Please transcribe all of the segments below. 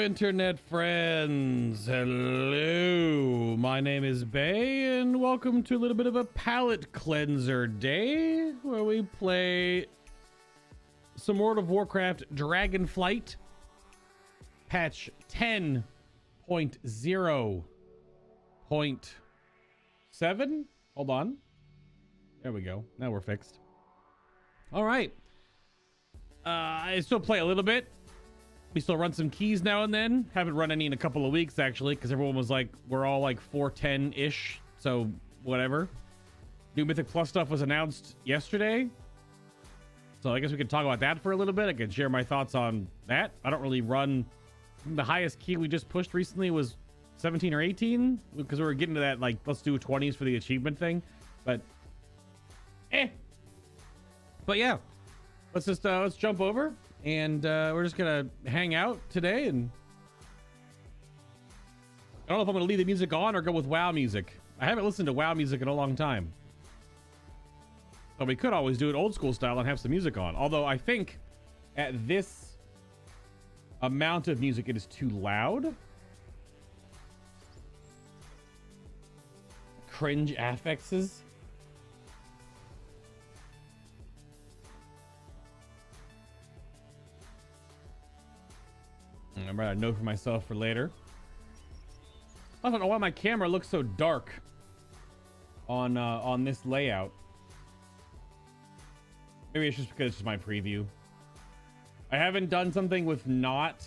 internet friends. Hello, my name is Bay and welcome to a little bit of a palate cleanser day where we play some World of Warcraft Dragonflight Patch 10.0.7. Hold on, there we go, now we're fixed. All right, I still play a little bit. We still run some keys now and then. Haven't run any in a couple of weeks, actually, because everyone was like, we're all like 410-ish, so whatever. New Mythic Plus stuff was announced yesterday, so I guess we could talk about that for a little bit. I can share my thoughts on that. I don't really run... The highest key we just pushed recently was 17 or 18, because we were getting to that, like, let's do 20s for the achievement thing, but... But yeah, let's just, let's jump over. And we're just gonna hang out today, and I don't know if I'm gonna leave the music on or go with WoW music. I haven't listened to WoW music in a long time, but we could always do it old school style and have some music on. Although I think at this amount of music it is too loud. Cringe affixes. I'm gonna note for myself for later. I don't know why my camera looks so dark on this layout. Maybe it's just because it's just my preview. I haven't done something with not.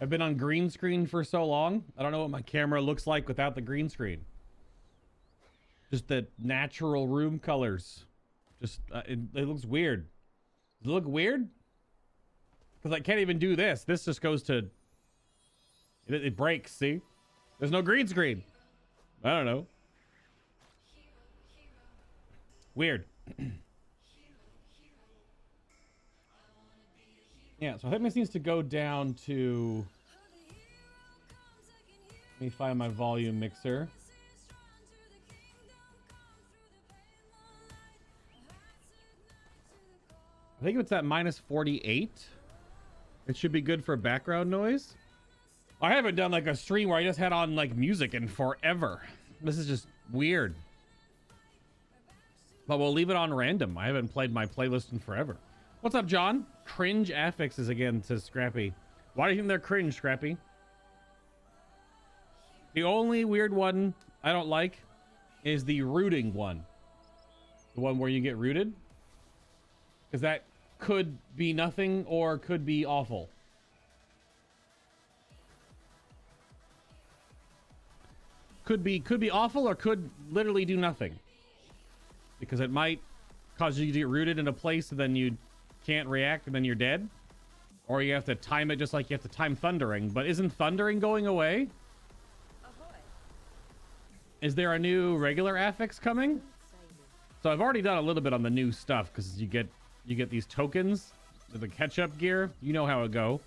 I've been on green screen for so long. I don't know what my camera looks like without the green screen. Just the natural room colors. Just it looks weird. Does it look weird? Because I can't even do this. This just goes to... It breaks, see? There's no green screen. I don't know. Weird. Yeah, so I think this needs to go down to... Let me find my volume mixer. I think it's at minus 48. It should be good for background noise. I haven't done like a stream where I just had on like music in forever. This is just weird. But we'll leave it on random. I haven't played my playlist in forever. What's up, John? Cringe affixes again, says Scrappy. Why do you think they're cringe, Scrappy? The only weird one I don't like is the rooting one. The one where you get rooted. Because that could be nothing or could be awful. Could be awful or could literally do nothing. Because it might cause you to get rooted in a place and then you can't react and then you're dead. Or you have to time it just like you have to time thundering. But isn't thundering going away? Ahoy. Is there a new regular affix coming? So I've already done a little bit on the new stuff because you get these tokens, the catch-up gear. You know how it go.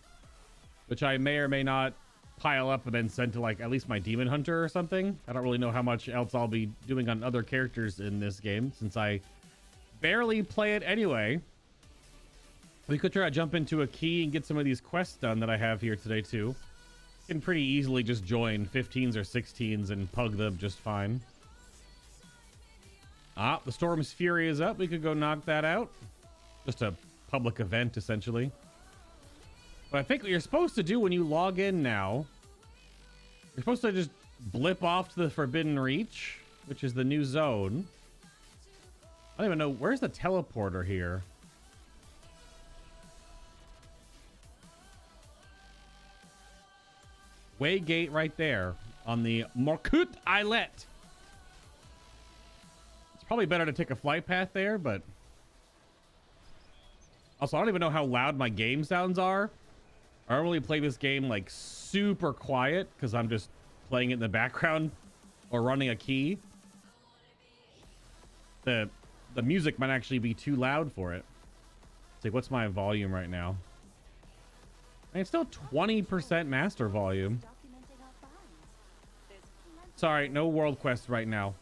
Which I may or may not pile up and then send to like at least my demon hunter or something. I don't really know how much else I'll be doing on other characters in this game since I barely play it anyway. We could try to jump into a key and get some of these quests done that I have here today too. You can pretty easily just join 15s or 16s and pug them just fine. Ah, the Storm's Fury is up. We could go knock that out. Just a public event, essentially. But I think what you're supposed to do when you log in now, you're supposed to just blip off to the Forbidden Reach, which is the new zone. I don't even know. Where's the teleporter here? Waygate right there on the Morkut Islet. It's probably better to take a flight path there, but... Also, I don't even know how loud my game sounds are. I don't really play this game like super quiet because I'm just playing it in the background or running a key. The music might actually be too loud for it. Let's see, what's my volume right now? I mean, it's still 20% master volume. Sorry, no world quest right now.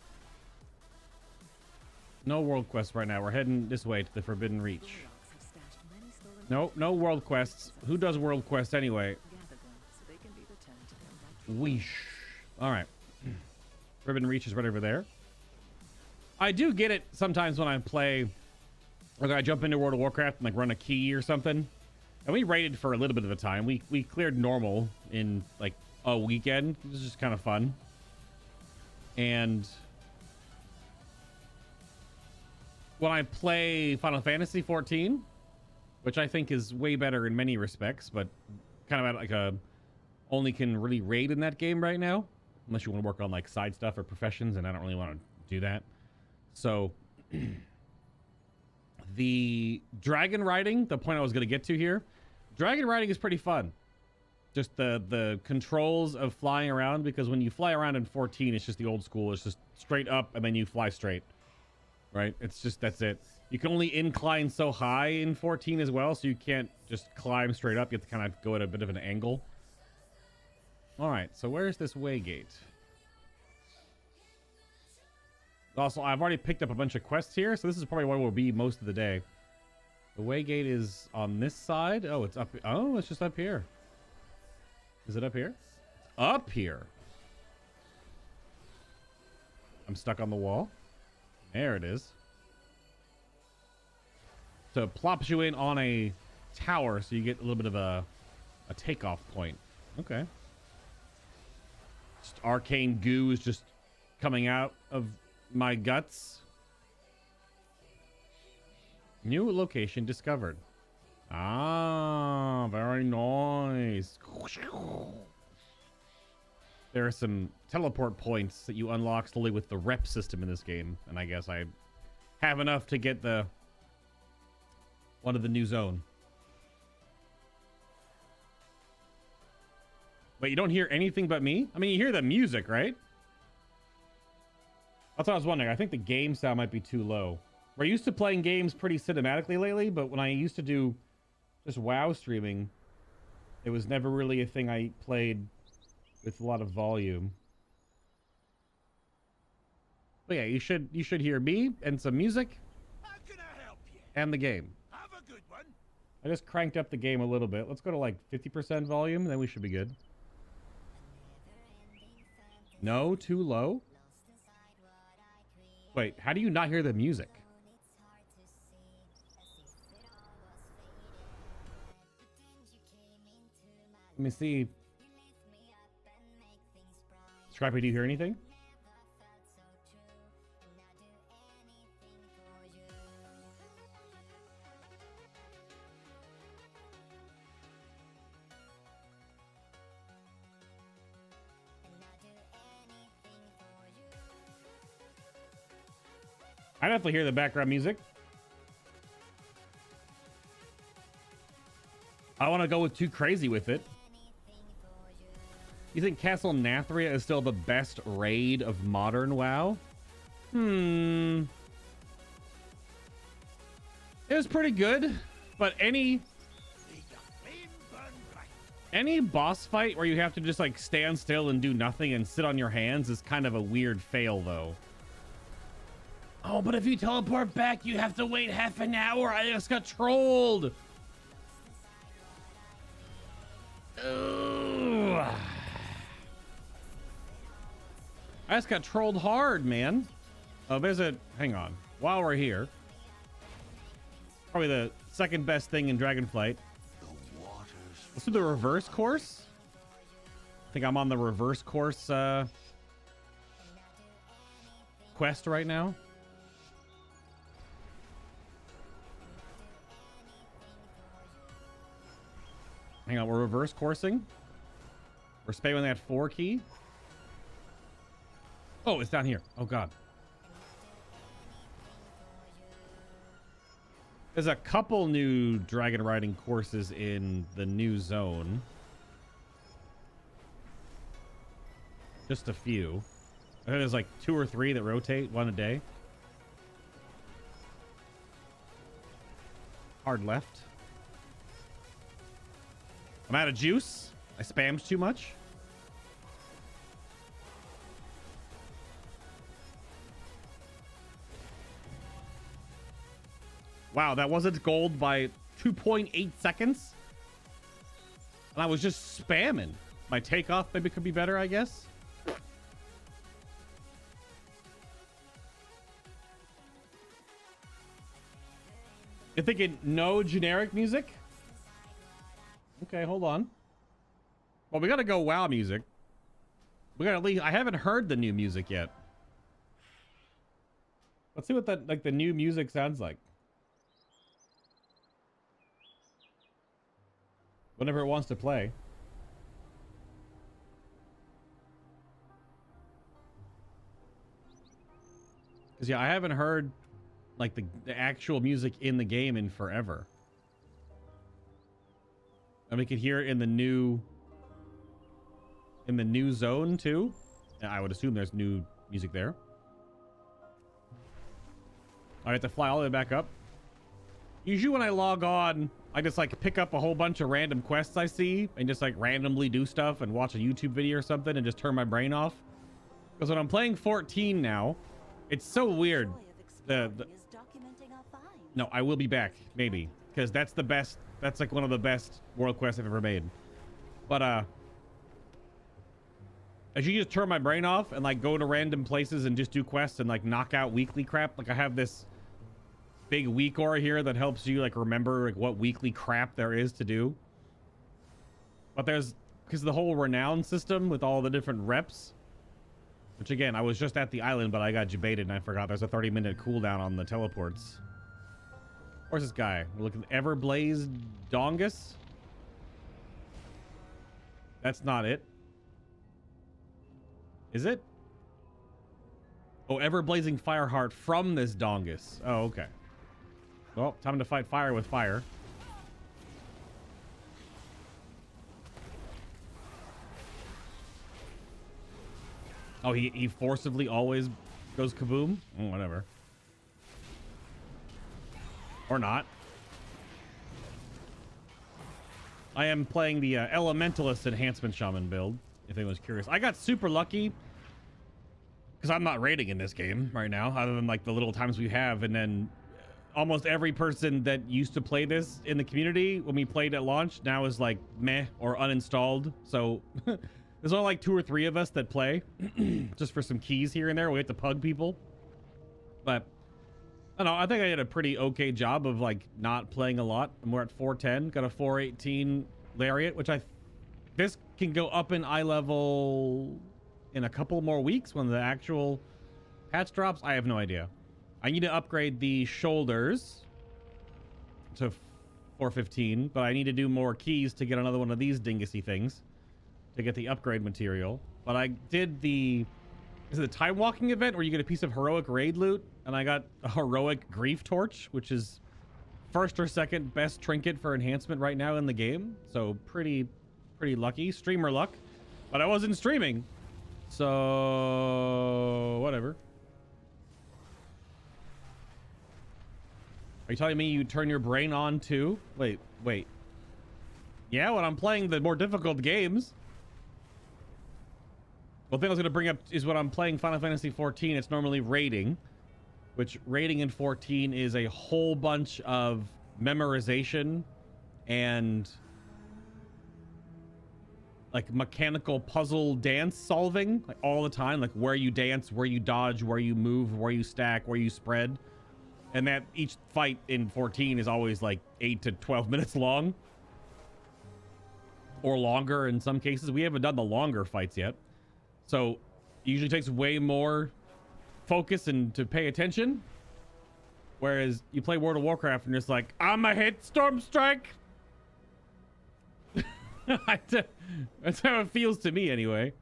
No world quest right now. We're heading this way to the Forbidden Reach. No, no world quests. Who does world quests anyway? Weesh. All right. Ribbon Reach is right over there. I do get it sometimes when I play, like I jump into World of Warcraft and like run a key or something. And we raided for a little bit of a time. We cleared normal in like a weekend. It was just kind of fun. And when I play Final Fantasy 14, which I think is way better in many respects, but kind of at like a only can really raid in that game right now, unless you want to work on like side stuff or professions, and I don't really want to do that. So the dragon riding, the point I was going to get to here, dragon riding is pretty fun. Just the controls of flying around, because when you fly around in 14, it's just the old school. It's just straight up and then you fly straight, right? It's just, that's it. You can only incline so high in 14 as well, so you can't just climb straight up. You have to kind of go at a bit of an angle. All right, so where's this waygate? Also, I've already picked up a bunch of quests here, so this is probably where we'll be most of the day. The waygate is on this side. Oh, it's up. Oh, it's just up here. Is it up here? Up here. I'm stuck on the wall. There it is. So it plops you in on a tower, so you get a little bit of a takeoff point. Okay. Just arcane goo is just coming out of my guts. New location discovered. Ah, very nice. There are some teleport points that you unlock slowly with the rep system in this game, and I guess I have enough to get the one of the new zone. But you don't hear anything but me? I mean, you hear the music, right? That's what I was wondering. I think the game sound might be too low. We're used to playing games pretty cinematically lately, but when I used to do just WoW streaming, it was never really a thing I played with a lot of volume. But yeah, you should hear me and some music. How can I help you? And the game. Have a good one. I just cranked up the game a little bit. Let's go to like 50% volume, then we should be good. No, too low? Wait, how do you not hear the music? Let me see. Scrappy, do you hear anything? I definitely hear the background music. I don't want to go with too crazy with it. You think Castle Nathria is still the best raid of modern WoW? It was pretty good, but any boss fight where you have to just like stand still and do nothing and sit on your hands is kind of a weird fail, though. Oh, but if you teleport back, you have to wait half an hour. I just got trolled. Ugh. I just got trolled hard, man. Oh, there's a... Hang on. While we're here. Probably the second best thing in Dragonflight. Let's do the reverse course. I think I'm on the reverse course quest right now. Hang on, we're reverse coursing. We're spamming that 4 key. Oh, it's down here. Oh, God. There's a couple new dragon riding courses in the new zone. Just a few. I think there's like 2 or 3 that rotate, one a day. Hard left. I'm out of juice. I spammed too much. Wow, that wasn't gold by 2.8 seconds. And I was just spamming. My takeoff maybe could be better, I guess. You're thinking no generic music? Okay, hold on. Well, we gotta go WoW music. We gotta leave. I haven't heard the new music yet. Let's see what that like the new music sounds like. Whenever it wants to play. Because yeah, I haven't heard like the actual music in the game in forever. And we can hear it in the new zone too. I would assume there's new music there. I have to fly all the way back up. Usually when I log on, I just like pick up a whole bunch of random quests I see and just like randomly do stuff and watch a YouTube video or something and just turn my brain off. Because when I'm playing 14 now, it's so weird. No, I will be back, maybe. Because that's the best, that's like one of the best world quests I've ever made. But as you just turn my brain off and like go to random places and just do quests and like knock out weekly crap. Like I have this big week aura here that helps you like remember like what weekly crap there is to do. But there's, because the whole renown system with all the different reps, which again, I was just at the island, but I got debated and I forgot there's a 30-minute cooldown on the teleports. Where's this guy? We're looking at Everblaze Dongus. That's not it. Is it? Oh, Everblazing Fireheart from this Dongus. Oh, okay. Well, time to fight fire with fire. Oh, he forcibly always goes kaboom? Oh, whatever. Or not. I am playing the Elementalist Enhancement Shaman build, if anyone's curious. I got super lucky because I'm not raiding in this game right now, other than like the little times we have. And then almost every person that used to play this in the community when we played at launch now is like meh or uninstalled. So there's only like 2 or 3 of us that play just for some keys here and there. We have to pug people. But I don't know. I think I did a pretty okay job of like not playing a lot. And we're at 410, got a 418 Lariat, which this can go up in eye level in a couple more weeks when the actual patch drops. I have no idea. I need to upgrade the shoulders to 415, but I need to do more keys to get another one of these dingusy things to get the upgrade material. But I did the, is it the time walking event where you get a piece of heroic raid loot? And I got a heroic grief torch, which is first or second best trinket for enhancement right now in the game. So pretty lucky. Streamer luck. But I wasn't streaming. So whatever. Are you telling me you turn your brain on too? Wait. Yeah, when I'm playing the more difficult games. One thing I was going to bring up is when I'm playing Final Fantasy 14, it's normally raiding. Which raiding in 14 is a whole bunch of memorization and like mechanical puzzle dance solving, like all the time, like where you dance, where you dodge, where you move, where you stack, where you spread. And that each fight in 14 is always like 8 to 12 minutes long or longer in some cases. We haven't done the longer fights yet. So it usually takes way more focus and to pay attention, whereas you play World of Warcraft and it's like, I'ma hit Storm Strike. That's how it feels to me anyway.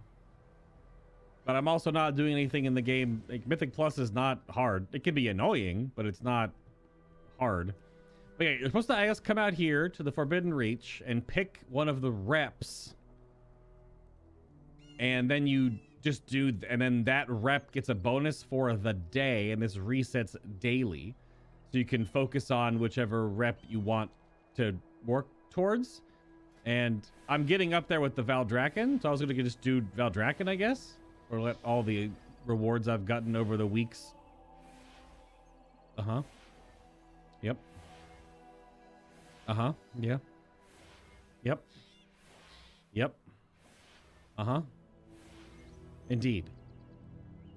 But I'm also not doing anything in the game. Like Mythic Plus is not hard. It can be annoying, but it's not hard. But yeah, you're supposed to, I guess, come out here to the Forbidden Reach and pick one of the reps, and then you just do, and then that rep gets a bonus for the day, and this resets daily, so you can focus on whichever rep you want to work towards. And I'm getting up there with the Valdraken, so I was gonna just do Valdraken, I guess, or let all the rewards I've gotten over the weeks. Yep. Uh-huh. Yeah. Yep. Yep. Uh-huh. Indeed.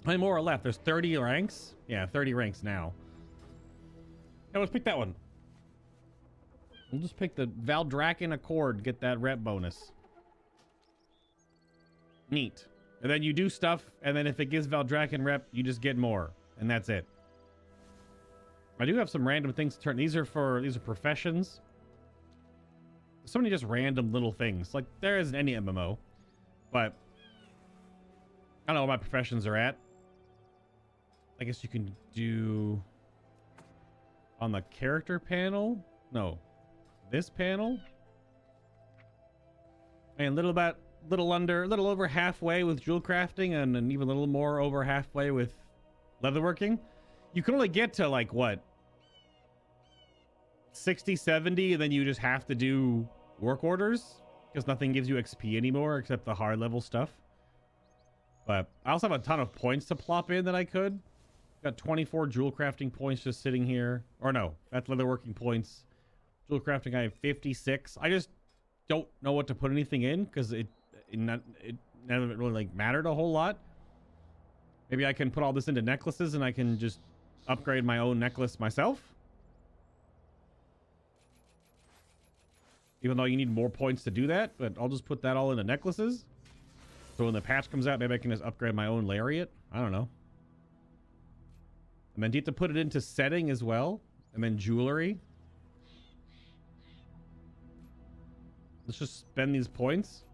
How many more are left? There's 30 ranks? Yeah, 30 ranks now. Yeah, let's pick that one. We'll just pick the Valdrakken Accord, get that rep bonus. Neat. And then you do stuff, and then if it gives Valdrakken rep, you just get more. And that's it. I do have some random things to turn. These are professions. So many just random little things. Like, there isn't any MMO. But I don't know what my professions are at. I guess you can do on the character panel. No, this panel. And little over halfway with jewel crafting, and even a little more over halfway with leatherworking. You can only get to like what, 60, 70, and then you just have to do work orders because nothing gives you XP anymore except the hard level stuff. But I also have a ton of points to plop in that I could. Got 24 jewel crafting points just sitting here. Or no, that's leatherworking points. Jewel crafting, I have 56. I just don't know what to put anything in because none of it really like mattered a whole lot. Maybe I can put all this into necklaces and I can just upgrade my own necklace myself. Even though you need more points to do that, but I'll just put that all into necklaces. So when the patch comes out, maybe I can just upgrade my own lariat. I don't know. And then do you have to put it into setting as well? And then jewelry. Let's just spend these points.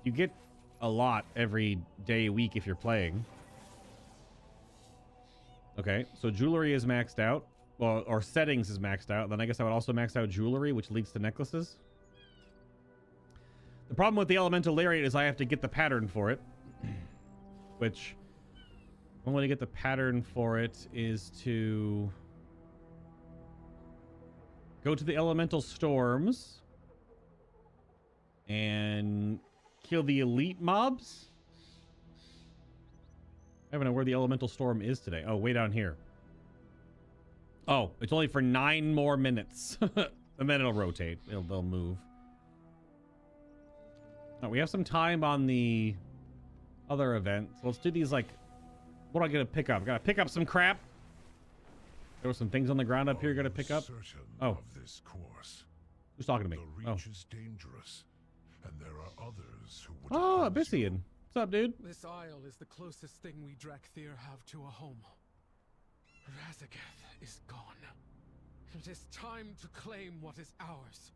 You get a lot every day, week if you're playing. Okay, so jewelry is maxed out. Well, or settings is maxed out. Then I guess I would also max out jewelry, which leads to necklaces. The problem with the elemental lariat is I have to get the pattern for it. Which, one way to get the pattern for it is to go to the elemental storms and kill the elite mobs. I don't know where the elemental storm is today. Oh, way down here. Oh, it's only for 9 more minutes. And then it'll rotate. They'll move. Oh, we have some time on the other event. So let's do these like... What do I gotta pick up? Gotta pick up some crap. There were some things on the ground up here you gotta pick up. Oh. Of this course. Who's talking to me? The Oh. reach is dangerous, and there are others who would Oh, oppose you. Abyssian. What's up, dude? This isle is the closest thing we Drakthir have to a home. Razaketh is gone. It is time to claim what is ours.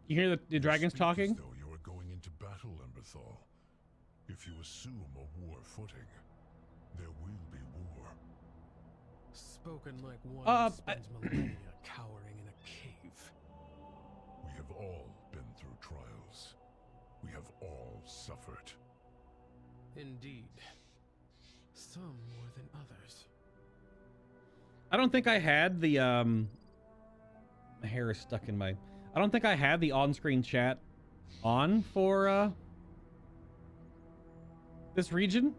You hear the dragons Speak talking? as though you are going into battle, Emberthal. If you assume a war footing, there will be war. Spoken like one who spends millennia cowering in a cave. We have all been through trials. We have all suffered. Indeed. Some more than others. I don't think I had the my hair is stuck in my... I don't think I had the on-screen chat on for this region.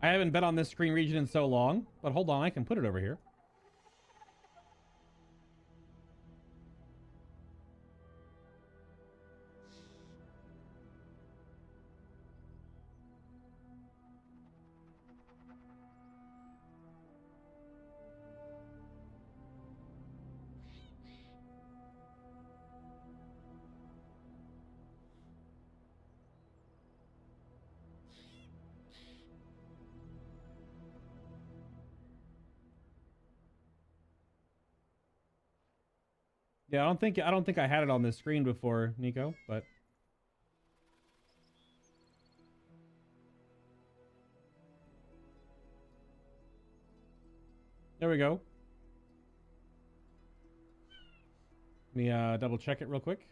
I haven't been on this screen region in so long, but hold on, I can put it over here. Yeah, I don't think I had it on this screen before, Nico, but there we go. Let me double check it real quick.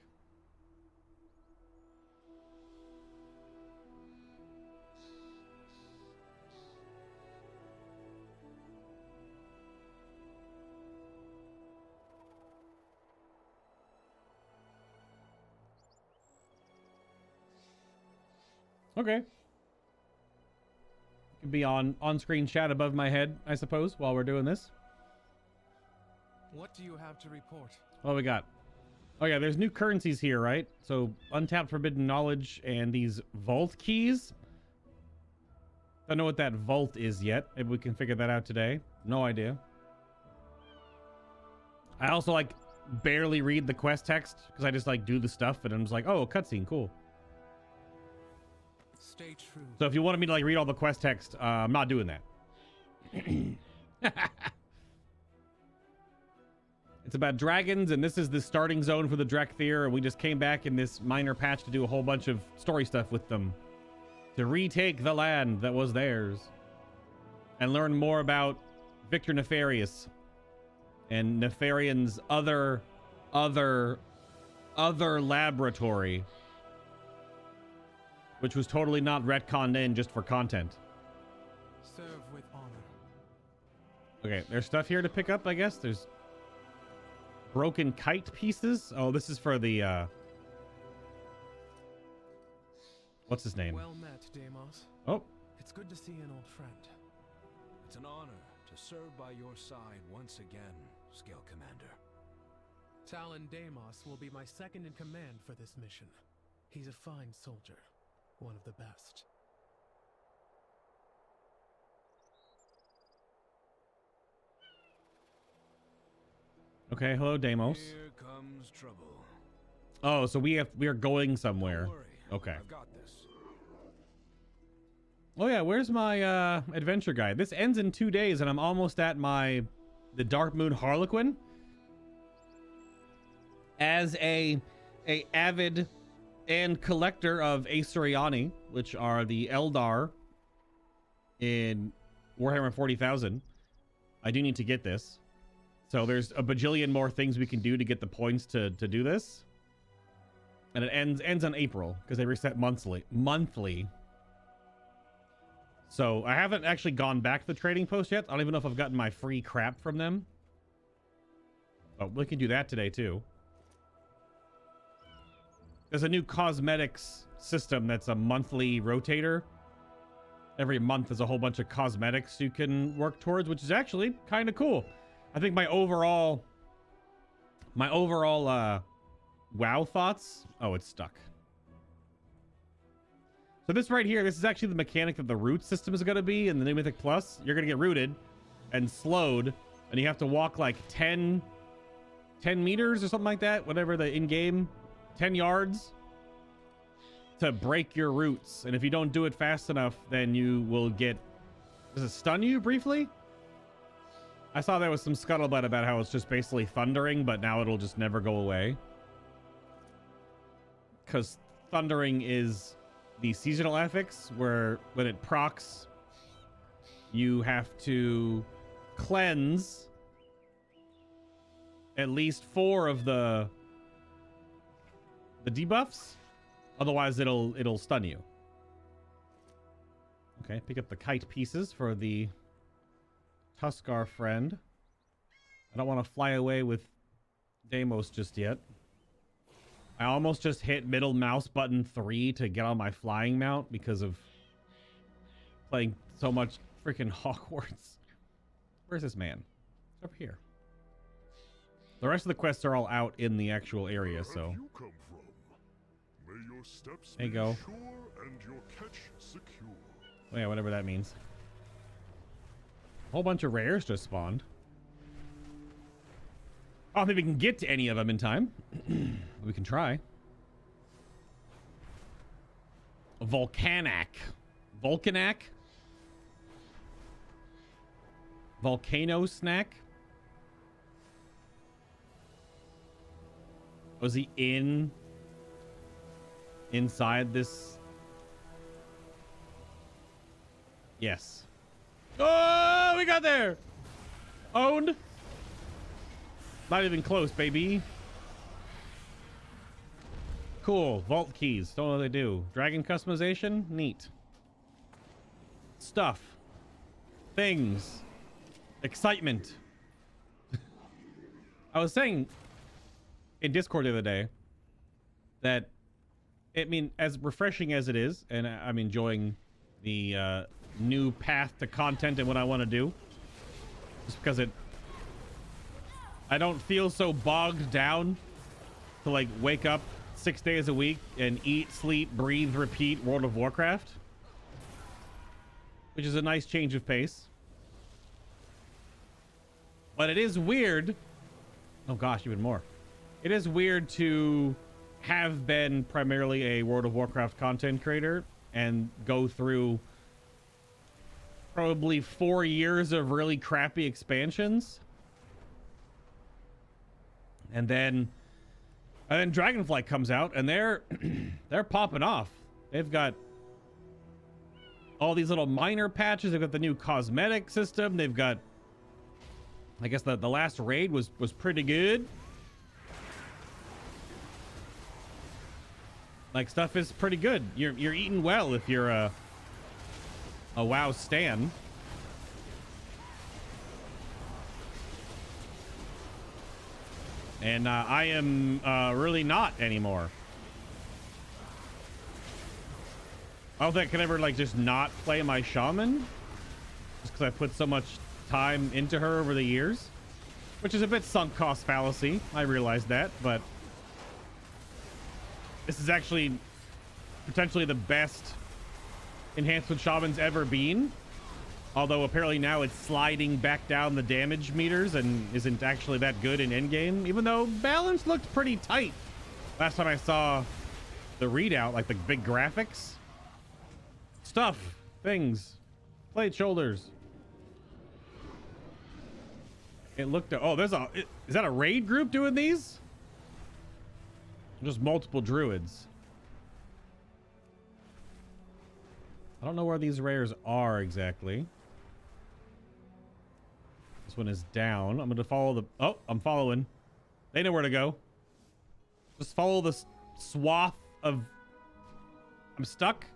Okay. Could be on-screen chat above my head, I suppose, while we're doing this. What do you have to report? What do we got? Oh yeah, there's new currencies here, right? So untapped forbidden knowledge and these vault keys. Don't know what that vault is yet. Maybe we can figure that out today. No idea. I also like barely read the quest text because I just like do the stuff and I'm just like, oh, cutscene, cool. Stay true. So if you wanted me to like read all the quest text, I'm not doing that. It's about dragons, and this is the starting zone for the Drekthir, and we just came back in this minor patch to do a whole bunch of story stuff with them. To retake the land that was theirs. And learn more about Victor Nefarious. And Nefarian's other laboratory. Which was totally not retconned in just for content. Serve with honor. Okay, there's stuff here to pick up, I guess. There's broken kite pieces. Oh, this is for the what's his name? Well met, Deimos. Oh, It's good to see an old friend. It's an honor to serve by your side once again, Scale Commander. Talon Deimos will be my second in command for this mission. He's a fine soldier, one of the best. okay. Hello, Deimos. Here comes trouble. Oh, so we are going somewhere. Don't worry, Okay. I've got this. Oh yeah, where's my adventure guide? This ends in 2 days, and I'm almost at the Dark Moon Harlequin. As a avid and collector of Aesiriani, which are the Eldar in Warhammer 40,000, I do need to get this. So there's a bajillion more things we can do to get the points to do this. And it ends on April because they reset monthly. So I haven't actually gone back to the trading post yet. I don't even know if I've gotten my free crap from them. Oh, we can do that today too. There's a new cosmetics system that's a monthly rotator. Every month there's a whole bunch of cosmetics you can work towards, which is actually kind of cool. I think my overall WoW thoughts. Oh, it's stuck. So this right here, this is actually the mechanic that the root system is going to be in the new Mythic Plus. You're going to get rooted and slowed, and you have to walk like 10 meters or something like that, whatever the in-game, 10 yards to break your roots. And if you don't do it fast enough, then you will get... Does it stun you briefly? I saw there was some scuttlebutt about how it's just basically thundering, but now it'll just never go away. Because thundering is the seasonal affix, where when it procs, you have to cleanse at least 4 of the debuffs. Otherwise, it'll stun you. Okay, pick up the kite pieces for the Tuskar friend. I don't want to fly away with Deimos just yet. I almost just hit middle mouse button 3 to get on my flying mount because of playing so much freaking Hogwarts. Where's this man? It's over here. The rest of the quests are all out in the actual area, so. Where have you come from? May your steps There you be go. sure and your catch secure. Oh, yeah, whatever that means. A whole bunch of rares just spawned. I don't think we can get to any of them in time. We can try. Volcanac. Volcano snack. Was he inside this? Yes. Oh, we got there. Owned. Not even close, baby. Cool. Vault keys. Don't know what they do. Dragon customization? Neat. Stuff. Things. Excitement. I was saying in Discord the other day that, I mean, as refreshing as it is, and I'm enjoying the new path to content and what I want to do, just because I don't feel so bogged down to like wake up 6 days a week and eat, sleep, breathe, repeat World of Warcraft, which is a nice change of pace. But it is weird. Oh gosh, even more. It is weird to have been primarily a World of Warcraft content creator and go through probably 4 years of really crappy expansions. And then Dragonflight comes out and they're popping off. They've got all these little minor patches. They've got the new cosmetic system. They've got, I guess the last raid was pretty good. Like, stuff is pretty good. You're eating well if you're a WoW stan. And I am really not anymore. I don't think I can ever like just not play my shaman, just because I put so much time into her over the years, which is a bit sunk cost fallacy. I realize that, but this is actually potentially the best enhancement shaman's ever been. Although apparently now it's sliding back down the damage meters and isn't actually that good in endgame, even though balance looked pretty tight last time I saw the readout, like the big graphics. Stuff, things, plate shoulders. It looked, oh, is that a raid group doing these? Just multiple druids. I don't know where these rares are exactly. This one is down. I'm going to follow the... Oh, I'm following. They know where to go. Just follow this swath of... I'm stuck.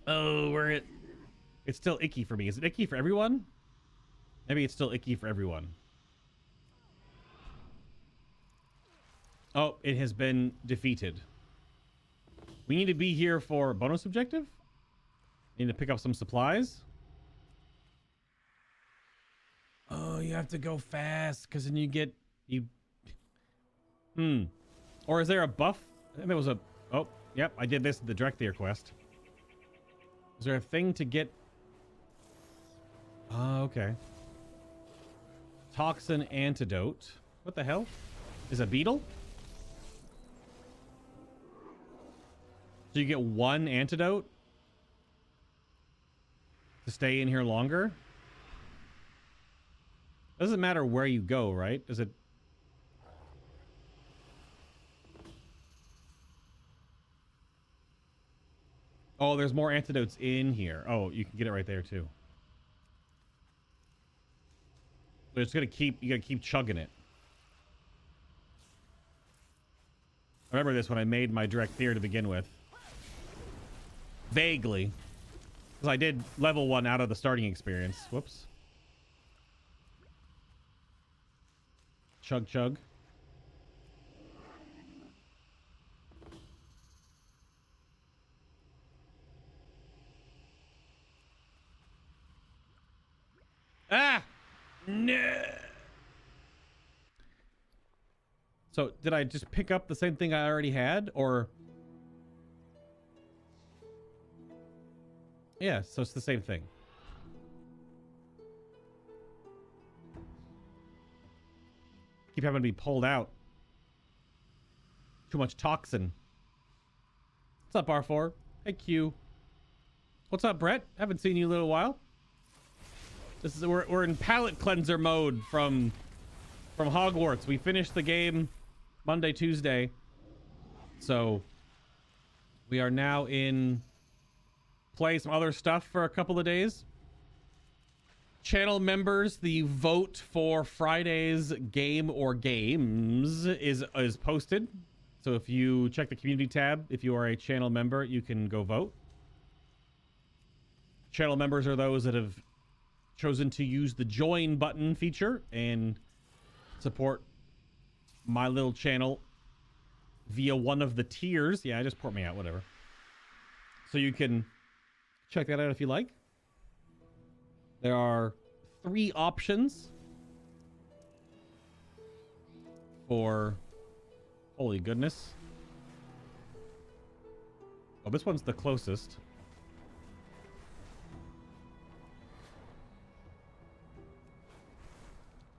Oh, where it... It's still icky for me. Is it icky for everyone? Maybe it's still icky for everyone. Oh, it has been defeated. We need to be here for bonus objective. Need to pick up some supplies. Oh, you have to go fast because then you get Or is there a buff? I think there was a... Oh, yep, I did this at the direct there quest. Is there a thing to get? Oh, okay. Toxin antidote. What the hell? Is a beetle? So you get one antidote to stay in here longer? Doesn't matter where you go, right? Does it? Oh, there's more antidotes in here. Oh, you can get it right there too. But it's gonna keep, you gotta keep chugging it. I remember this when I made my direct theory to begin with. Vaguely. Because I did level 1 out of the starting experience. Whoops. Chug chug. Ah! No. So did I just pick up the same thing I already had, or? Yeah, so it's the same thing. Keep having to be pulled out. Too much toxin. What's up, R4? Hey, Q. What's up, Brett? Haven't seen you in a little while. This is we're in palate cleanser mode from Hogwarts. We finished the game Monday, Tuesday. So we are now in play some other stuff for a couple of days. Channel members, the vote for Friday's game or games is posted. So if you check the community tab, if you are a channel member, you can go vote. Channel members are those that have chosen to use the join button feature and support my little channel via one of the tiers. Yeah, just port me out, whatever. So you can check that out if you like. There are 3 options for... Holy goodness. Oh, this one's the closest.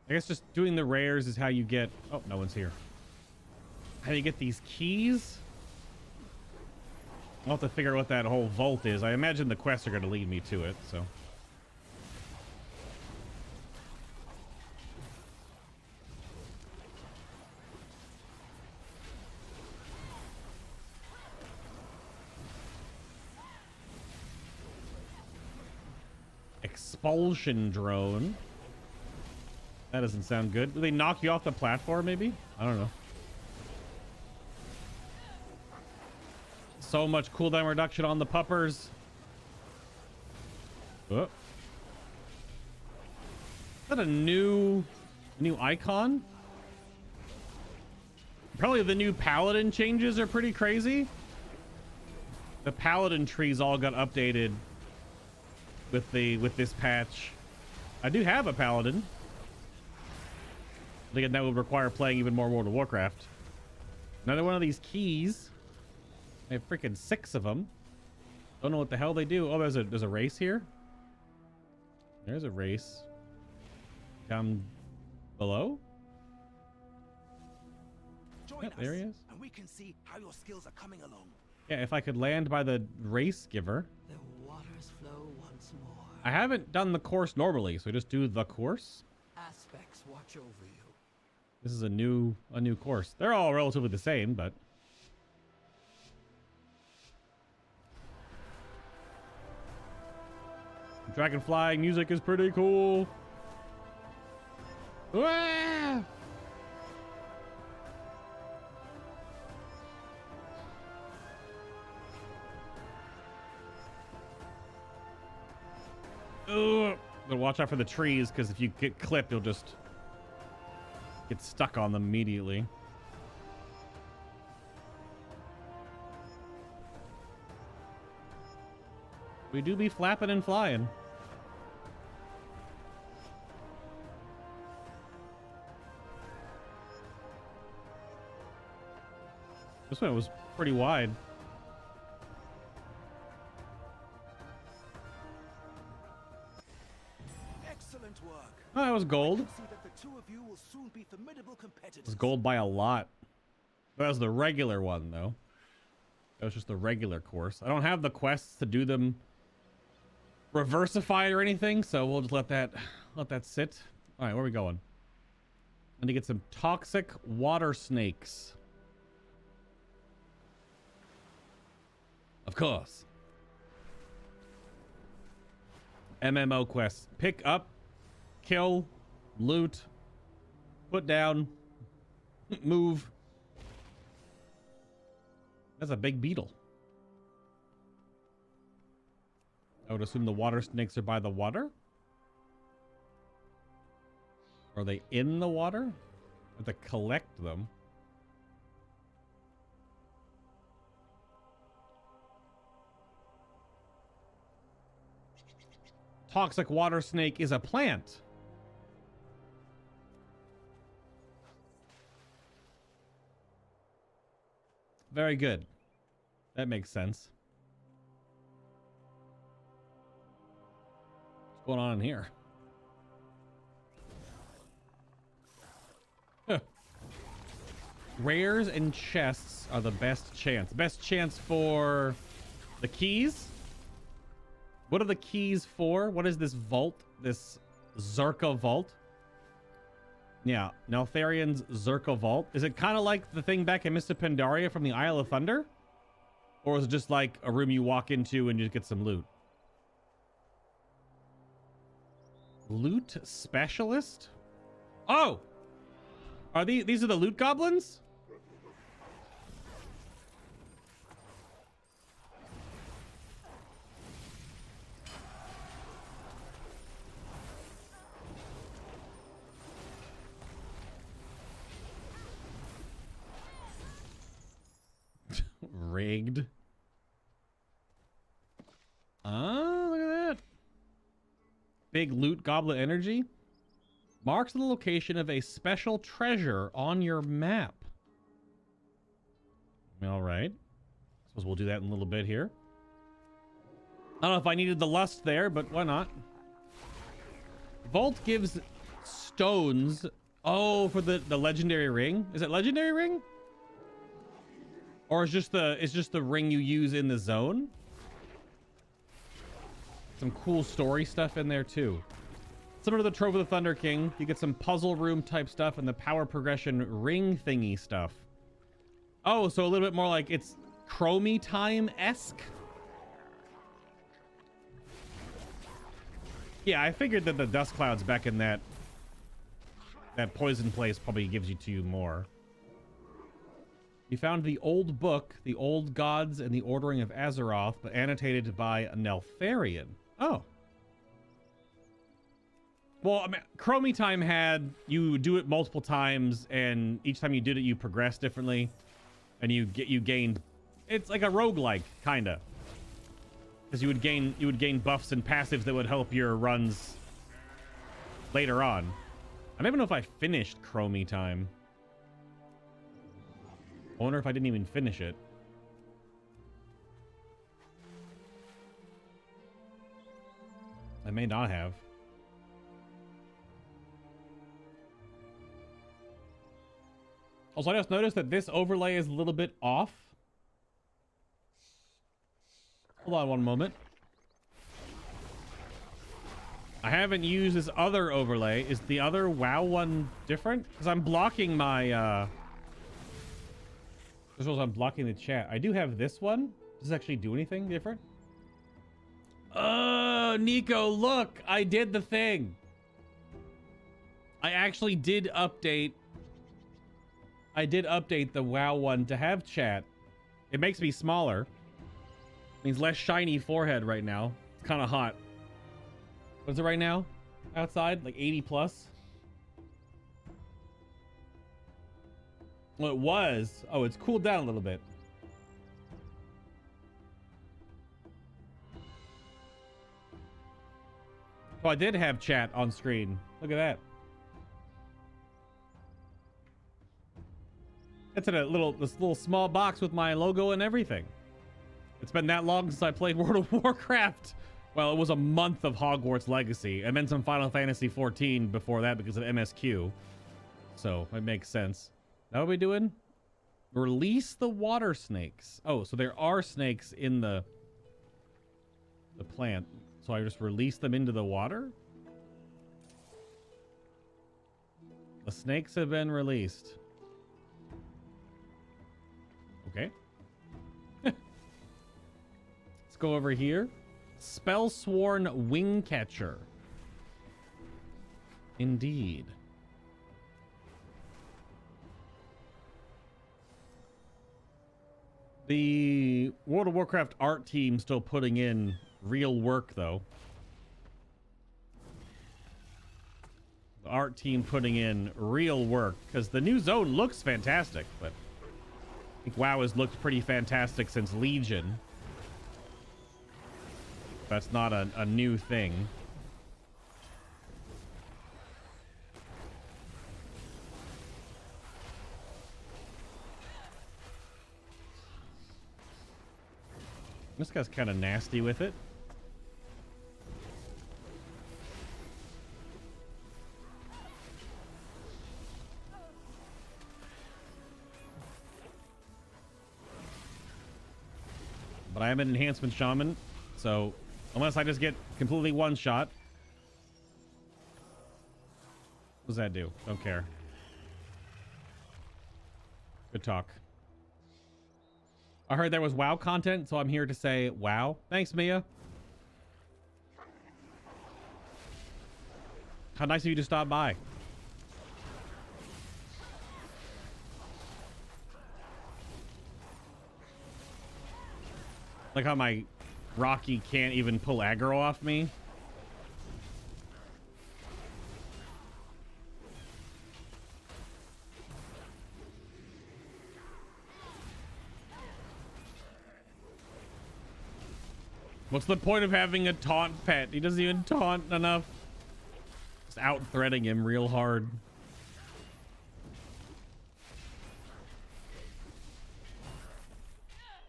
I guess just doing the rares is how you get... Oh, no one's here. How do you get these keys? I'll have to figure out what that whole vault is. I imagine the quests are going to lead me to it, so... Expulsion drone. That doesn't sound good. Do they knock you off the platform, maybe? I don't know. So much cooldown reduction on the puppers. Oh. Is that a new icon? Probably the new paladin changes are pretty crazy. The paladin trees all got updated with this patch. I do have a paladin. Again, that would require playing even more World of Warcraft. Another one of these keys. I have freaking 6 of them. Don't know what the hell they do. Oh, there's a race here. There's a race down below. Yep, there he is. And we can see how your skills are coming along. Yeah, if I could land by the race giver. The waters flow once more. I haven't done the course normally, so just do the course. Aspects watch over you. This is a new course. They're all relatively the same, but Dragonfly music is pretty cool. Wah! But watch out for the trees, because if you get clipped, you'll just get stuck on them immediately. We do be flapping and flying. This one was pretty wide. Excellent work. Oh, that was gold. I can see that the two of you will soon be formidable competitors. It was gold by a lot. That was the regular one, though. That was just the regular course. I don't have the quests to do them reversified or anything, so we'll just let that sit. All right, where are we going? I need to get some toxic water snakes. Of course. MMO quests. Pick up, kill, loot, put down, move. That's a big beetle. I would assume the water snakes are by the water. Are they in the water? I have to collect them. Toxic water snake is a plant. Very good. That makes sense. What's going on in here? Huh. Rares and chests are the best chance. Best chance for the keys. What are the keys for? What is this vault? This Zskera Vault? Yeah, Neltharion's Zskera Vault. Is it kind of like the thing back in Mr. Pandaria from the Isle of Thunder? Or is it just like a room you walk into and you get some loot? Loot specialist? Oh! Are these are the loot goblins? Rigged. Ah, look at that. Big loot goblet energy. Marks the location of a special treasure on your map. All right. Suppose we'll do that in a little bit here. I don't know if I needed the lust there, but why not? Vault gives stones. Oh, for the legendary ring? Is it legendary ring? Or is just the ring you use in the zone? Some cool story stuff in there too. Similar to the Trove of the Thunder King, you get some puzzle room type stuff and the power progression ring thingy stuff. Oh, so a little bit more like it's Chromie time-esque. Yeah, I figured that the dust clouds back in that poison place probably gives you more. You found the old book, The Old Gods and the Ordering of Azeroth, but annotated by a Neltharion. Oh. Well, I mean, Chromie time had you do it multiple times, and each time you did it, you progressed differently, and you gained. It's like a roguelike, kinda, because you would gain buffs and passives that would help your runs later on. I don't even know if I finished Chromie time. I wonder if I didn't even finish it. I may not have. Also, I just noticed that this overlay is a little bit off. Hold on one moment. I haven't used this other overlay. Is the other WoW one different? Because I'm blocking my... I'm blocking the chat. I do have this one. Does this actually do anything different? Oh, Nico, look! I did the thing. I actually did update... I did update the WoW one to have chat. It makes me smaller. Means less shiny forehead right now. It's kind of hot. What is it right now? Outside? Like 80 plus? Well, it was. Oh, it's cooled down a little bit. Oh, I did have chat on screen. Look at that. It's in this little small box with my logo and everything. It's been that long since I played World of Warcraft. Well, it was a month of Hogwarts Legacy and then some Final Fantasy 14 before that because of MSQ. So it makes sense. Now what are we doing? Release the water snakes. Oh, so there are snakes in the plant. So I just release them into the water? The snakes have been released. Okay. Let's go over here. Spellsworn Wingcatcher. Indeed. The World of Warcraft art team still putting in real work, though. The art team putting in real work, because the new zone looks fantastic, but I think WoW has looked pretty fantastic since Legion. That's not a new thing. This guy's kind of nasty with it. But I am an enhancement shaman, so unless I just get completely one shot. What does that do? Don't care. Good talk. I heard there was WoW content, so I'm here to say wow. Thanks, Mia. How nice of you to stop by. Like how my Rocky can't even pull aggro off me. What's the point of having a taunt pet? He doesn't even taunt enough. Just out threading him real hard.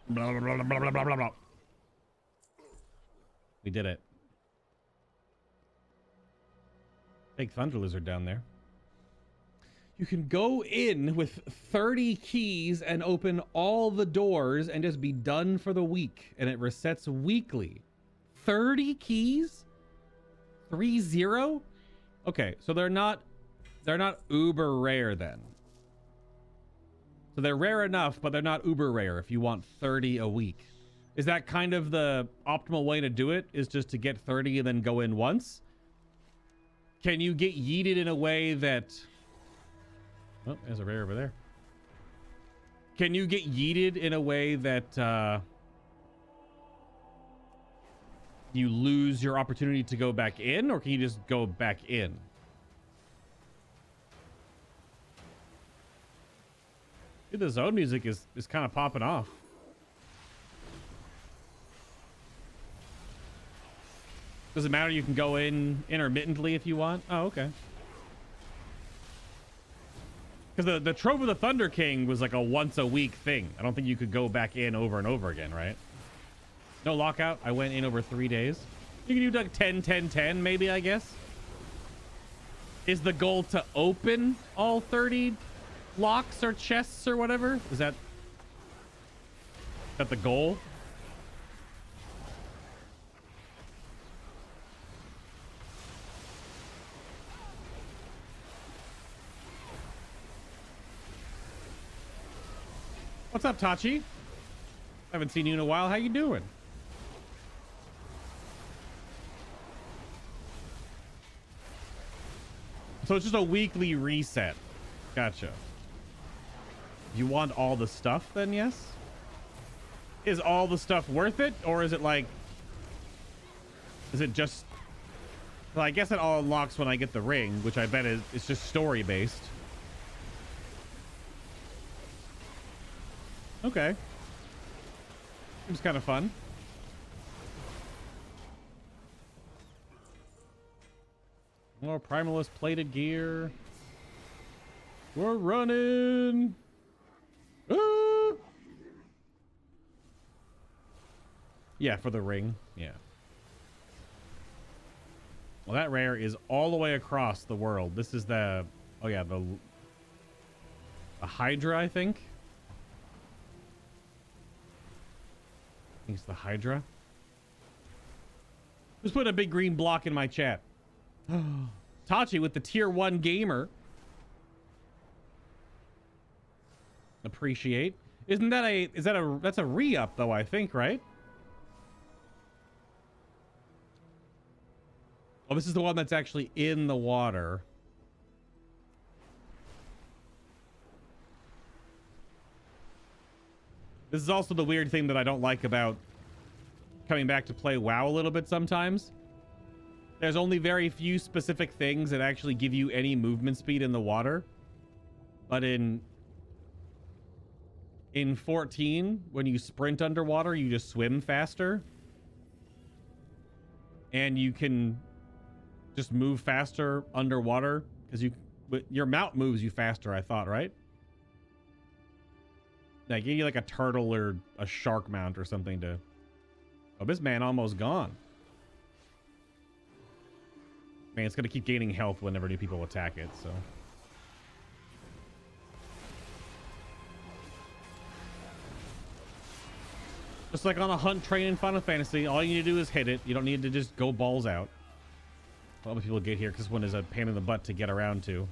Blah, blah, blah, blah, blah, blah, blah, blah. We did it. Big thunder lizard down there. You can go in with 30 keys and open all the doors and just be done for the week. And it resets weekly. 30 keys? 30? Okay, so they're not uber rare then. So they're rare enough, but they're not uber rare if you want 30 a week. Is that kind of the optimal way to do it? Is just to get 30 and then go in once? Can you get yeeted in a way that... Oh, there's a rare over there. Can you get yeeted in a way that you lose your opportunity to go back in, or can you just go back in? Dude, the zone music is kind of popping off. Does it matter? You can go in intermittently if you want. Oh, okay. Because the Trove of the Thunder King was like a once a week thing. I don't think you could go back in over and over again, right? No lockout. I went in over 3 days. You can do like 10, 10, 10 maybe, I guess. Is the goal to open all 30 locks or chests or whatever? Is that the goal? What's up, Tachi? Haven't seen you in a while. How you doing? So it's just a weekly reset. Gotcha. You want all the stuff then, yes? Is all the stuff worth it? Or is it like... Is it just... Well, I guess it all unlocks when I get the ring, which I bet is it's just story-based. Okay. Seems kind of fun. More Primalist plated gear. We're running. Ah! Yeah, for the ring. Yeah. Well, that rare is all the way across the world. This is the... Oh, yeah, the Hydra, I think. I think it's the Hydra. Just put a big green block in my chat. Tachi with the tier 1 gamer. Appreciate. Isn't that that's a re-up though, I think, right? Oh, this is the one that's actually in the water. This is also the weird thing that I don't like about coming back to play WoW a little bit sometimes. There's only very few specific things that actually give you any movement speed in the water. But in 14, when you sprint underwater, you just swim faster. And you can just move faster underwater because your mount moves you faster, I thought, right? Like, give you like a turtle or a shark mount or something to... Oh, this man almost gone. Man, it's going to keep gaining health whenever new people attack it, so... Just like on a hunt train in Final Fantasy, all you need to do is hit it. You don't need to just go balls out. A lot of people get here because this one is a pain in the butt to get around to.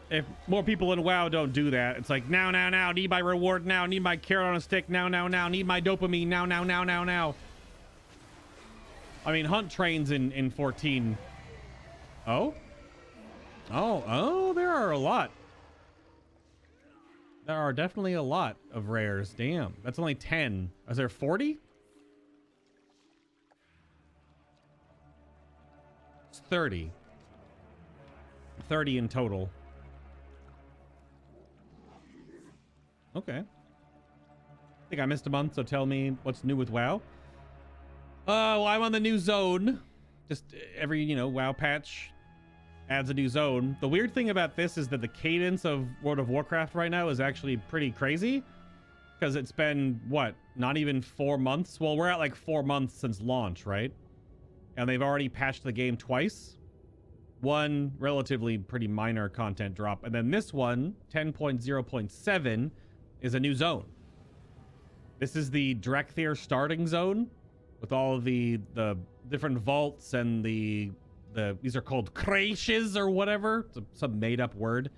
If more people in WoW don't do that, it's like, now, need my reward now, need my carrot on a stick, now, need my dopamine, now. I mean, hunt trains in 14. Oh, there are a lot. There are definitely a lot of rares. Damn, that's only 10. Is there 40? It's 30. 30 in total. Okay. I think I missed a month, so tell me what's new with WoW. Well, I'm on the new zone. just every, you know, WoW patch adds a new zone. The weird thing about this is that the cadence of World of Warcraft right now is actually pretty crazy, because it's been, what, not even 4 months? Well, we're at like 4 months since launch, right? And they've already patched the game twice. One relatively pretty minor content drop, and then this one, 10.0.7, is a new zone. This is the Drekthir starting zone with all of the different vaults and these are called creches or whatever. It's some made-up word.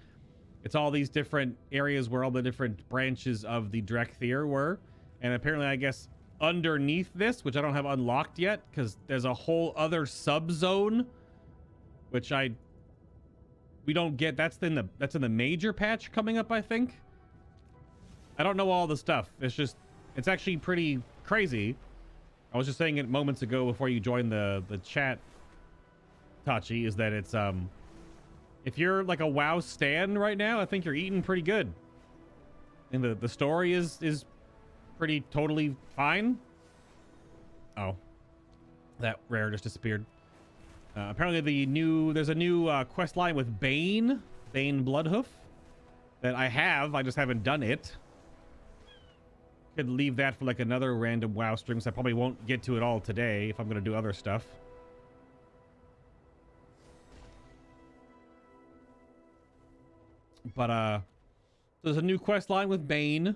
It's all these different areas where all the different branches of the Drekthir were, and apparently, I guess, underneath this, which I don't have unlocked yet, because there's a whole other sub-zone, which we don't get. That's in the major patch coming up, I think. I don't know all the stuff. It's actually pretty crazy. I was just saying it moments ago before you joined the chat, Tachi, is that it's if you're like a WoW stan right now, I think you're eating pretty good. And the story is pretty totally fine. Oh, that rare just disappeared. Apparently there's a new quest line with Bane Bloodhoof that I just haven't done it. Could leave that for like another random WoW stream, so I probably won't get to it all today if I'm gonna do other stuff. But there's a new quest line with Bane.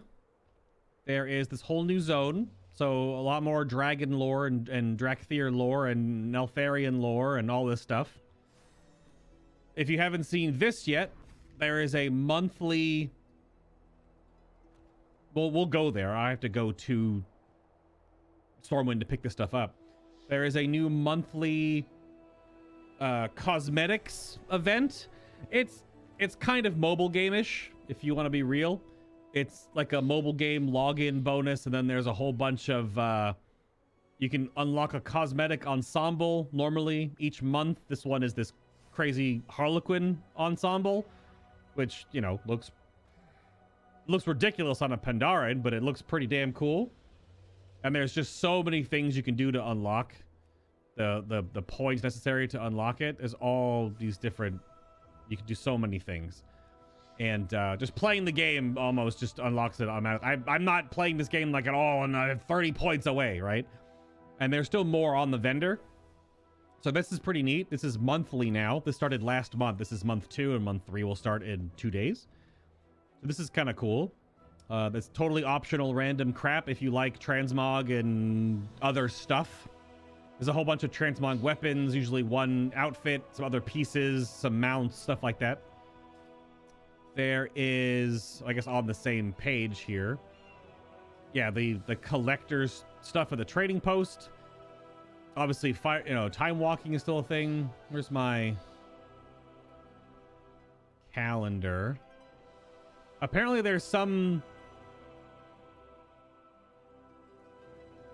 There is this whole new zone, so a lot more dragon lore and Drekthir lore and Neltharion lore and all this stuff. If you haven't seen this yet, there is a monthly... Well, we'll go there. I have to go to Stormwind to pick this stuff up. There is a new monthly cosmetics event. It's kind of mobile game-ish, if you want to be real. It's like a mobile game login bonus, and then there's a whole bunch of... you can unlock a cosmetic ensemble normally each month. This one is this crazy Harlequin ensemble, which, you know, looks ridiculous on a Pandaren, but it looks pretty damn cool. And there's just so many things you can do to unlock the points necessary to unlock it. There's all these different... You can do so many things. And just playing the game almost just unlocks it automatically. I'm not playing this game like at all, and I'm 30 points away, right? And there's still more on the vendor. So this is pretty neat. This is monthly now. This started last month. This is month 2, and month 3 will start in 2 days. So this is kind of cool. That's totally optional random crap if you like transmog and other stuff. There's a whole bunch of transmog weapons, usually one outfit, some other pieces, some mounts, stuff like that. There is, I guess, on the same page here. Yeah, the collector's stuff at the trading post. Obviously, time walking is still a thing. Where's my calendar? Apparently, there's some...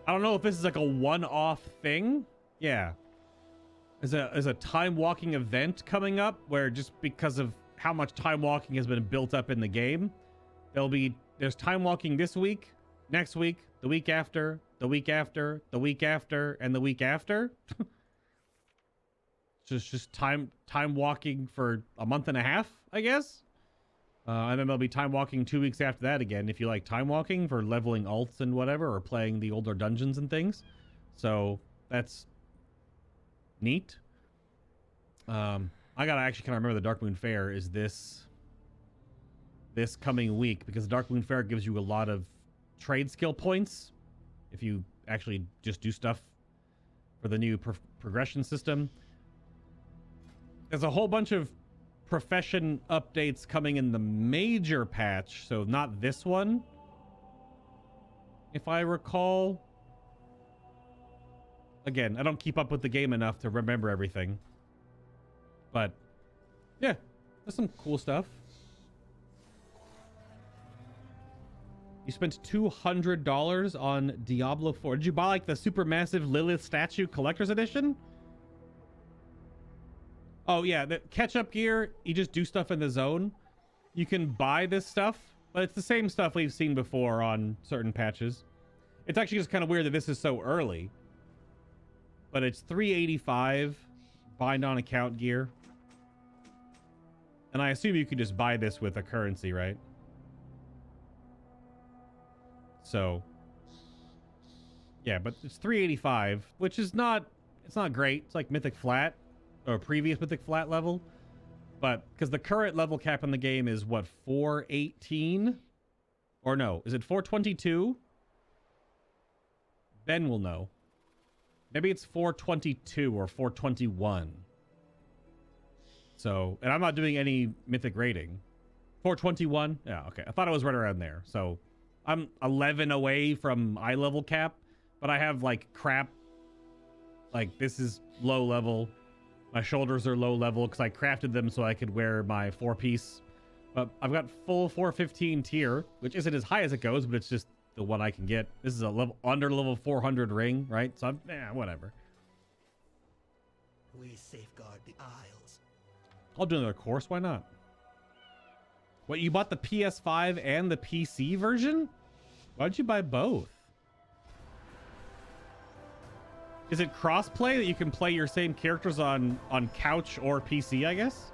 I don't know if this is like a one-off thing. Yeah. There's a time walking event coming up where, just because of how much time walking has been built up in the game, there's time walking this week, next week, the week after, the week after, the week after, and the week after. just time walking for a month and a half, I guess. And then there'll be time walking 2 weeks after that again, if you like time walking for leveling alts and whatever, or playing the older dungeons and things. So that's neat. I gotta actually kind of remember the Darkmoon Fair is this coming week, because the Darkmoon Fair gives you a lot of trade skill points if you actually just do stuff for the new progression system. There's a whole bunch of profession updates coming in the major patch, so not this one, if I recall. Again, I don't keep up with the game enough to remember everything, but yeah, there's some cool stuff. You spent $200 on Diablo 4. Did you buy like the super massive Lilith statue collector's edition? Oh yeah, the catch-up gear, you just do stuff in the zone. You can buy this stuff, but it's the same stuff we've seen before on certain patches. It's actually just kind of weird that this is so early. but it's 385 bind on account gear. And I assume you can just buy this with a currency, right? So yeah, but it's 385, which is not, it's not great. It's like Mythic Flat or previous Mythic Flat level. But because the current level cap in the game is what, 418? Or no, is it 422? Ben will know. Maybe it's 422 or 421. So, and I'm not doing any mythic rating. 421? Yeah, okay. I thought it was right around there. So I'm 11 away from eye level cap, but I have like crap. Like this is low level. My shoulders are low level because I crafted them so I could wear my 4-piece. But I've got full 415 tier, which isn't as high as it goes, but it's just the one I can get. This is a level under level 400 ring, right? So I'm, whatever. We safeguard the Isles. I'll do another course. Why not? What, you bought the PS5 and the PC version? Why'd you buy both? Is it crossplay that you can play your same characters on couch or PC, I guess?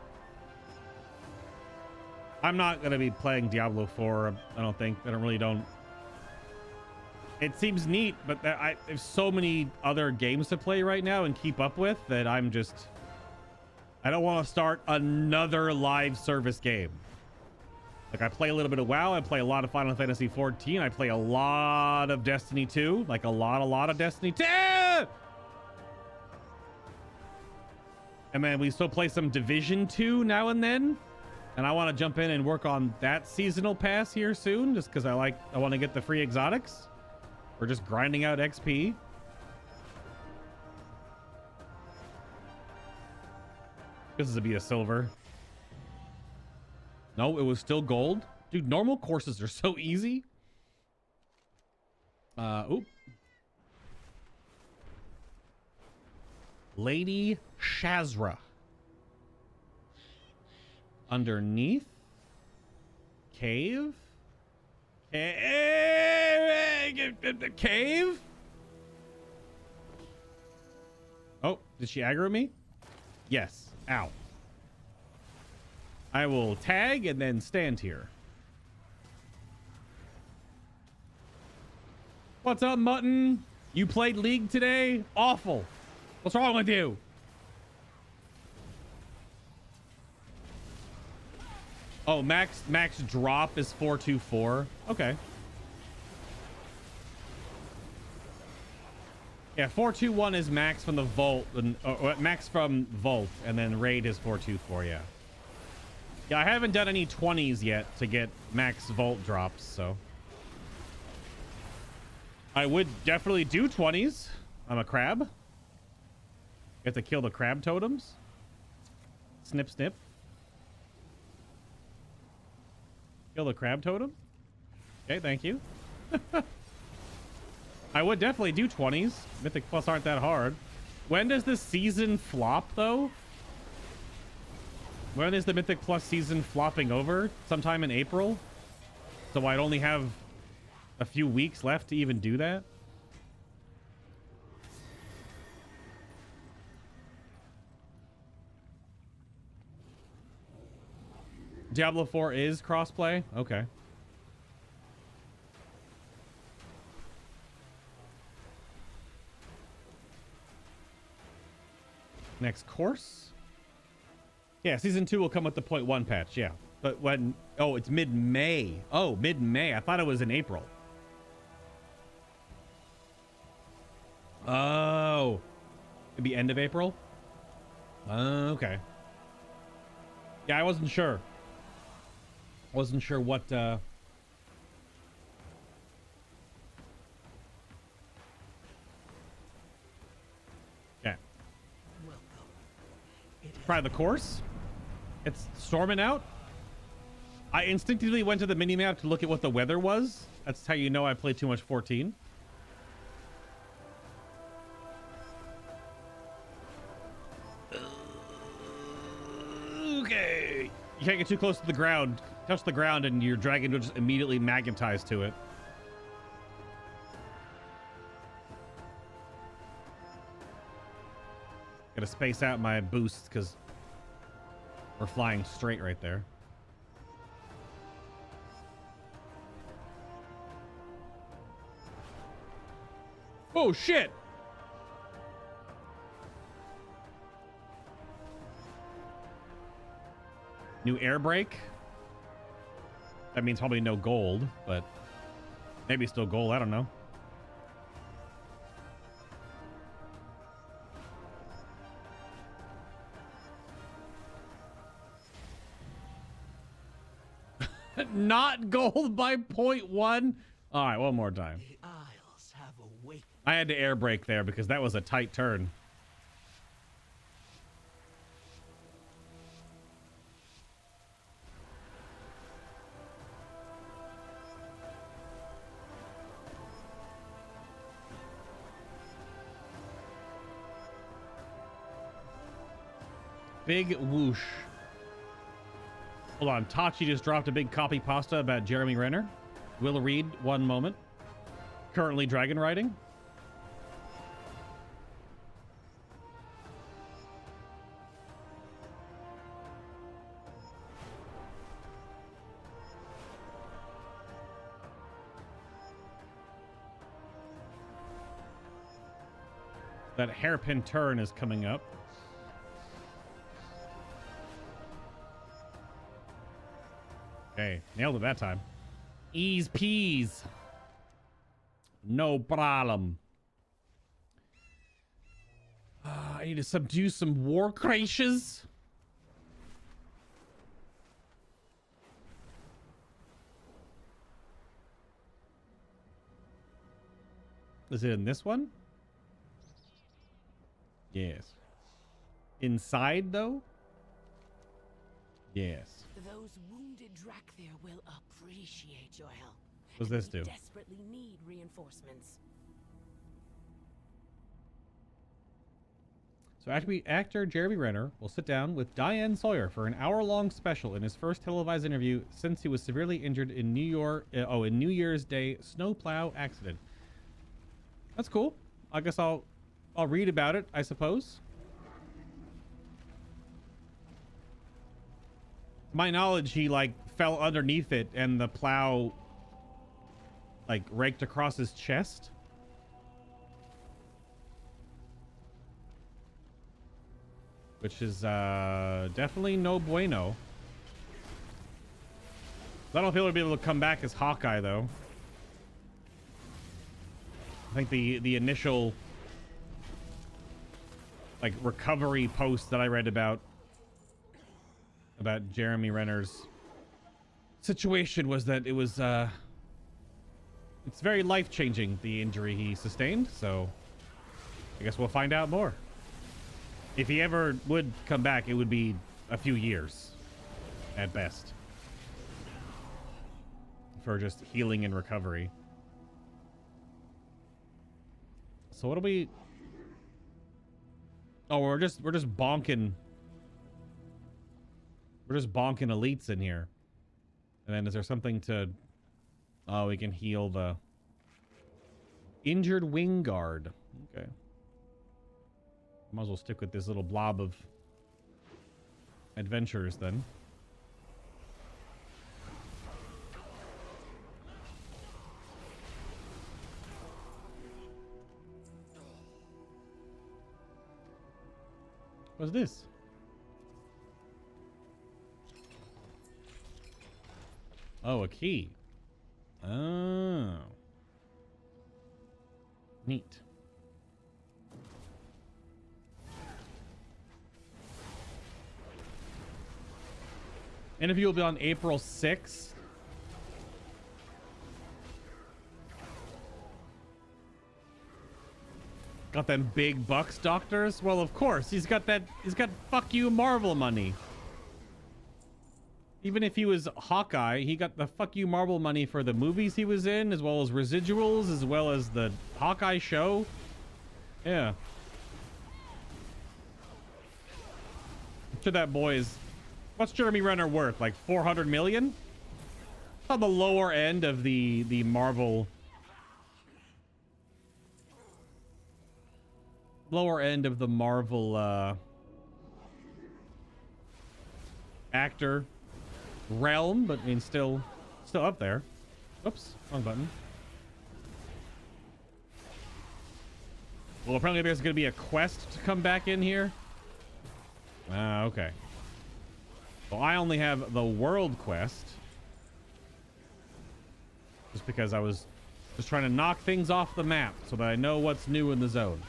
I'm not going to be playing Diablo 4, I don't think. I don't. It seems neat, but there's so many other games to play right now and keep up with that I don't want to start another live service game. Like I play a little bit of WoW, I play a lot of Final Fantasy 14, I play a lot of Destiny 2, like a lot of Destiny 2! And then we still play some Division 2 now and then. And I want to jump in and work on that seasonal pass here soon, just because I want to get the free exotics. We're just grinding out XP. This is a beat of silver. No, it was still gold. Dude, normal courses are so easy. Oop. Lady Shazra. Underneath. Cave. Cave. Oh, did she aggro me? Yes. Ow. I will tag and then stand here. What's up, Mutton? You played League today? Awful. What's wrong with you? Oh, max drop is 424. Okay. Yeah, 421 is max from the vault, and max from vault, and then raid is 424. Yeah. Yeah, I haven't done any 20s yet to get max vault drops, so I would definitely do 20s. I'm a crab. You have to kill the crab totems. Snip, snip. Kill the crab totem. Okay, thank you. I would definitely do 20s. Mythic Plus aren't that hard. When does the season flop, though? When is the Mythic Plus season flopping over? Sometime in April? So I'd only have a few weeks left to even do that? Diablo 4 is crossplay? Okay. Next course? Yeah, season 2 will come with the 0.1 patch, yeah. But when... Oh, it's mid-May. Oh, mid-May. I thought it was in April. Oh. It'd be end of April? Okay. Yeah, I wasn't sure. Wasn't sure what... Yeah. Try the course. It's storming out. I instinctively went to the minimap to look at what the weather was. That's how you know I played too much 14. Okay. You can't get too close to the ground. Touch the ground and your dragon will just immediately magnetize to it. Gotta space out my boosts because we're flying straight right there. Oh shit! New air brake. That means probably no gold, but maybe still gold. I don't know. Not gold by 0.1. All right, one more time. The Isles have awakened. I had to air brake there because that was a tight turn. Big whoosh. Hold on, Tachi just dropped a big copy pasta about Jeremy Renner. Will read one moment. Currently dragon riding. That hairpin turn is coming up. Okay, nailed it that time. Ease peas. No problem. I need to subdue some war crashes. Is it in this one? Yes. Inside though? Yes. Those wounded Drac there will appreciate your help. What does this do? Desperately need reinforcements. So actor Jeremy Renner will sit down with Diane Sawyer for an hour-long special in his first televised interview since he was severely injured in New Year's Day snowplow accident. That's cool. I guess I'll read about it, I suppose. To my knowledge, he like fell underneath it and the plow like raked across his chest. Which is definitely no bueno. I don't know if he'll be able to come back as Hawkeye though. I think the initial like recovery post that I read about Jeremy Renner's situation was that it was it's very life-changing, the injury he sustained, so I guess we'll find out more. If he ever would come back, it would be a few years at best for just healing and recovery. So what do we... Oh, we're just bonking. We're just bonking elites in here. And then is there something to... Oh, we can heal the injured wing guard. Okay. Might as well stick with this little blob of adventurers then. What's this? Oh, a key. Oh. Neat. Interview will be on April 6th. Got them big bucks, doctors? Well, of course. He's got fuck you Marvel money. Even if he was Hawkeye, he got the fuck you Marvel money for the movies he was in, as well as residuals, as well as the Hawkeye show. Yeah. I'm sure that boy is... What's Jeremy Renner worth? Like 400 million? On the lower end of the Marvel lower end of the Marvel actor realm, but I mean still up there. Oops, wrong button. Well, apparently there's going to be a quest to come back in here. Okay. Well, I only have the world quest. Just because I was just trying to knock things off the map so that I know what's new in the zone.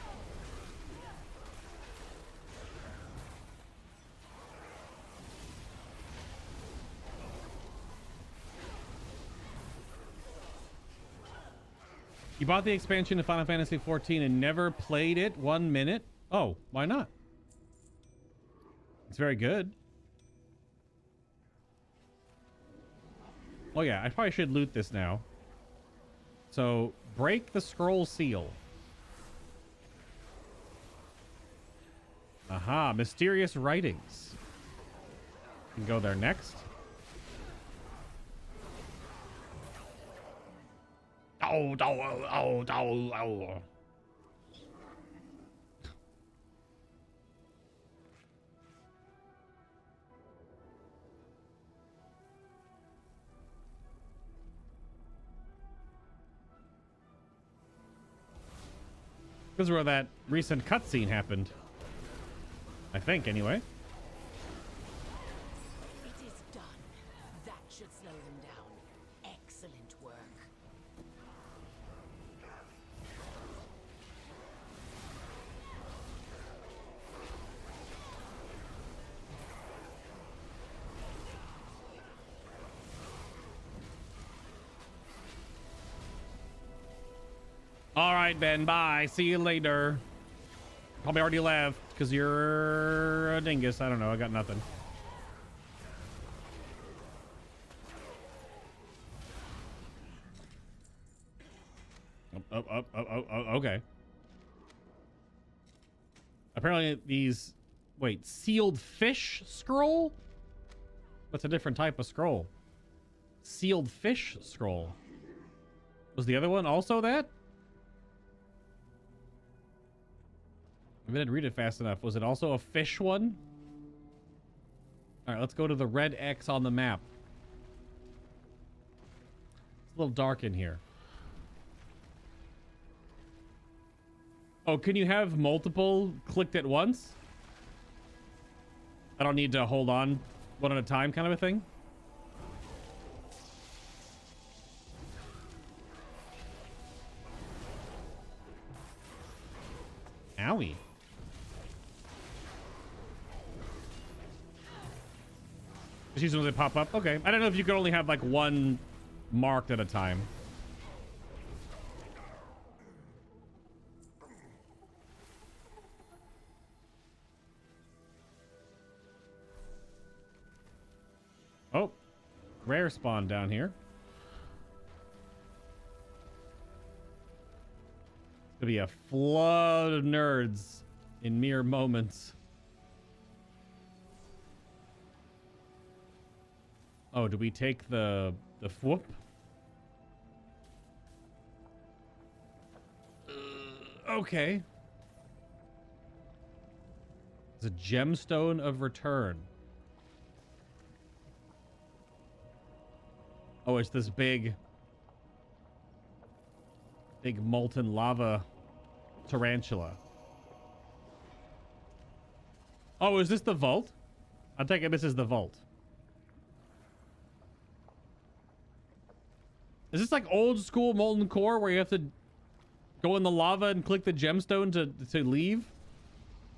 You bought the expansion of Final Fantasy XIV and never played it 1 minute? Oh, why not? It's very good. Oh yeah, I probably should loot this now. So, break the scroll seal. Aha, mysterious writings. You can go there next. Oh. This is where that recent cutscene happened. I think, anyway. It is done. That should slow them down. Excellent work. All right, Ben. Bye. See you later. Probably already left because you're a dingus. I don't know. I got nothing. Okay. Apparently these... Wait, sealed fish scroll? What's a different type of scroll? Sealed fish scroll. Was the other one also that? Maybe I didn't read it fast enough. Was it also a fish one? All right, let's go to the red X on the map. It's a little dark in here. Oh, can you have multiple clicked at once? I don't need to hold on one at a time kind of a thing? Owie. Just use them as they pop up? Okay. I don't know if you could only have like one marked at a time. Oh. Rare spawn down here. It's gonna be a flood of nerds in mere moments. Oh, do we take the whoop? Okay. It's a gemstone of return. Oh, it's this big molten lava tarantula. Oh, is this the vault? I take it this is the vault. Is this like old school Molten Core where you have to go in the lava and click the gemstone to leave?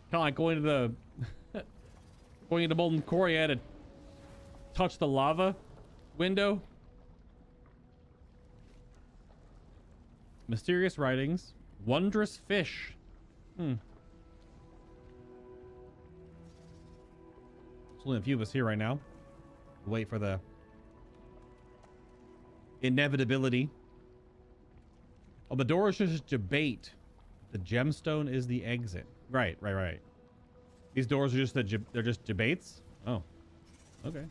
Kind of like going to the going into Molten Core, you had to touch the lava window. Mysterious writings. Wondrous fish. There's only a few of us here right now. Wait for the inevitability. Oh, the door is just debate. The gemstone is the exit. Right. These doors are just they're just debates. Oh, okay.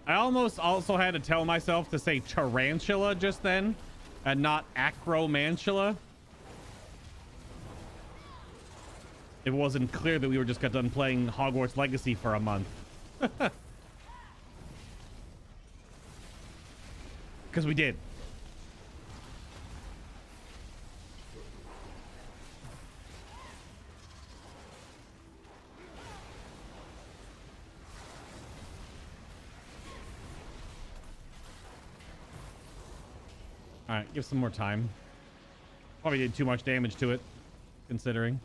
I almost also had to tell myself to say tarantula just then and not acromantula. It wasn't clear that we were just got done playing Hogwarts Legacy for a month. Because we did. All right, give some more time. Probably did too much damage to it, considering.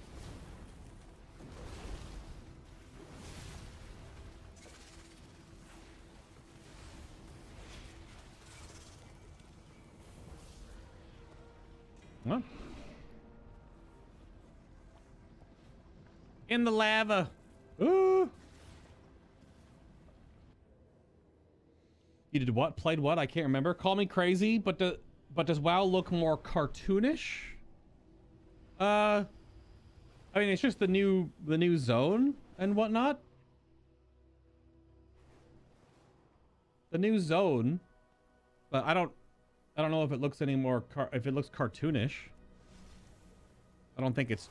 What? In the lava. Ooh. You did what? Played what? I can't remember. Call me crazy, but does WoW look more cartoonish? I mean, it's just the new zone and whatnot. The new zone, but I don't know if it looks any more if it looks cartoonish. I don't think it's.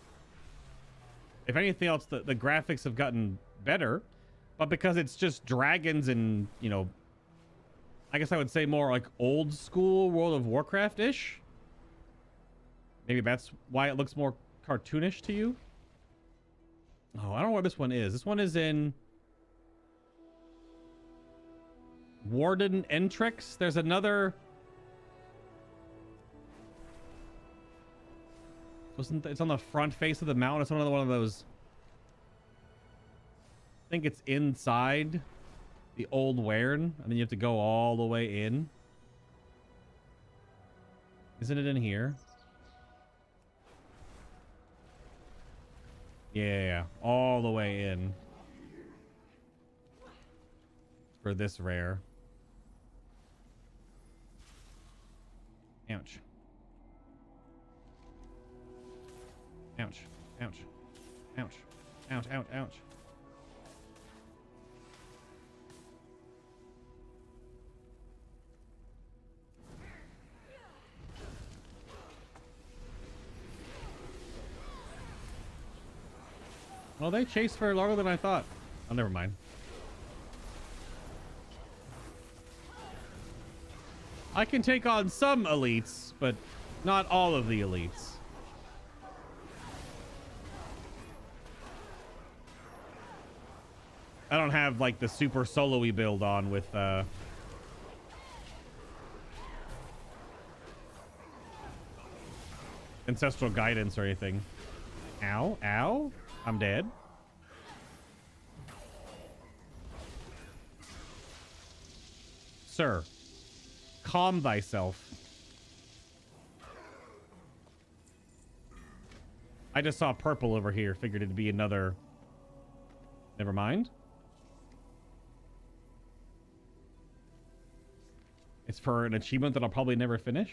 If anything else, the graphics have gotten better, but because it's just dragons and, you know, I guess I would say more like old school World of Warcraft-ish. Maybe that's why it looks more cartoonish to you. Oh, I don't know where this one is. This one is in Warden Entrix. There's another. It's on the front face of the mountain. It's another one of those. I think it's inside the old Wern, and then you have to go all the way in. Isn't it in here? Yeah, all the way in. For this rare. Ouch. Ouch. Ouch. Ouch. Ouch, ouch, ouch. Well, they chased for longer than I thought. Oh, never mind. I can take on some elites, but not all of the elites. I don't have like the super solo-y build on with ancestral guidance or anything. Ow, ow, I'm dead. Sir, calm thyself. I just saw purple over here. Figured it'd be another. Never mind. It's for an achievement that I'll probably never finish.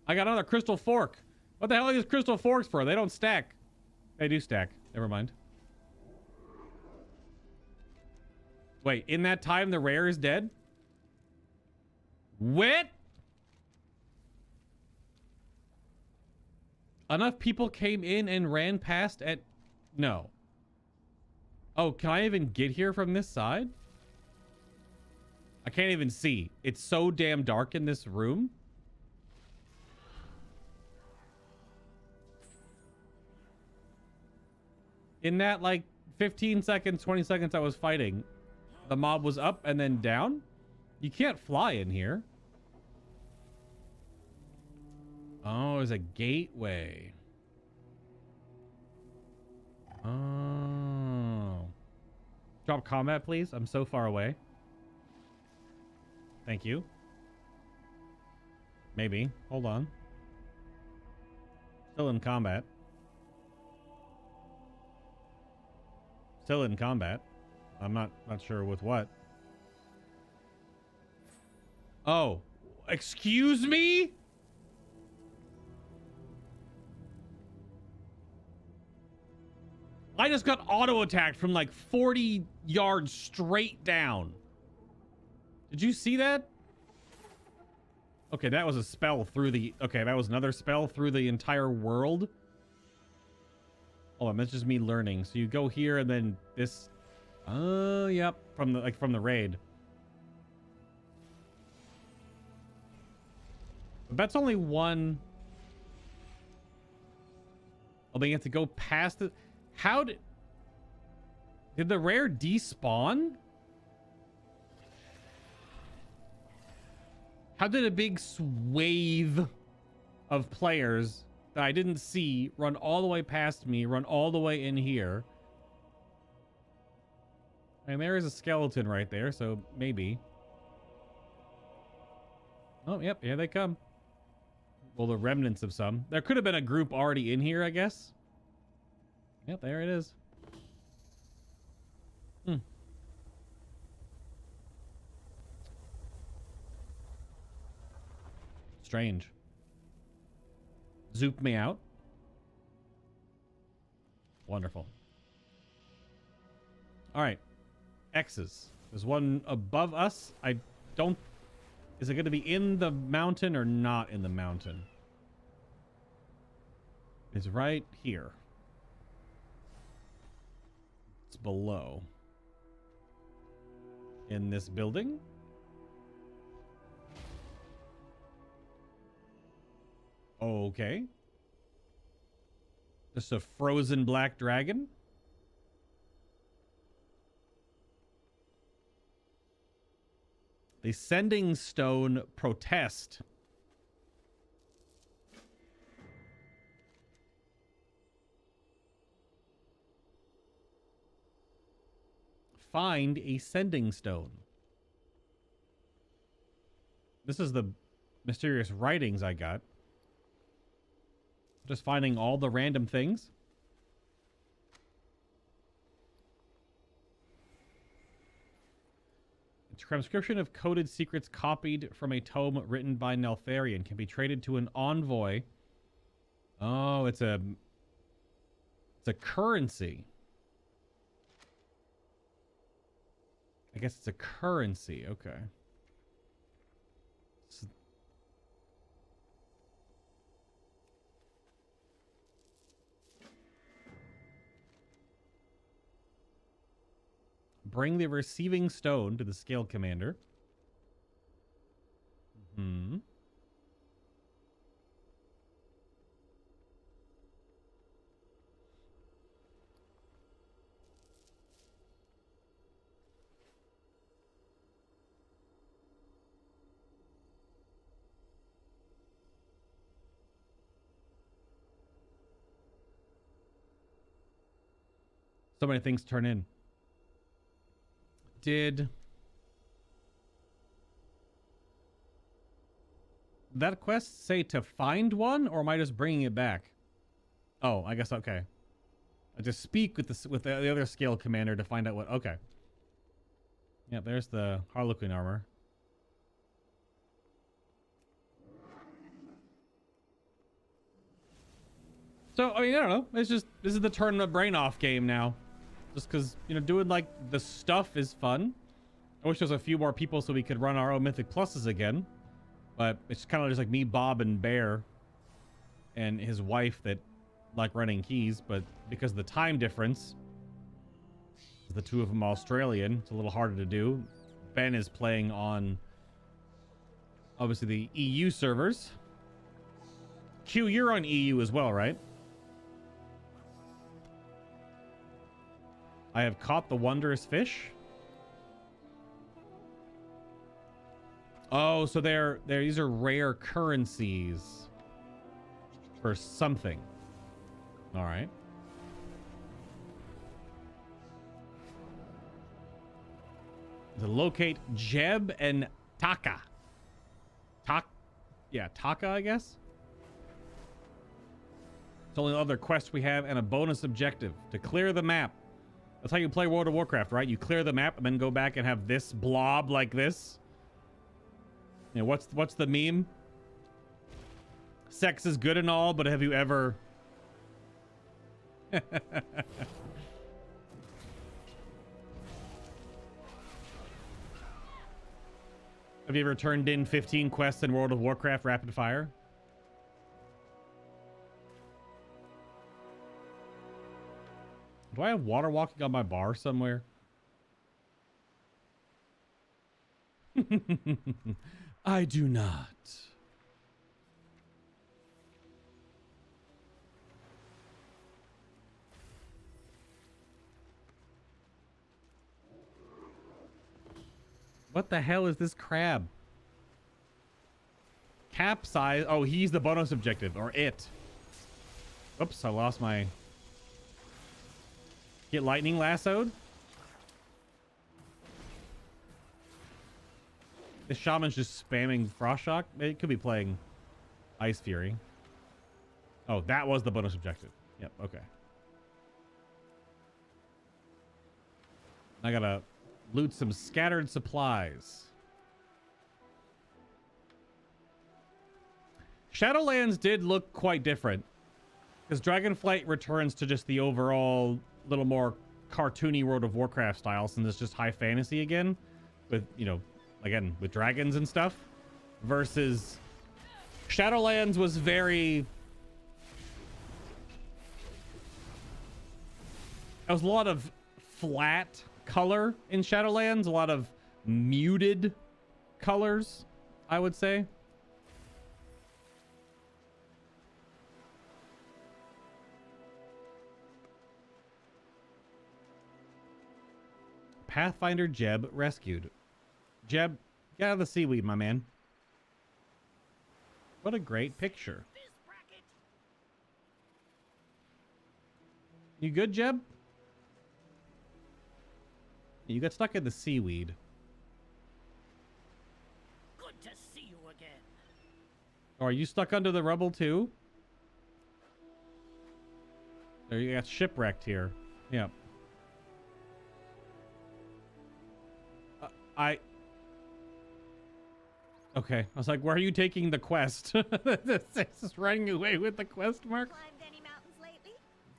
I got another crystal fork. What the hell are these crystal forks for? They don't stack. They do stack. Never mind. Wait, in that time the rare is dead? What? Enough people came in and ran past at... No. Oh, can I even get here from this side? I can't even see. It's so damn dark in this room. In that, like, 15 seconds, 20 seconds I was fighting, the mob was up and then down. You can't fly in here. Oh, there's a gateway. Oh. Drop combat, please. I'm so far away. Thank you. Maybe. Hold on. Still in combat. Still in combat. I'm not sure with what. Oh. Excuse me? I just got auto attacked from like 40 yards straight down. Did you see that? Okay, that was a spell through the... Okay, that was another spell through the entire world. Oh, that's just me learning. So you go here and then this... Oh, yep. From the raid. But that's only one... Oh, they have to go past it. How did the rare despawn? How did a big swathe of players that I didn't see run all the way past me, run all the way in here? And there is a skeleton right there, so maybe. Oh, yep, here they come. Well, the remnants of some. There could have been a group already in here, I guess. Yep, there it is. Strange. Zoop me out. Wonderful. All right. X's. There's one above us. I don't... Is it going to be in the mountain or not in the mountain? It's right here. It's below. In this building. Okay. Just a frozen black dragon. The Sending Stone Protest. Find a Sending Stone. This is the mysterious writings I got. Just finding all the random things. A transcription of coded secrets copied from a tome written by Neltharion can be traded to an envoy. Oh, it's a currency. I guess it's a currency. Okay. Bring the receiving stone to the scale commander. So many things turn in. Did that quest say to find one, or am I just bringing it back? Oh, I guess okay. I just speak with the other scale commander to find out what. Okay. Yeah, there's the Harlequin armor. So I mean, I don't know. It's just this is the turn my brain off game now. Just because, you know, doing, like, the stuff is fun. I wish there was a few more people so we could run our own Mythic Pluses again. But it's kind of just like me, Bob, and Bear. And his wife that like running keys. But because of the time difference, the two of them Australian, it's a little harder to do. Ben is playing on, obviously, the EU servers. Q, you're on EU as well, right? I have caught the wondrous fish. Oh, so these are rare currencies for something. All right. To locate Jeb and Taka. Taka, I guess. It's the only other quest we have and a bonus objective to clear the map. That's how you play World of Warcraft, right? You clear the map and then go back and have this blob like this. You know, what's the meme? Sex is good and all, but have you ever... Have you ever turned in 15 quests in World of Warcraft rapid fire? Do I have water walking on my bar somewhere? I do not. What the hell is this crab? Capsize. Oh, he's the bonus objective, or it. Oops, I lost my... Get lightning lassoed? The shaman's just spamming Frost Shock. It could be playing Ice Fury. Oh, that was the bonus objective. Yep, okay. I gotta loot some scattered supplies. Shadowlands did look quite different, because Dragonflight returns to just the overall little more cartoony World of Warcraft style, since it's just high fantasy again, with, you know, again, with dragons and stuff, versus Shadowlands was very... There was a lot of flat color in Shadowlands, a lot of muted colors, I would say. Pathfinder Jeb rescued. Jeb, get out of the seaweed, my man. What a great picture. You good, Jeb? You got stuck in the seaweed. Good to see you again. Oh, are you stuck under the rubble too? There, you got shipwrecked here. Yeah. Okay. I was like, where are you taking the quest? This is running away with the quest mark. Climbed any mountains lately?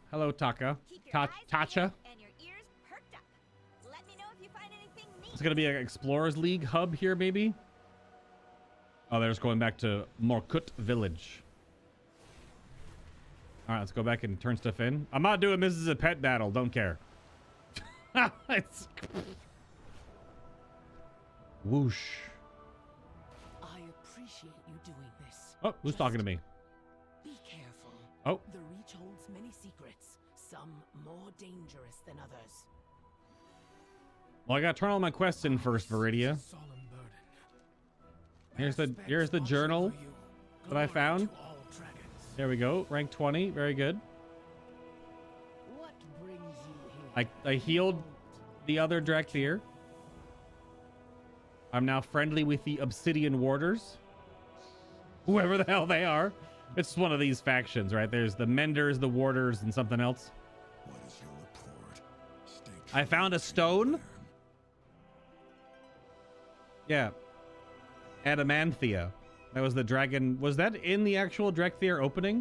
Hello, Taka. Keep your eyes Tacha. peeled and your ears perked up. Let me know if you find anything neat. It's gonna be an Explorers League hub here, maybe. Oh, they're just going back to Morkut Village. All right, let's go back and turn stuff in. I'm not doing this as a pet battle. Don't care. It's... Whoosh. I appreciate you doing this. Oh, who's talking to me? Be careful. Oh. The Reach holds many secrets, some more dangerous than others. Well, I gotta turn all my quests in first, Viridia. Solemn burden. Here's the journal that I found. To all dragons. There we go. Rank 20. Very good. What brings you here? I healed the other Drakthir. I'm now friendly with the Obsidian Warders. Whoever the hell they are. It's one of these factions, right? There's the Menders, the Warders, and something else. What is your report? Stay I found a stone. Yeah. Adamanthia. That was the dragon. Was that in the actual Drakthir opening?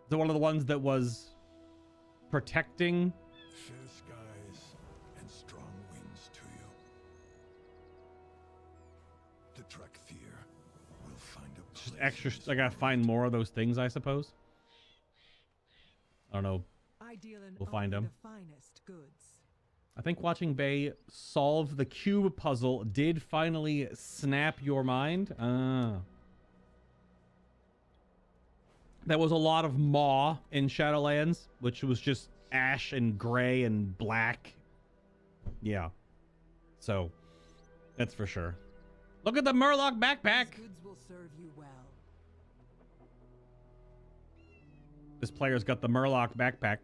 Is it one of the ones that was protecting? fair skies and strong winds to you. The Drakthir will find a Just place extra. in this I gotta find more of those things, I suppose. I don't know. I deal in We'll find only 'em. the finest goods. I think watching Bay solve the cube puzzle did finally snap your mind. There was a lot of maw in Shadowlands, which was just ash and gray and black. Yeah. So, that's for sure. Look at the Murloc backpack! These goods will serve you well. This player's got the Murloc backpack.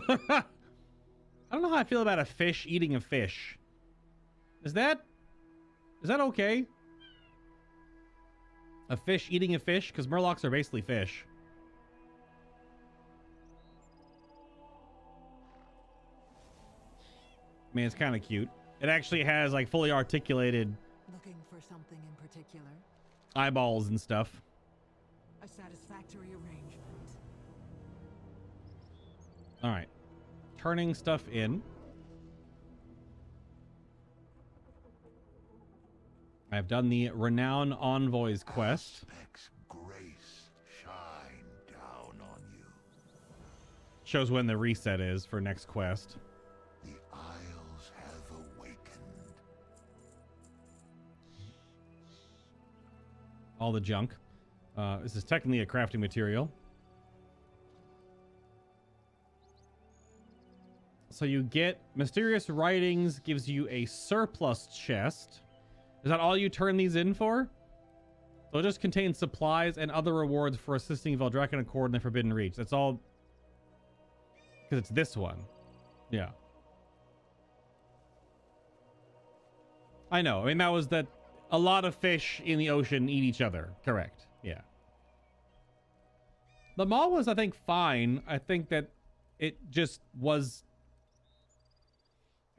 I don't know how I feel about a fish eating a fish. Is that okay? A fish eating a fish? Because Murlocs are basically fish. I mean, it's kind of cute. It actually has like fully articulated Looking for something in particular? eyeballs and stuff. A satisfactory arrangement. All right. Turning stuff in. I've done the Renown Envoys quest. Aspect's grace shine down on you. Shows when the reset is for next quest. The Isles have awakened. All the junk. This is technically a crafting material. So you get Mysterious Writings, gives you a surplus chest. Is that all you turn these in for? So it just contains supplies and other rewards for assisting Veldraken Accord in the Forbidden Reach. That's all. Because it's this one. Yeah. I know. I mean, that was that. A lot of fish in the ocean eat each other. Correct. Yeah. The mall was, I think, fine. I think that it just was.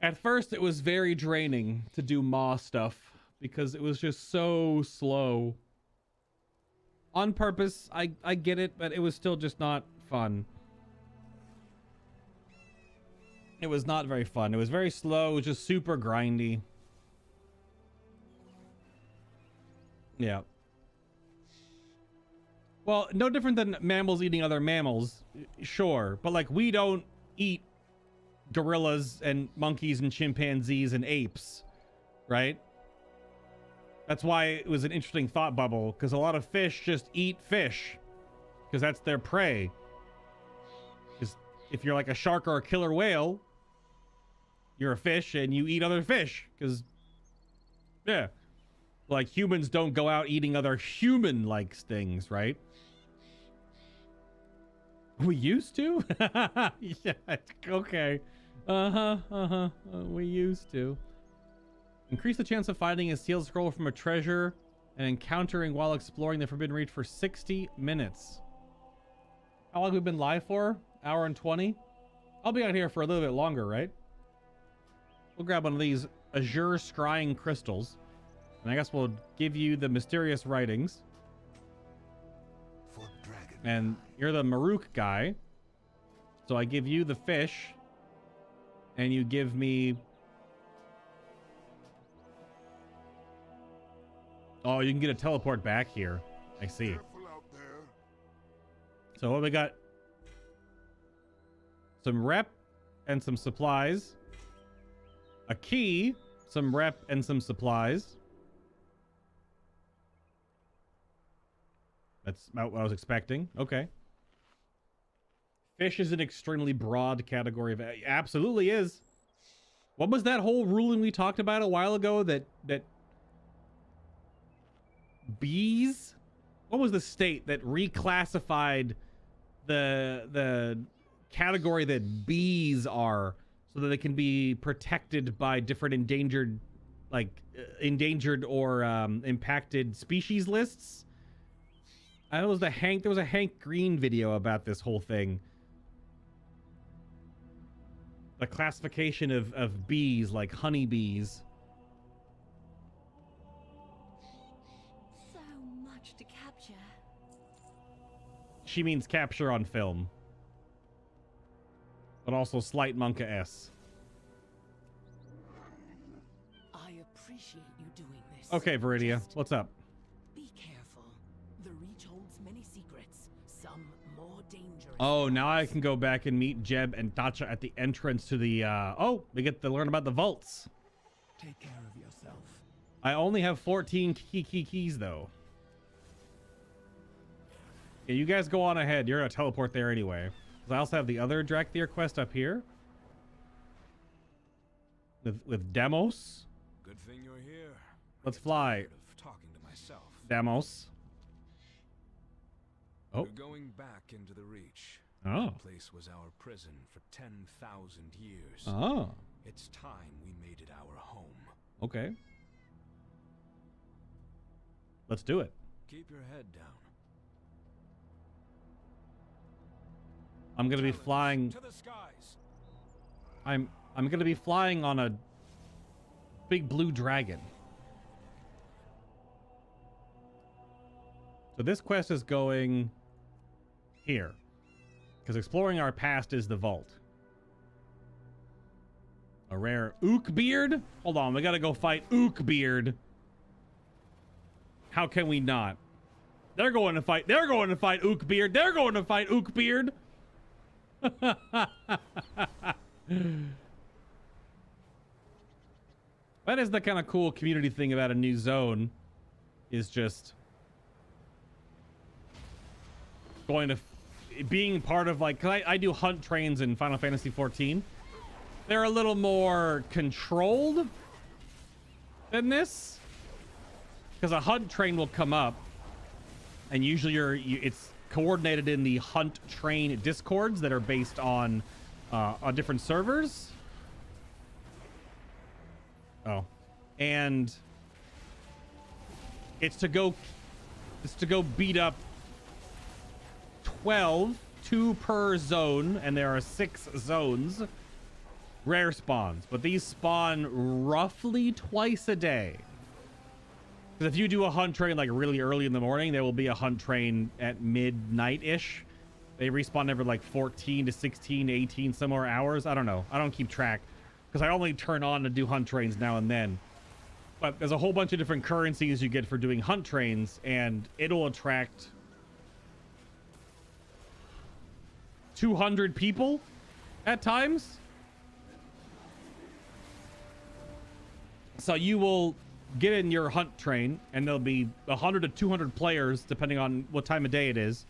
At first, it was very draining to do Maw stuff because it was just so slow. On purpose, I get it, but it was still just not fun. It was not very fun. It was very slow. It was just super grindy. Yeah. Well, no different than mammals eating other mammals, sure. But, like, we don't eat gorillas and monkeys and chimpanzees and apes, right? That's why it was an interesting thought bubble, because a lot of fish just eat fish because that's their prey. Because if you're like a shark or a killer whale, you're a fish and you eat other fish because, yeah, like humans don't go out eating other human-like things, right? We used to? Yeah, okay. We used to. Increase the chance of finding a sealed scroll from a treasure and encountering while exploring the Forbidden Reach for 60 minutes. How long have we been live for? Hour and 20? I'll be out here for a little bit longer, right? We'll grab one of these Azure Scrying Crystals. And I guess we'll give you the Mysterious Writings. For dragon. And you're the Maruk guy. So I give you the fish. And you give me... Oh, you can get a teleport back here. I see. Careful out there. So what we got? Some rep and some supplies. A key, some rep and some supplies. That's about what I was expecting. Okay. Fish is an extremely broad category of... Absolutely is. What was that whole ruling we talked about a while ago that bees? What was the state that reclassified the category that bees are so that they can be protected by different endangered, like endangered or impacted species lists? I know it was there was a Hank Green video about this whole thing. The classification of bees, like honeybees. So much to capture. She means capture on film. But also slight Monka S. I appreciate you doing this. Okay, Viridia, Just what's up? be careful. The Reach holds many secrets, some more dangerous. Oh, now I can go back and meet Jeb and Dacha at the entrance to the, oh, we get to learn about the vaults. Take care of yourself. I only have 14 keys, though. Yeah, you guys go on ahead. You're gonna teleport there anyway. 'Cause I also have the other Drakthir quest up here. With Demos. Good thing you're here. Let's fly. Tired of talking to myself. Demos. Oh. We're going back into the Reach. Oh. The place was our prison for 10,000 years. Oh. It's time we made it our home. Okay. Let's do it. Keep your head down. I'm gonna be Challenge flying. to the skies. I'm gonna be flying on a big blue dragon. So this quest is going here. Because exploring our past is the vault. A rare Ook Beard? Hold on, we gotta go fight Ook Beard. How can we not? They're going to fight. They're going to fight Ookbeard. They're going to fight Ookbeard. That is the kind of cool community thing about a new zone, is just going to being part of, like, 'cause I do hunt trains in Final Fantasy 14. They're a little more controlled than this, because a hunt train will come up, and usually it's coordinated in the hunt train discords that are based on different servers. Oh, and it's to go beat up 12, 2 per zone, and there are 6 zones, rare spawns, but these spawn roughly twice a day. Because if you do a hunt train like really early in the morning, there will be a hunt train at midnight-ish. They respawn every like 14 to 16 to 18 some more hours. I don't know. I don't keep track because I only turn on to do hunt trains now and then. But there's a whole bunch of different currencies you get for doing hunt trains, and it'll attract 200 people at times. So you will get in your hunt train, and there'll be 100 to 200 players depending on what time of day it is,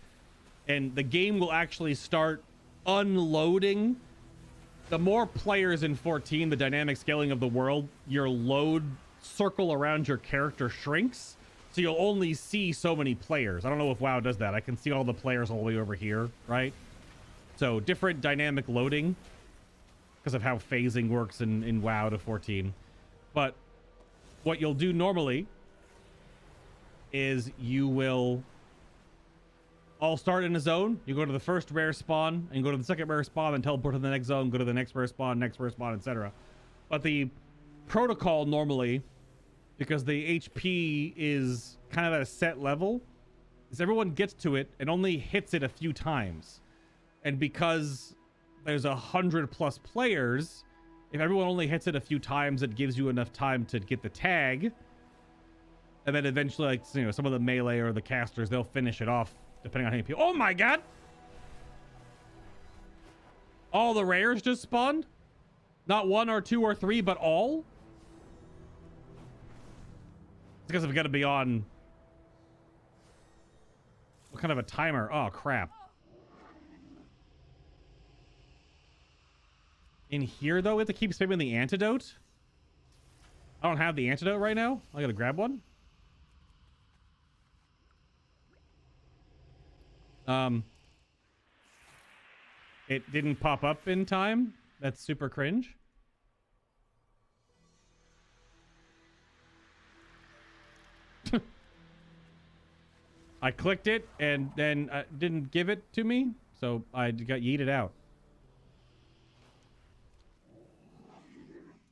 and the game will actually start unloading. The more players in 14, the dynamic scaling of the world, your load circle around your character shrinks, so you'll only see so many players. I don't know if WoW does that. I can see all the players all the way over here, right? So different dynamic loading because of how phasing works in WoW to 14. But what you'll do normally is you will all start in a zone. You go to the first rare spawn and go to the second rare spawn and teleport to the next zone, go to the next rare spawn, etc. But the protocol normally, because the HP is kind of at a set level, is everyone gets to it and only hits it a few times. And because there's 100+ players, if everyone only hits it a few times, it gives you enough time to get the tag. And then eventually, like, you know, some of the melee or the casters, they'll finish it off depending on how many people. Oh my god! All the rares just spawned? Not 1 or 2 or 3, but all? It's because I've got to be on... What kind of a timer? Oh, crap. In here, though, we have to keep spamming the antidote? I don't have the antidote right now. I gotta grab one. It didn't pop up in time. That's super cringe. I clicked it and then didn't give it to me, so I got yeeted out.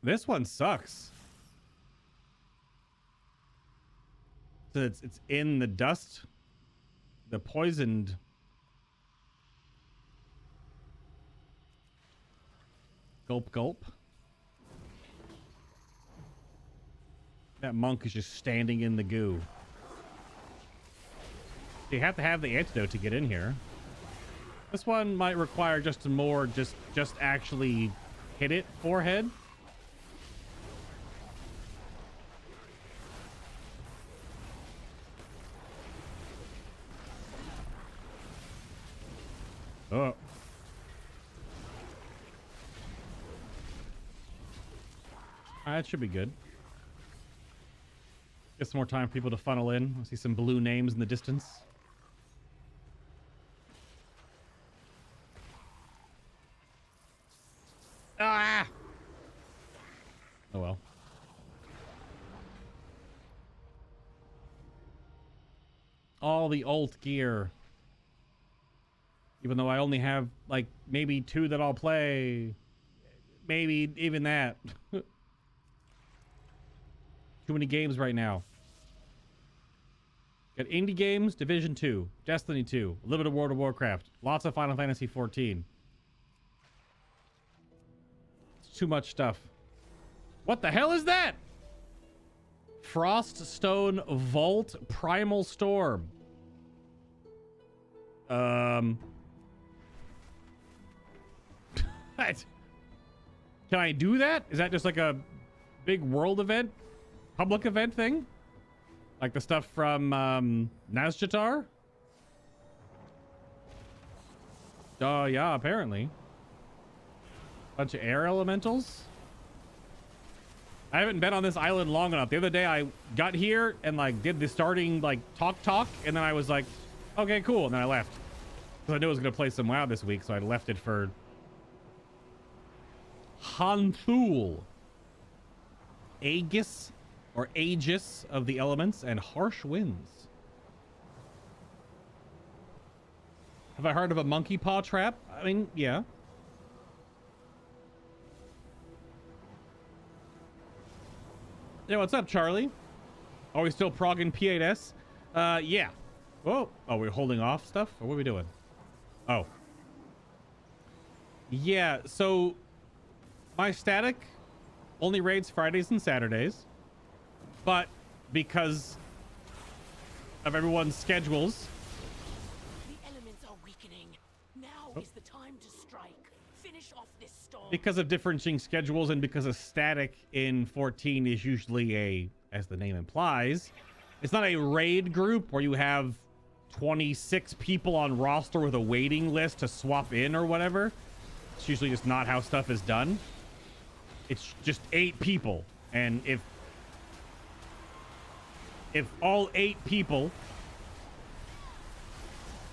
This one sucks. So it's in the dust. The poisoned. Gulp, gulp. That monk is just standing in the goo. You have to have the antidote to get in here. This one might require just more, just actually hit it forehead. Oh. That should be good. Get some more time for people to funnel in. I see some blue names in the distance. Ah! Oh well. All the alt gear. Even though I only have like maybe 2 that I'll play. Maybe even that. Too many games right now. Got indie games, Division 2, Destiny 2, a little bit of World of Warcraft, lots of Final Fantasy 14. It's too much stuff. What the hell is that? Froststone Vault Primal Storm. What? Can I do that? Is that just like a big world event, public event thing? Like the stuff from Nazjatar? Yeah, apparently. Bunch of air elementals. I haven't been on this island long enough. The other day I got here and like did the starting like talk, and then I was like, okay, cool. And then I left. Because I knew I was going to play some WoW this week, so I left it for Hanthul. Aegis or Aegis of the elements and harsh winds. Have I heard of a monkey paw trap? I mean, yeah. Yeah, what's up, Charlie? Are we still progging P8S? Yeah. Whoa. Oh, we're holding off stuff? Or what are we doing? Oh. Yeah, so my static only raids Fridays and Saturdays. But because of everyone's schedules... The elements are weakening. Now is the time to strike. Finish off this storm. Because of differing schedules and because of static in 14 is usually a, as the name implies, it's not a raid group where you have 26 people on roster with a waiting list to swap in or whatever. It's usually just not how stuff is done. It's just 8 people. And if all 8 people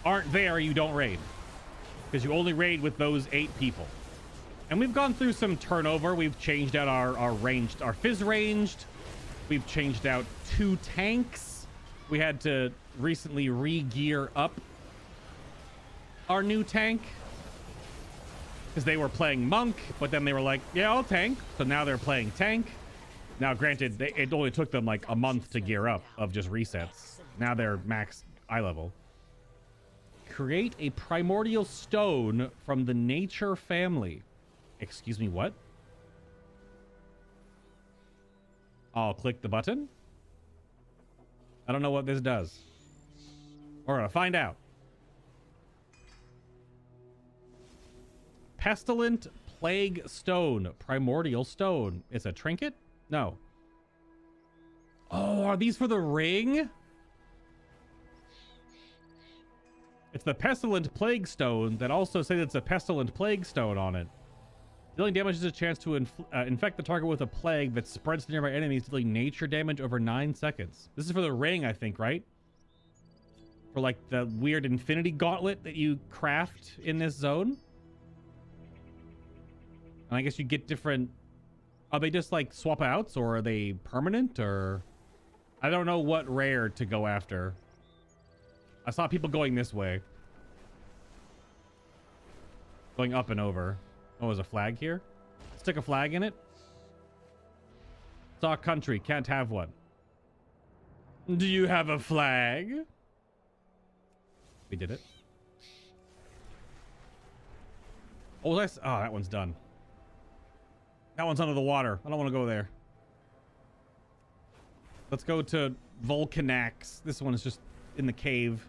aren't there, you don't raid. Because you only raid with those 8 people. And we've gone through some turnover. We've changed out our fizz ranged. We've changed out 2 tanks. We had to recently re-gear up our new tank. Because they were playing monk, but then they were like, yeah, I'll tank. So now they're playing tank. Now, granted, it only took them like a month to gear up of just resets. Now they're max eye level. Create a primordial stone from the nature family. Excuse me, what? I'll click the button. I don't know what this does. We're gonna find out. Pestilent Plague Stone. Primordial Stone. It's a trinket? No. Oh, are these for the ring? It's the Pestilent Plague Stone that also says it's a Pestilent Plague Stone on it. Dealing damage is a chance to infect the target with a plague that spreads to nearby enemies, dealing nature damage over 9 seconds. This is for the ring, I think, right? For like the weird infinity gauntlet that you craft in this zone. And I guess you get different... Are they just like swap outs, or are they permanent, or... I don't know what rare to go after. I saw people going this way. Going up and over. Oh, there's a flag here? Stick a flag in it? It's our country. Can't have one. Do you have a flag? We did it. Oh, that one's done. That one's under the water. I don't want to go there. Let's go to Volcanax. This one is just in the cave.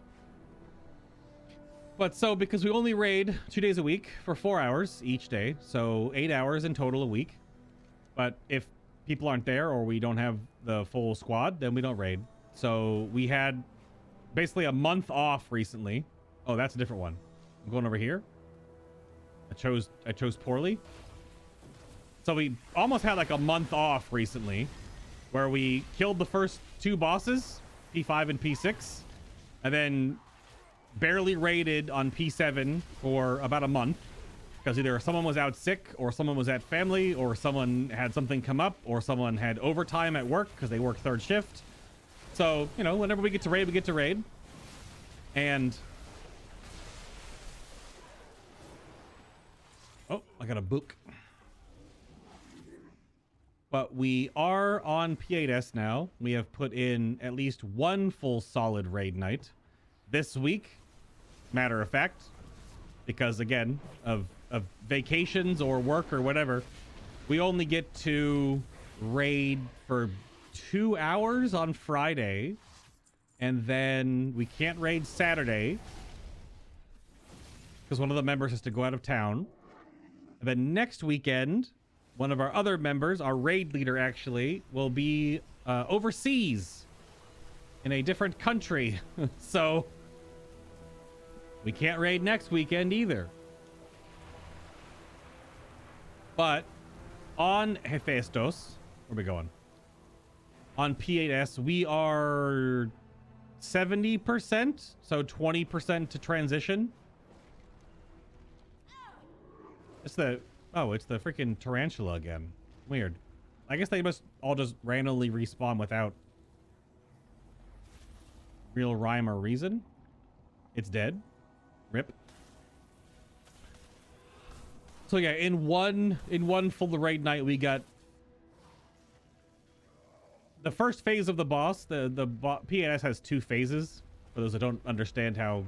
But so, because we only raid 2 days a week for 4 hours each day, so 8 hours in total a week. But if people aren't there or we don't have the full squad, then we don't raid. So we had basically a month off recently. Oh, that's a different one. I'm going over here. I chose poorly. So we almost had like a month off recently where we killed the first 2 bosses, P5 and P6, and then barely raided on P7 for about a month because either someone was out sick or someone was at family or someone had something come up or someone had overtime at work because they work 3rd shift. So, you know, whenever we get to raid, we get to raid. And... oh, I got a book. But we are on P8S now. We have put in at least 1 full solid raid night this week. Matter of fact, because again of vacations or work or whatever, we only get to raid for 2 hours on Friday, and then we can't raid Saturday because one of the members has to go out of town. And then next weekend, one of our other members, our raid leader actually, will be overseas in a different country. So we can't raid next weekend either. But on Hephaestus, where are we going? On P8S, we are 70%, so 20% to transition. It's the freaking tarantula again. Weird. I guess they must all just randomly respawn without real rhyme or reason. It's dead. Rip. So yeah, in one full raid night, we got the first phase of the boss. The PNS has 2 phases. For those that don't understand how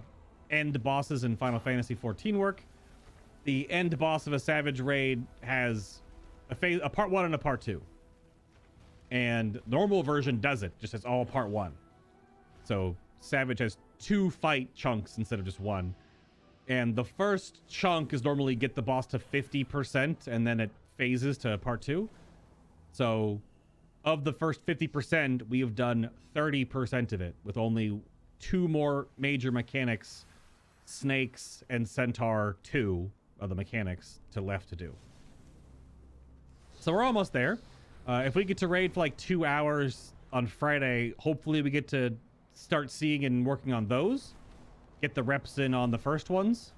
end bosses in Final Fantasy XIV work, the end boss of a Savage raid has a part 1 and a part 2. And normal version doesn't, just as all part 1. So Savage has 2 fight chunks instead of just 1. And the first chunk is normally get the boss to 50%, and then it phases to part 2. So of the first 50%, we have done 30% of it with only 2 more major mechanics, Snakes and Centaur 2 of the mechanics left to do. So we're almost there. If we get to raid for like 2 hours on Friday, hopefully we get to start seeing and working on those. Get the reps in on the first ones.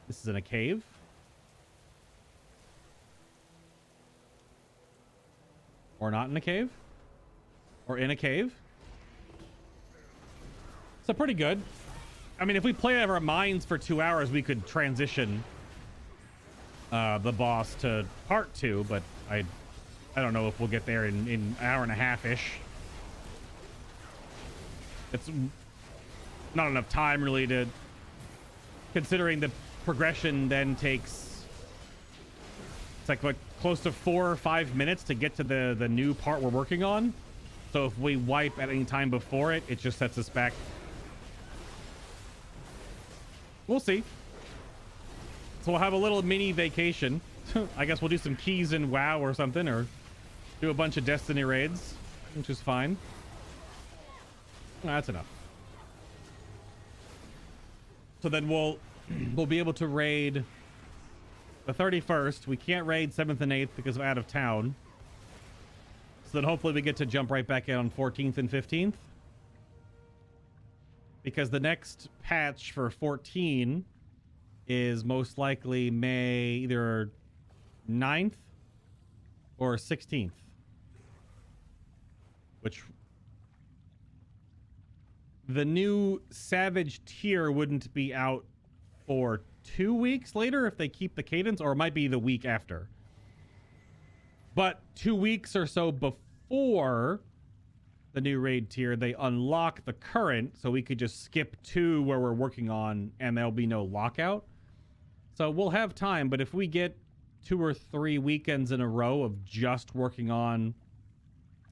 This is in a cave. Or not in a cave. Or in a cave. So pretty good. I mean, if we play out of our minds for 2 hours, we could transition the boss to part 2, but I don't know if we'll get there in an hour and a half-ish. It's not enough time really to, considering the progression then takes, it's like what, close to 4 or 5 minutes to get to the new part we're working on. So if we wipe at any time before it, it just sets us back. We'll see. So we'll have a little mini vacation. I guess we'll do some keys in WoW or something, or do a bunch of Destiny raids, which is fine. That's enough. So then we'll be able to raid the 31st. We can't raid 7th and 8th because of out of town. So then hopefully we get to jump right back in on 14th and 15th. Because the next patch for 14 is most likely May either 9th or 16th. Which the new Savage tier wouldn't be out for 2 weeks later if they keep the cadence, or it might be the week after. But 2 weeks or so before the new raid tier, they unlock the current, so we could just skip to where we're working on and there'll be no lockout. So we'll have time, but if we get 2 or 3 weekends in a row of just working on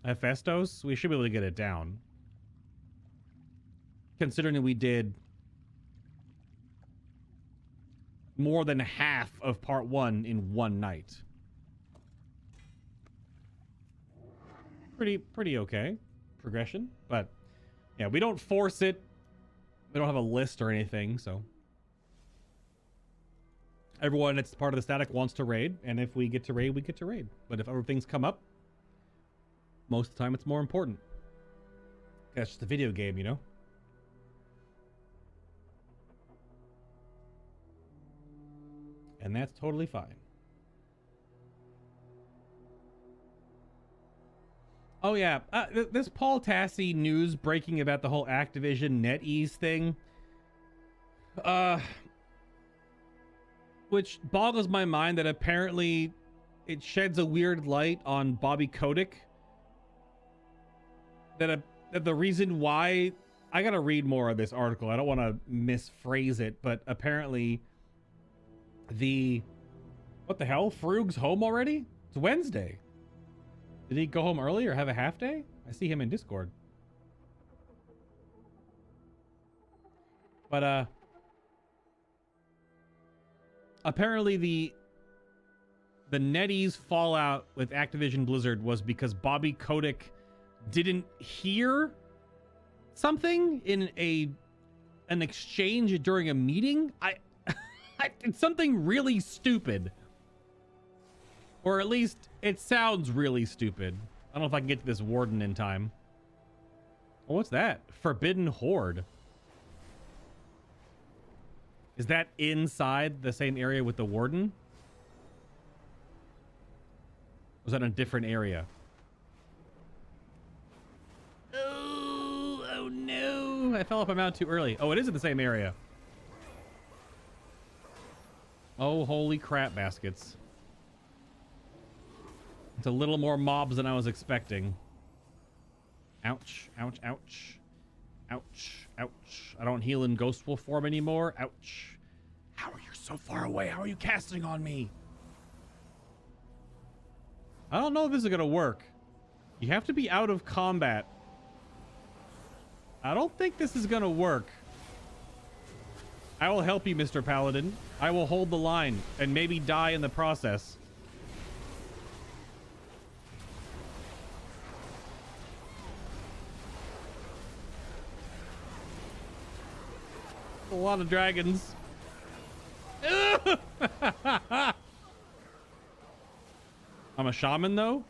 Hephaestus, we should be able to get it down. Considering that we did more than half of part 1 in one night. Pretty okay progression, but yeah, we don't force it. We don't have a list or anything, so everyone that's part of the static wants to raid, and if we get to raid, we get to raid. But if other things come up, most of the time it's more important. That's just a video game, you know? And that's totally fine. Oh yeah, this Paul Tassi news breaking about the whole Activision NetEase thing, which boggles my mind that apparently it sheds a weird light on Bobby Kotick. That the reason why, I gotta read more of this article. I don't want to misphrase it, but apparently what the hell? Frug's home already? It's Wednesday. Did he go home early or have a half day? I see him in Discord. But apparently the NetEase fallout with Activision Blizzard was because Bobby Kotick didn't hear something in an exchange during a meeting. It's something really stupid. Or at least it sounds really stupid. I don't know if I can get to this warden in time. Oh, what's that? Forbidden Horde. Is that inside the same area with the warden? Or was that in a different area? Oh no. I fell off my mount too early. Oh, it is in the same area. Oh, holy crap baskets. It's a little more mobs than I was expecting. Ouch, ouch, ouch. Ouch, ouch. I don't heal in Ghost Wolf form anymore. Ouch. How are you so far away? How are you casting on me? I don't know if this is gonna work. You have to be out of combat. I don't think this is gonna work. I will help you, Mr. Paladin. I will hold the line and maybe die in the process. A lot of dragons. I'm a shaman though.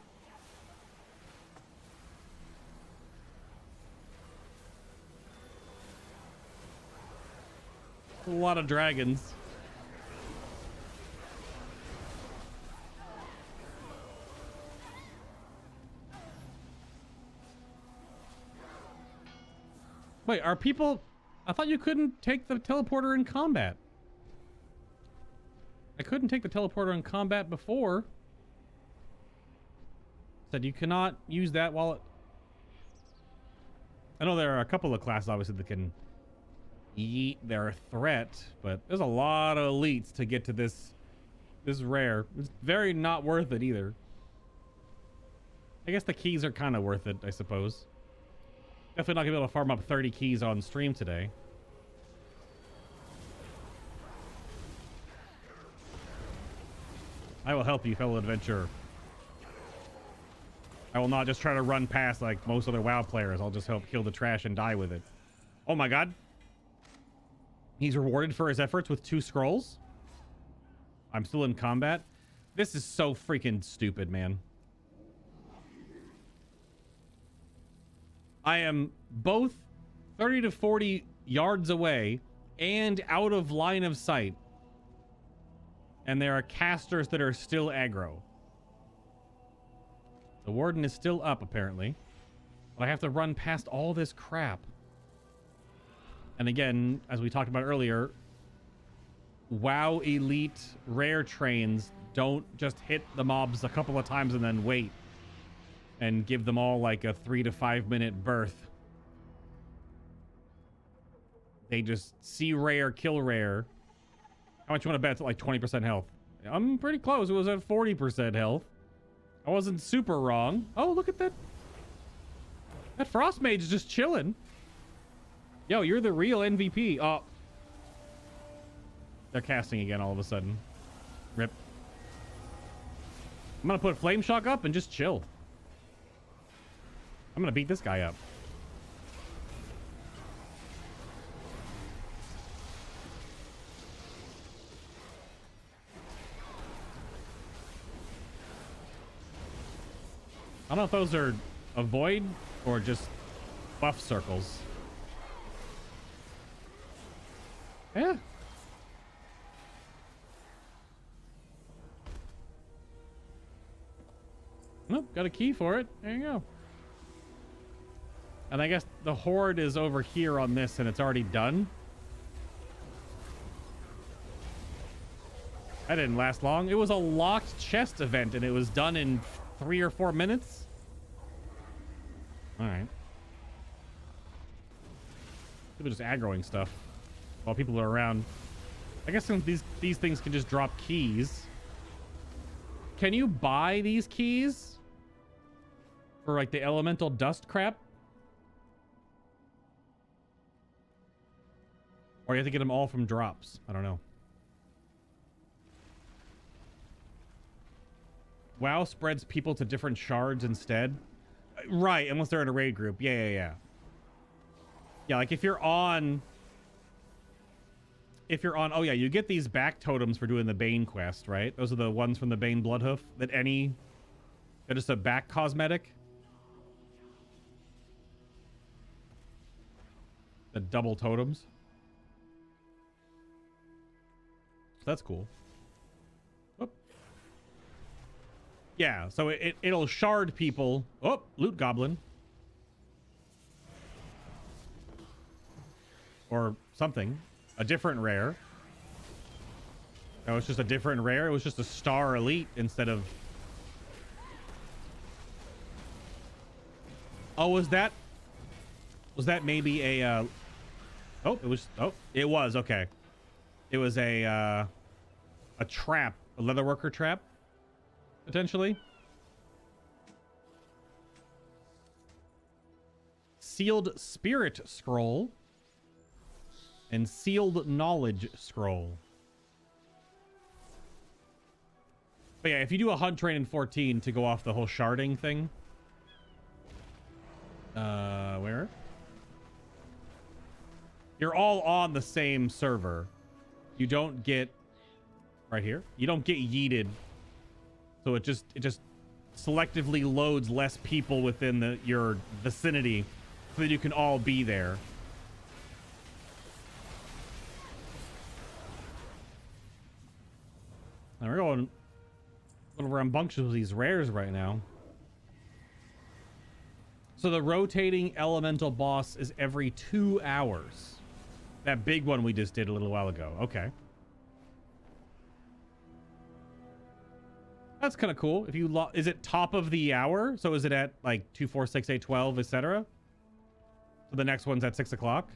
A lot of dragons. Wait, are people... I thought you couldn't take the teleporter in combat. I couldn't take the teleporter in combat before. Said you cannot use that while it... I know there are a couple of classes obviously that can eat their threat, but there's a lot of elites to get to this rare. It's very not worth it either. I guess the keys are kind of worth it, I suppose. Definitely not gonna be able to farm up 30 keys on stream today. I will help you, fellow adventurer. I will not just try to run past like most other WoW players. I'll just help kill the trash and die with it. Oh my god. He's rewarded for his efforts with 2 scrolls. I'm still in combat. This is so freaking stupid, man. I am both 30 to 40 yards away and out of line of sight. And there are casters that are still aggro. The warden is still up, apparently. But I have to run past all this crap. And again, as we talked about earlier, WoW Elite rare trains don't just hit the mobs a couple of times and then wait. And give them all like a 3 to 5 minute berth. They just see rare, kill rare. How much you want to bet? It's at like 20% health. I'm pretty close. It was at 40% health. I wasn't super wrong. Oh, look at that. That Frost Mage is just chilling. Yo, you're the real MVP. Oh. They're casting again all of a sudden. Rip. I'm going to put Flame Shock up and just chill. I'm gonna beat this guy up. I don't know if those are avoid or just buff circles. Yeah. Nope, got a key for it. There you go. And I guess the horde is over here on this and it's already done. That didn't last long. It was a locked chest event and it was done in 3 or 4 minutes. All right. People just aggroing stuff while people are around. I guess since these things can just drop keys. Can you buy these keys? For like the elemental dust crap. Or you have to get them all from drops. I don't know. WoW spreads people to different shards instead. Right, unless they're in a raid group. Yeah. Yeah, like if you're on... Oh yeah, you get these back totems for doing the Bane quest, right? Those are the ones from the Bane Bloodhoof they're just a back cosmetic. The double totems. So that's cool. Oop. Yeah, so it'll shard people. Oh, loot goblin. Or something. A different rare. Oh, it's just a different rare. It was just a star elite instead of... Oh, was that maybe a... Oh, it was, okay. It was a trap, a leatherworker trap, potentially. Sealed spirit scroll. And sealed knowledge scroll. But yeah, if you do a hunt train in 14 to go off the whole sharding thing. Where? You're all on the same server. You don't get right here. You don't get yeeted. So it just selectively loads less people within your vicinity so that you can all be there. Now we're going a little rambunctious with these rares right now. So the rotating elemental boss is every 2 hours. That big one we just did a little while ago. Okay. That's kind of cool. If you is it top of the hour? So is it at like 2, 4, 6, 8, 12, etc.? So the next one's at 6 o'clock.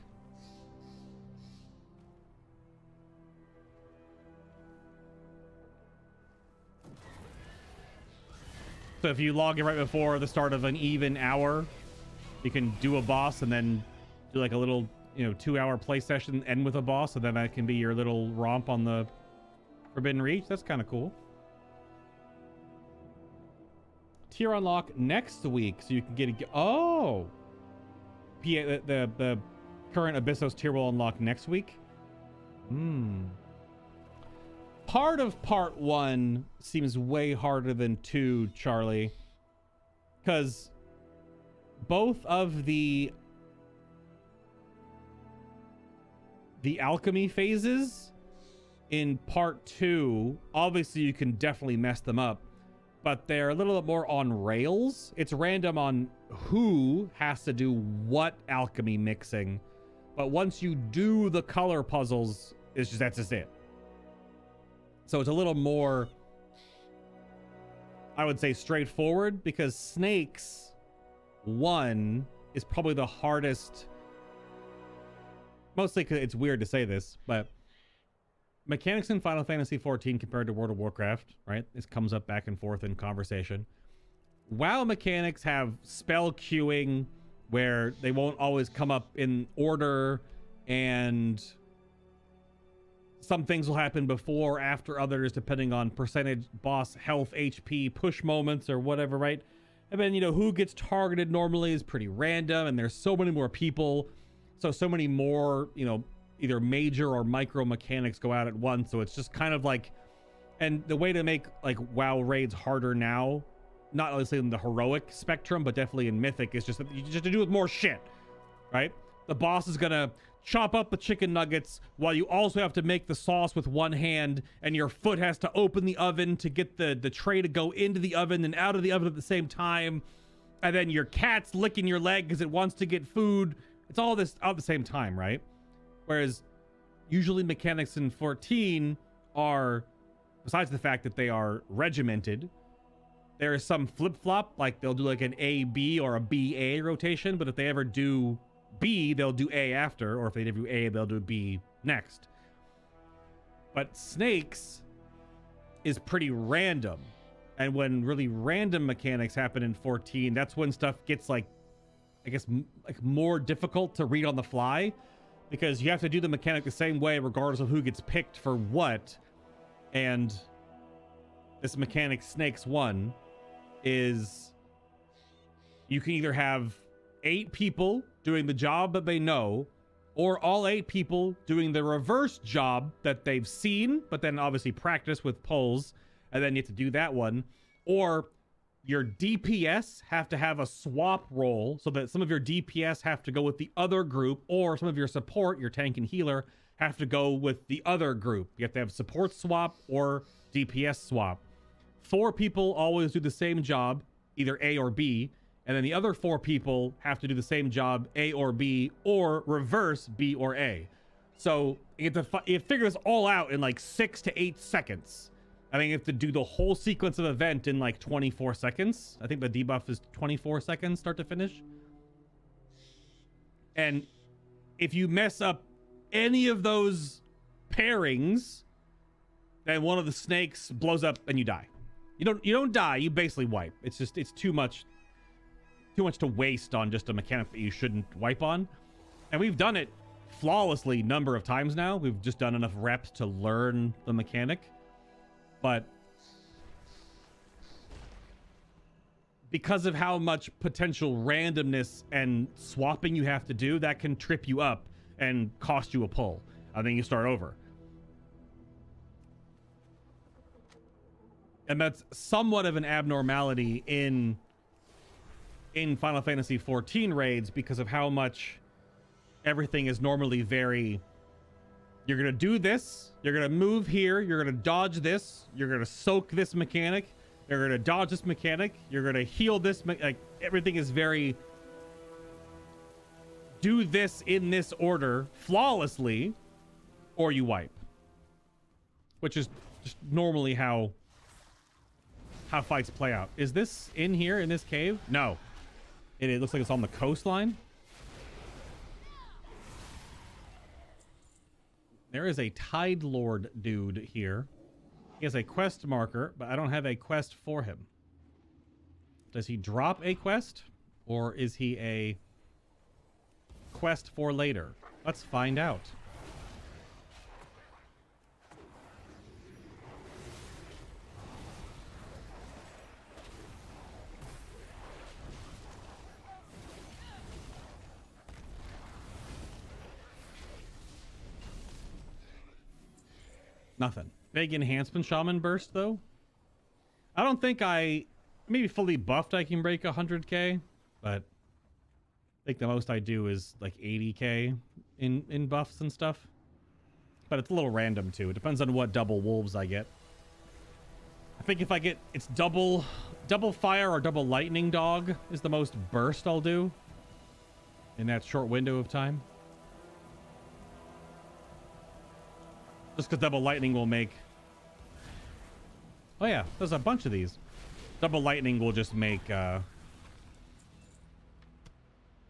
So if you log in right before the start of an even hour, you can do a boss and then do like a little, 2-hour play session, end with a boss, and then that can be your little romp on the Forbidden Reach. That's kind of cool. Tier unlock next week, so you can get the current Abyssos tier will unlock next week. Part of part 1 seems way harder than 2, Charlie, because both of the alchemy phases in part 2, obviously you can definitely mess them up, but they're a little bit more on rails. It's random on who has to do what alchemy mixing, but once you do the color puzzles, that's just it. So it's a little more, I would say, straightforward, because Snakes 1 is probably the hardest, mostly because it's weird to say this, but mechanics in Final Fantasy XIV compared to World of Warcraft, right? This comes up back and forth in conversation. WoW mechanics have spell queuing where they won't always come up in order, and some things will happen before or after others depending on percentage, boss health, HP, push moments, or whatever, right? And then, who gets targeted normally is pretty random, and there's so many more people. So many more, either major or micro mechanics go out at once. So it's just kind of like, and the way to make like WoW raids harder now, not obviously in the heroic spectrum, but definitely in mythic, is just that you just have to do with more shit, right? The boss is gonna chop up the chicken nuggets while you also have to make the sauce with one hand, and your foot has to open the oven to get the tray to go into the oven and out of the oven at the same time, and then your cat's licking your leg because it wants to get food. It's all this at the same time, right? Whereas usually mechanics in 14 are, besides the fact that they are regimented, there is some flip-flop, like they'll do like an A-B or a B-A rotation, but if they ever do B, they'll do A after, or if they do A, they'll do B next. But Snakes is pretty random. And when really random mechanics happen in 14, that's when stuff gets like, I guess, like more difficult to read on the fly, because you have to do the mechanic the same way regardless of who gets picked for what. And this mechanic, Snakes 1, is you can either have 8 people doing the job that they know, or all 8 people doing the reverse job that they've seen, but then obviously practice with polls, and then you have to do that one. Or your DPS have to have a swap role, so that some of your DPS have to go with the other group, or some of your support, your tank and healer, have to go with the other group. You have to have support swap or DPS swap. 4 people always do the same job, either A or B, and then the other 4 people have to do the same job, A or B, or reverse B or A. So you have to figure this all out in like 6 to 8 seconds. I think you have to do the whole sequence of event in like 24 seconds. I think the debuff is 24 seconds start to finish. And if you mess up any of those pairings, then one of the snakes blows up and you die. You don't die, you basically wipe. It's just, it's too much to waste on just a mechanic that you shouldn't wipe on. And we've done it flawlessly number of times now. We've just done enough reps to learn the mechanic. But because of how much potential randomness and swapping you have to do, that can trip you up and cost you a pull. And then you start over. And that's somewhat of an abnormality in Final Fantasy XIV raids, because of how much everything is normally very, you're going to do this, you're going to move here, you're going to dodge this, you're going to soak this mechanic, you're going to dodge this mechanic, you're going to heal this, like everything is very, do this in this order flawlessly, or you wipe. Which is just normally how fights play out. Is this in here in this cave? No. It looks like it's on the coastline. There is a Tide Lord dude here. He has a quest marker, but I don't have a quest for him. Does he drop a quest? Or is he a quest for later? Let's find out. Nothing. Big enhancement shaman burst though. I don't think maybe fully buffed I can break 100k, but I think the most I do is like 80k in buffs and stuff. But it's a little random too. It depends on what double wolves I get. I think if I get, it's double fire or double lightning dog is the most burst I'll do in that short window of time. Just because double lightning will make... Oh yeah, there's a bunch of these. Double lightning will just make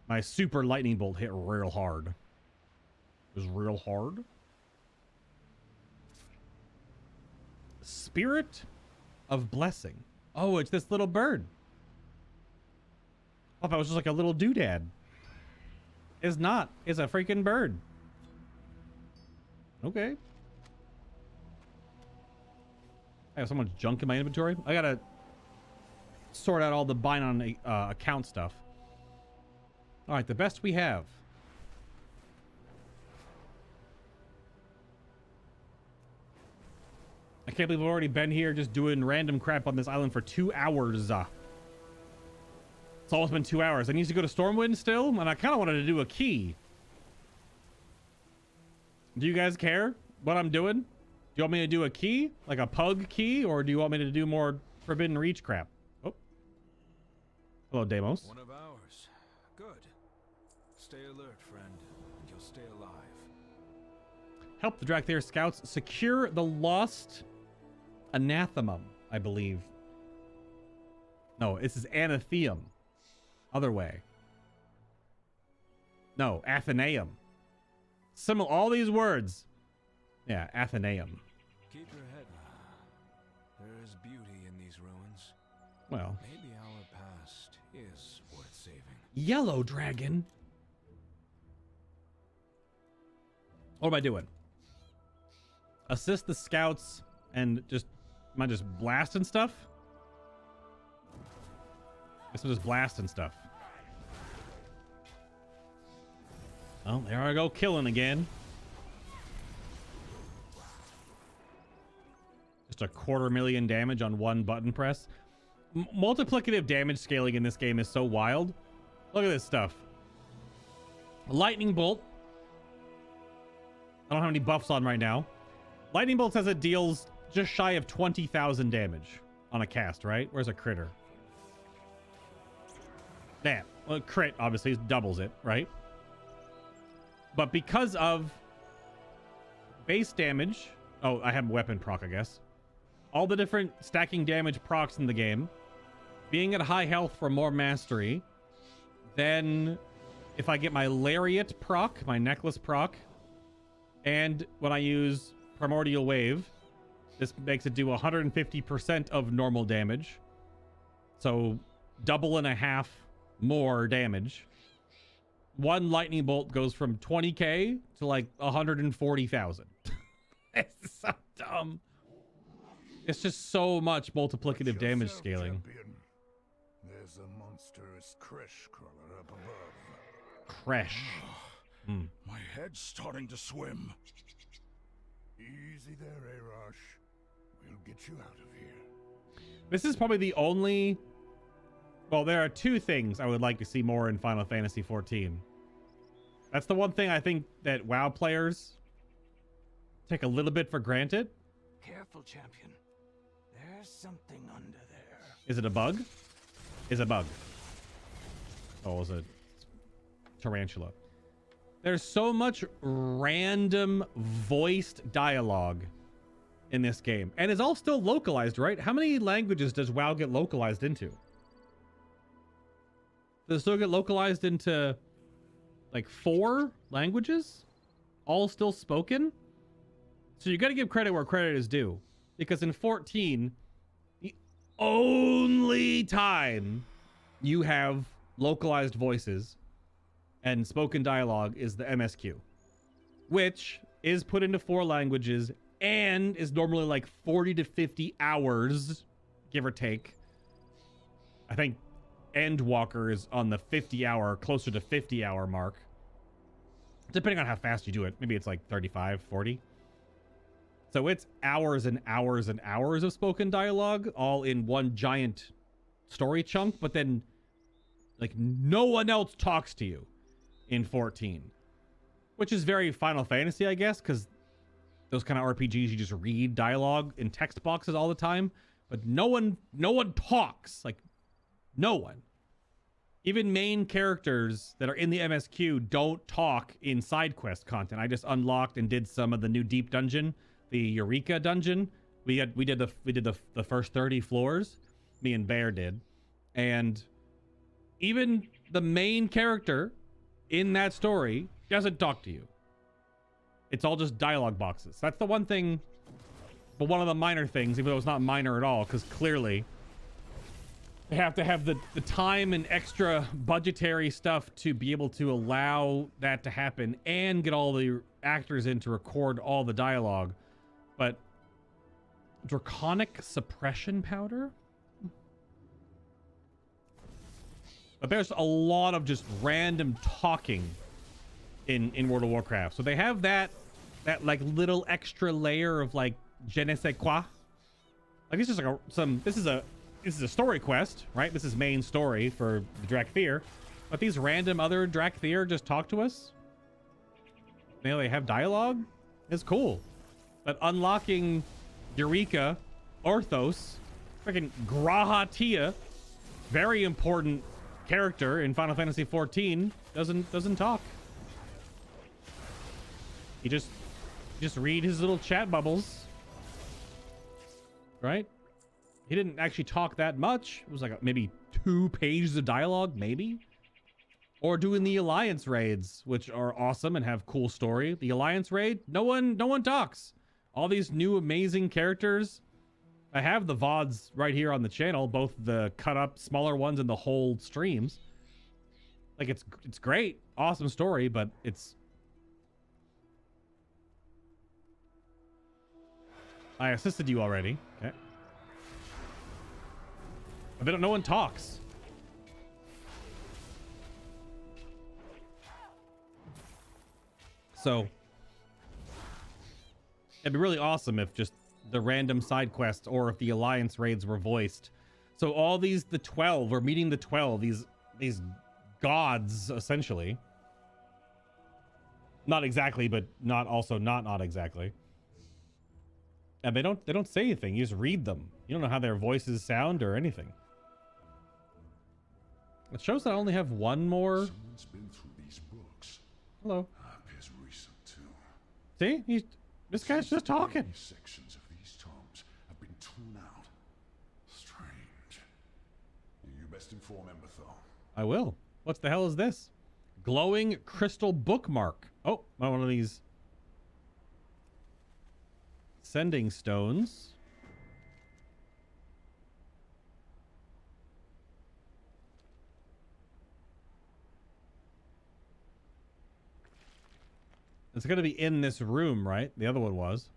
my super lightning bolt hit real hard. Is real hard. Spirit of Blessing. Oh, it's this little bird. I thought it was just like a little doodad. It's not. It's a freaking bird. Okay. I have so much junk in my inventory. I gotta sort out all the bind on account stuff. All right, the best we have. I can't believe we've already been here just doing random crap on this island for 2 hours. It's almost been 2 hours. I need to go to Stormwind still, and I kind of wanted to do a key. Do you guys care what I'm doing? Do you want me to do a key? Like a pug key? Or do you want me to do more Forbidden Reach crap? Oh. Hello, Deimos. One of ours. Good. Stay alert, friend. You'll stay alive. Help the Drakthir scouts secure the lost anathemum, I believe. No, this is anatheum. Other way. No, Athenaeum. Similar, all these words. Yeah, Athenaeum. Keep your head. There is beauty in these ruins. Well, Maybe our past is worth saving. yellow dragon. What am I doing? Assist the scouts and just, am I just blasting stuff? Guess I'm just blasting stuff. Oh, there I go, killing again. Just a 250,000 damage on one button press. Multiplicative damage scaling in this game is so wild. Look at this stuff. Lightning bolt. I don't have any buffs on right now. Lightning bolt says it deals just shy of 20,000 damage on a cast, right? Where's a critter? Damn. Well, crit obviously doubles it, right? But because of base damage, oh, I have weapon proc, I guess. All the different stacking damage procs in the game, being at high health for more mastery, then if I get my lariat proc, my necklace proc, and when I use primordial wave, this makes it do 150% of normal damage. So double and a half more damage. One lightning bolt goes from 20k to like 140,000. It's so dumb. It's just so much multiplicative damage scaling. Champion. There's a monstrous creche crawler up above. Creche. My head's starting to swim. Easy there, Arash. We'll get you out of here. This is probably the only... Well, there are two things I would like to see more in Final Fantasy XIV. That's the one thing I think that WoW players take a little bit for granted. Careful, champion. There's something under there. Is it a bug? Is a bug. Oh, is it tarantula? There's so much random voiced dialogue in this game. And it's all still localized, right? How many languages does WoW get localized into? Does it still get localized into like 4 languages? All still spoken? So you got to give credit where credit is due. Because in 14, the only time you have localized voices and spoken dialogue is the MSQ, which is put into 4 languages and is normally like 40 to 50 hours, give or take. I think Endwalker is on the 50-hour, closer to 50-hour mark. Depending on how fast you do it. Maybe it's like 35, 40. So it's hours and hours and hours of spoken dialogue all in one giant story chunk, but then like no one else talks to you in 14, which is very Final Fantasy, I guess, because those kind of RPGs, you just read dialogue in text boxes all the time, but no one talks. Like no one. Even main characters that are in the MSQ don't talk in side quest content. I just unlocked and did some of the new deep dungeon, the Eureka dungeon. We did the first 30 floors. Me and Bear did. And even the main character in that story doesn't talk to you. It's all just dialogue boxes. That's the one thing, but one of the minor things, even though it's not minor at all, because clearly they have to have the time and extra budgetary stuff to be able to allow that to happen and get all the actors in to record all the dialogue. But draconic suppression powder? But there's a lot of just random talking in World of Warcraft. So they have that like little extra layer of like je ne sais quoi. Like it's just like this is a story quest, right? This is main story for the Drakthir. But these random other Drakthir just talk to us. You know, they have dialogue. It's cool. But unlocking Eureka, Orthos, freaking Grahatia, very important character in Final Fantasy XIV, doesn't talk. He just read his little chat bubbles, right? He didn't actually talk that much. It was like maybe 2 pages of dialogue, maybe. Or doing the Alliance raids, which are awesome and have cool story. The Alliance raid, no one talks. All these new amazing characters. I have the VODs right here on the channel, both the cut up smaller ones and the whole streams. Like it's great, awesome story, but it's. I assisted you already. Okay. But no one talks. So it'd be really awesome if just the random side quests or if the alliance raids were voiced. So all these, the 12, we're meeting the 12, these gods essentially. Not exactly, but not also not exactly. And they don't say anything. You just read them. You don't know how their voices sound or anything. It shows that I only have one more. Someone's been through these books. Hello. Appears recent too. See? This guy's just talking. Sections of these tomes have been torn out. Strange. You best inform Emberthal. I will. What the hell is this? Glowing crystal bookmark. Oh, one of these sending stones. It's going to be in this room, right? The other one was.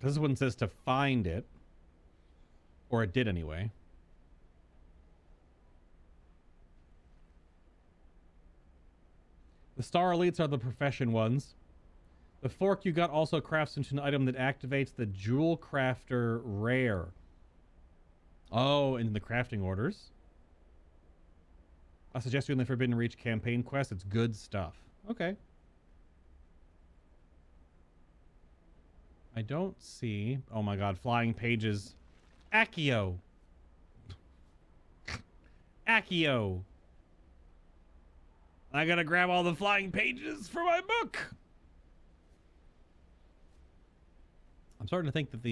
This one says to find it. Or it did anyway. The star elites are the profession ones. The fork you got also crafts into an item that activates the Jewel Crafter rare. Oh, in the crafting orders. I suggest doing the Forbidden Reach campaign quest. It's good stuff. Okay. I don't see... Oh my god, flying pages. Accio. Accio. I gotta grab all the flying pages for my book. I'm starting to think that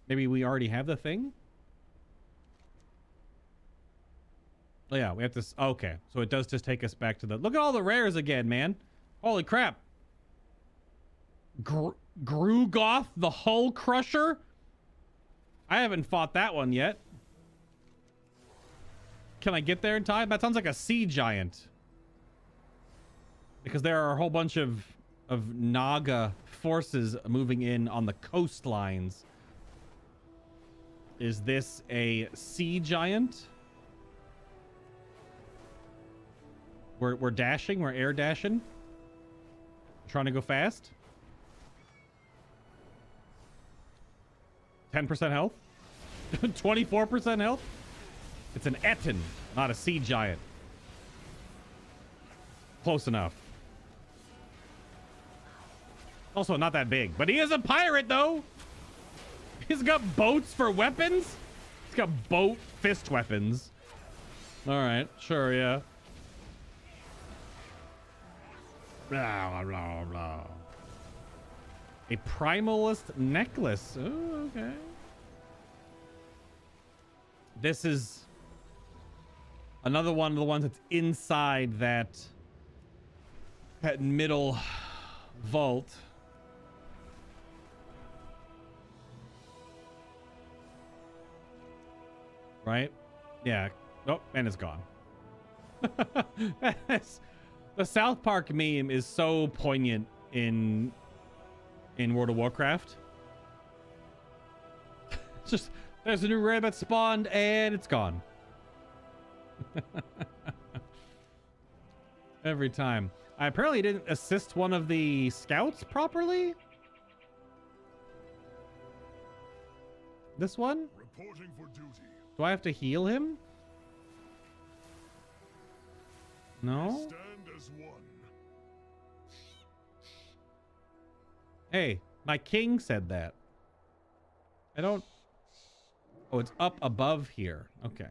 maybe we already have the thing. Oh yeah, we have to. Okay, so it does just take us back to the. Look at all the rares again, man. Holy crap. Grugoth the Hull Crusher. I haven't fought that one yet. Can I get there in time? That sounds like a sea giant. Because there are a whole bunch of Naga forces moving in on the coastlines. Is this a sea giant? We're dashing. We're air dashing. Trying to go fast. 10% health. 24% health. It's an Etten, not a sea giant. Close enough. Also not that big, but he is a pirate though. He's got boats for weapons. He's got boat fist weapons. All right, sure, yeah. Blah, blah, blah. A primalist necklace. Oh, okay. This is another one of the ones that's inside that middle vault. Right? Yeah. Oh, and it's gone. The South Park meme is so poignant in World of Warcraft. It's just, there's a new rare that spawned and it's gone. Every time. I apparently didn't assist one of the scouts properly. This one? Reporting for duty. Do I have to heal him? No? Stand as one. Hey, my king said that. I don't... Oh, it's up above here. Okay.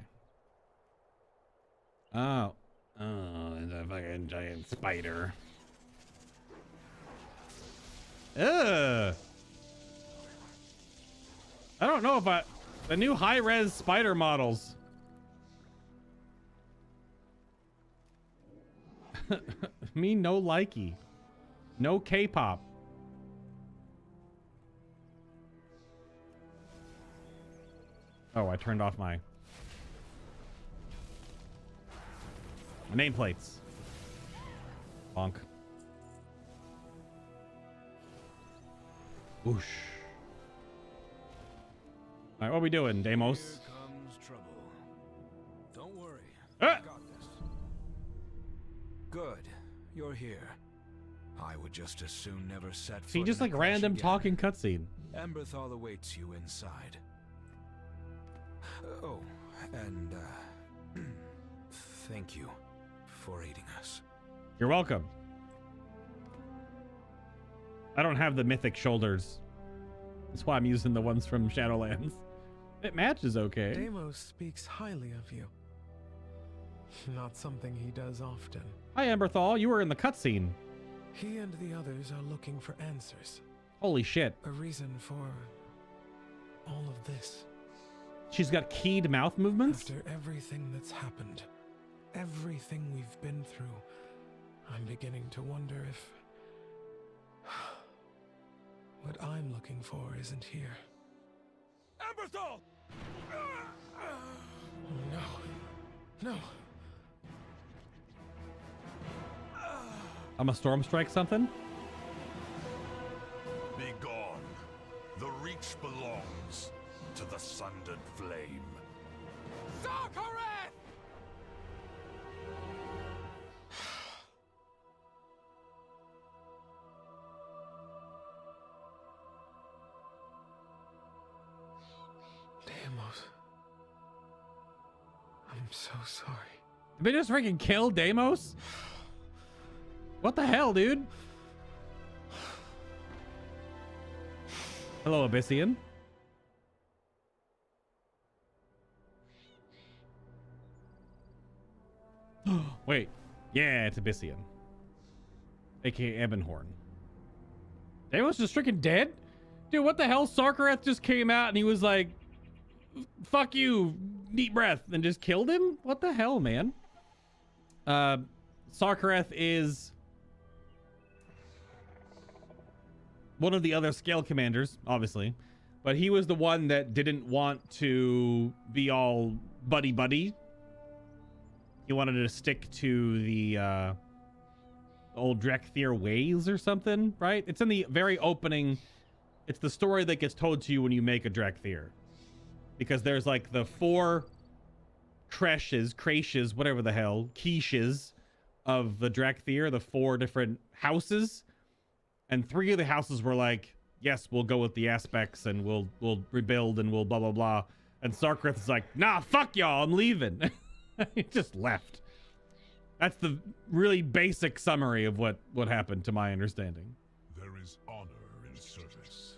Oh. Oh, it's a fucking giant spider. Ugh. I don't know if I The new high-res spider models. Me no likey. No K-pop. Oh, I turned off my nameplates. Bonk. Whoosh. All right, what are we doing, Deimos? Here comes trouble. Don't worry. Ah! I got this. Good. You're here. I would just as soon never set foot See, just in a like crash random again. talking cutscene. Emberthal awaits you inside. Oh, and thank you for aiding us. You're welcome. I don't have the mythic shoulders. That's why I'm using the ones from Shadowlands. It matches okay. Deimos speaks highly of you. Not something he does often. Hi, Emberthal. You were in the cutscene. He and the others are looking for answers. Holy shit. A reason for all of this. She's got keyed mouth movements? After everything that's happened, everything we've been through, I'm beginning to wonder if what I'm looking for isn't here. Emberthal! No. No. I'm a storm strike something? Be gone. The reach belongs to the sundered flame. Sarkareth! Deimos. I'm so sorry. Did they just freaking kill Deimos? What the hell, dude? Hello, Abyssian. Wait. Yeah, it's Abyssian. AKA Ebonhorn. Deimos just freaking dead? Dude, what the hell? Sarkareth just came out and he was like, fuck you, deep breath, and just killed him? What the hell, man? Sarkareth is one of the other scale commanders, obviously, but he was the one that didn't want to be all buddy-buddy. He wanted to stick to the old Drekthir ways or something, right? It's in the very opening. It's the story that gets told to you when you make a Drekthir. Because there's like the 4 creches, whatever the hell, quiches of the Drekthir, the 4 different houses. And 3 of the houses were like, yes, we'll go with the aspects and we'll rebuild and we'll blah, blah, blah. And Sarkareth is like, nah, fuck y'all, I'm leaving. He just left. That's the really basic summary of what happened, to my understanding. There is honor in service.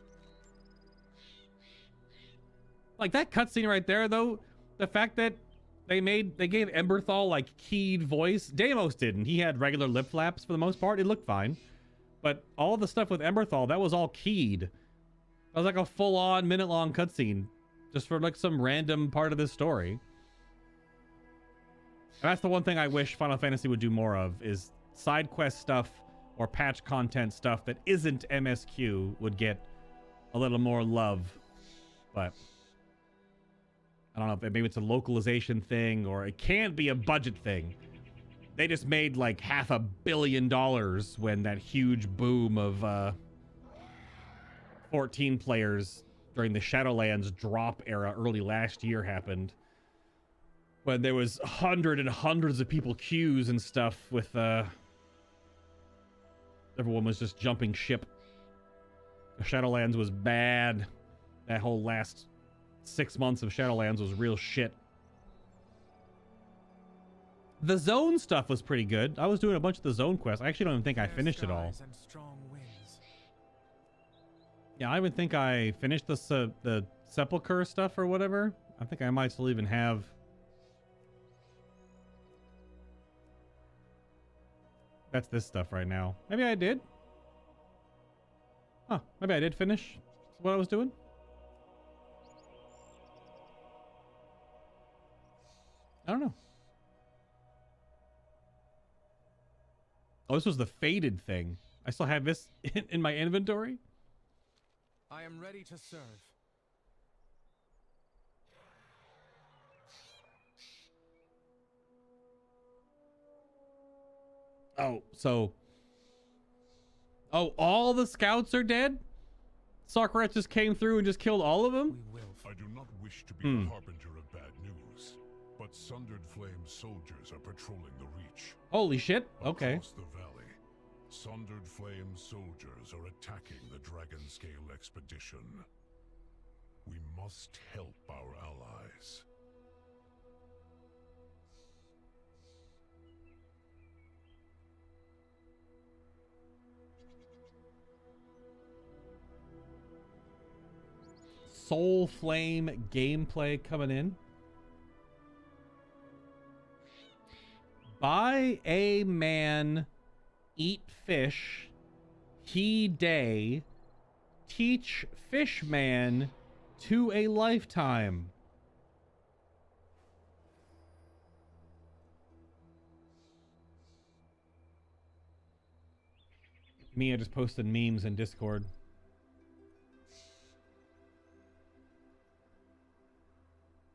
Like that cutscene right there, though, the fact that they gave Emberthal like keyed voice. Deimos didn't. He had regular lip flaps for the most part. It looked fine. But all the stuff with Emberthal, that was all keyed. That was like a full-on minute-long cutscene just for like some random part of this story. And that's the one thing I wish Final Fantasy would do more of, is side quest stuff or patch content stuff that isn't MSQ would get a little more love. But I don't know if maybe it's a localization thing or it can't be a budget thing. They just made like $500 million when that huge boom of 14 players during the Shadowlands drop era early last year happened. When there was hundreds and hundreds of people queues and stuff with everyone was just jumping ship. Shadowlands was bad. That whole last 6 months of Shadowlands was real shit. The zone stuff was pretty good. I was doing a bunch of the zone quests. I actually don't even think I finished it all. Yeah, I don't even think I finished the Sepulchre stuff or whatever. I think I might still even have... That's this stuff right now. Maybe I did. Huh, maybe I did finish what I was doing. I don't know. Oh, this was the faded thing. I still have this in my inventory. I am ready to serve. Oh, so... Oh, all the scouts are dead? Sarkareth just came through and just killed all of them? We will. I do not wish to be the harbinger of bad news, but Sundered Flame soldiers are patrolling the Reach. Holy shit. Okay. Across the valley, Sundered Flame soldiers are attacking the Dragonscale expedition. We must help our allies. Soul Flame gameplay coming in. Buy a man, eat fish, he day, teach fish man to a lifetime. Mia just posted memes in Discord.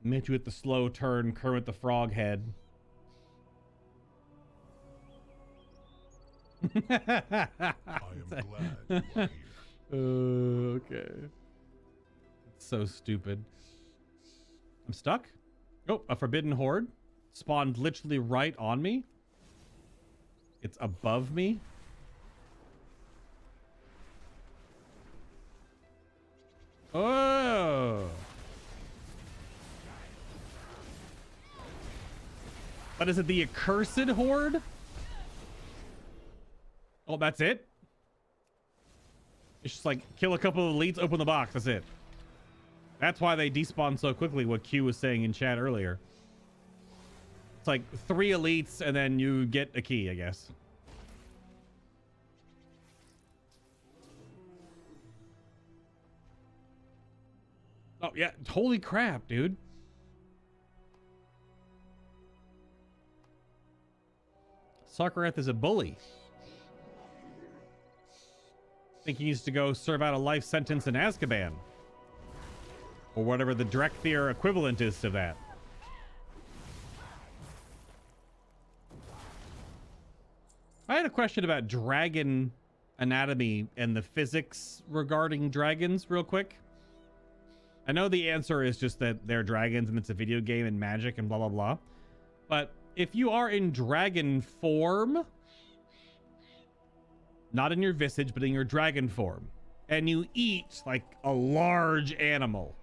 Mitch with the slow turn, Kermit the Frog head. I am glad you are here. Okay. It's so stupid. I'm stuck? Oh, a forbidden horde spawned literally right on me. It's above me. Oh. But is it the accursed horde? Oh, that's it? It's just like kill a couple of elites, open the box, that's it. That's why they despawn so quickly, what Q was saying in chat earlier. It's like 3 elites and then you get a key, I guess. Oh yeah, holy crap, dude. Sarkareth is a bully. I think he needs to go serve out a life sentence in Azkaban. Or whatever the Drekthir equivalent is to that. I had a question about dragon anatomy and the physics regarding dragons real quick. I know the answer is just that they're dragons and it's a video game and magic and blah, blah, blah. But if you are in dragon form, not in your visage, but in your dragon form, and you eat like a large animal,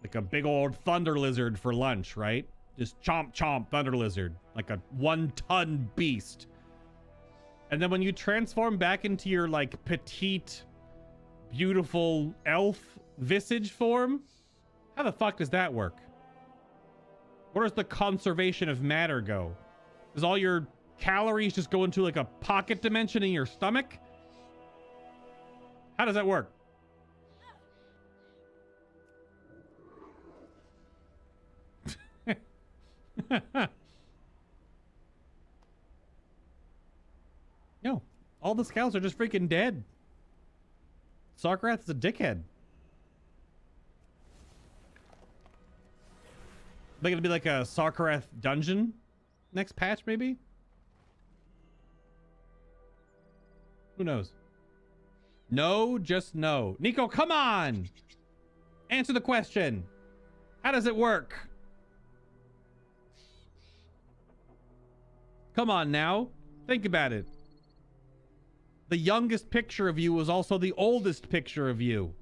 like a big old thunder lizard for lunch, right? Just chomp, chomp, thunder lizard, like a 1-ton beast. And then when you transform back into your like petite, beautiful elf visage form, how the fuck does that work? Where does the conservation of matter go? Does all your calories just go into like a pocket dimension in your stomach? How does that work? No, all the scouts are just freaking dead. Sarkareth is a dickhead. Are they gonna be like a Sarkareth dungeon next patch, maybe? Who knows? No, just no. Nico, come on! Answer the question. How does it work? Come on now. Think about it. The youngest picture of you was also the oldest picture of you.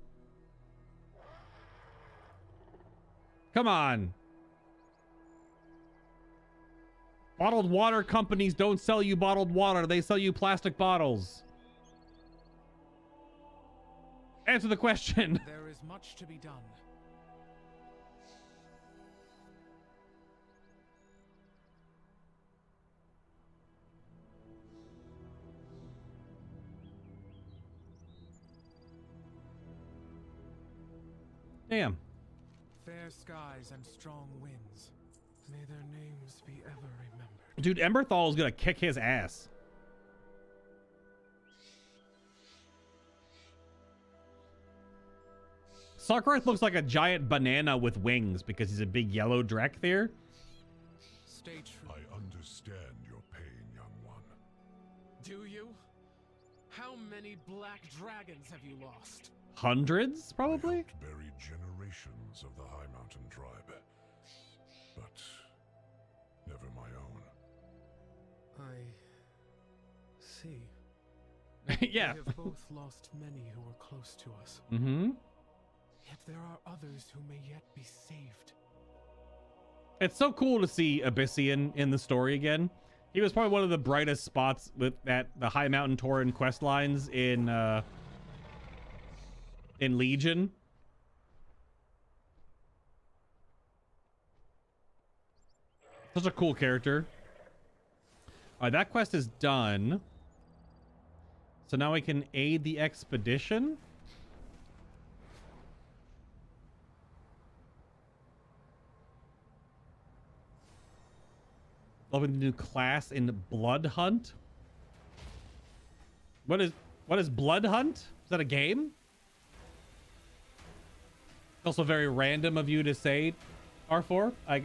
Come on. Bottled water companies don't sell you bottled water. They sell you plastic bottles. Answer the question. There is much to be done. Damn. Fair skies and strong winds. May their names be ever remembered. Dude, Emberthal is gonna kick his ass. Sarkareth looks like a giant banana with wings because he's a big yellow Drakthir. Stay true. I understand your pain, young one. Do you? How many black dragons have you lost? Hundreds, I probably? helped bury generations of the High Mountain tribe. But never my own. I see. Yeah. We have both lost many who were close to us. Mm-hmm. Yet there are others who may yet be saved. It's so cool to see Abyssian in the story again. He was probably one of the brightest spots with the High Mountain Tauren quest lines in Legion. Such a cool character. All right, that quest is done. So now we can aid the expedition. Loving the new class in Blood Hunt. What is Blood Hunt? Is that a game? Also very random of you to say, R4. I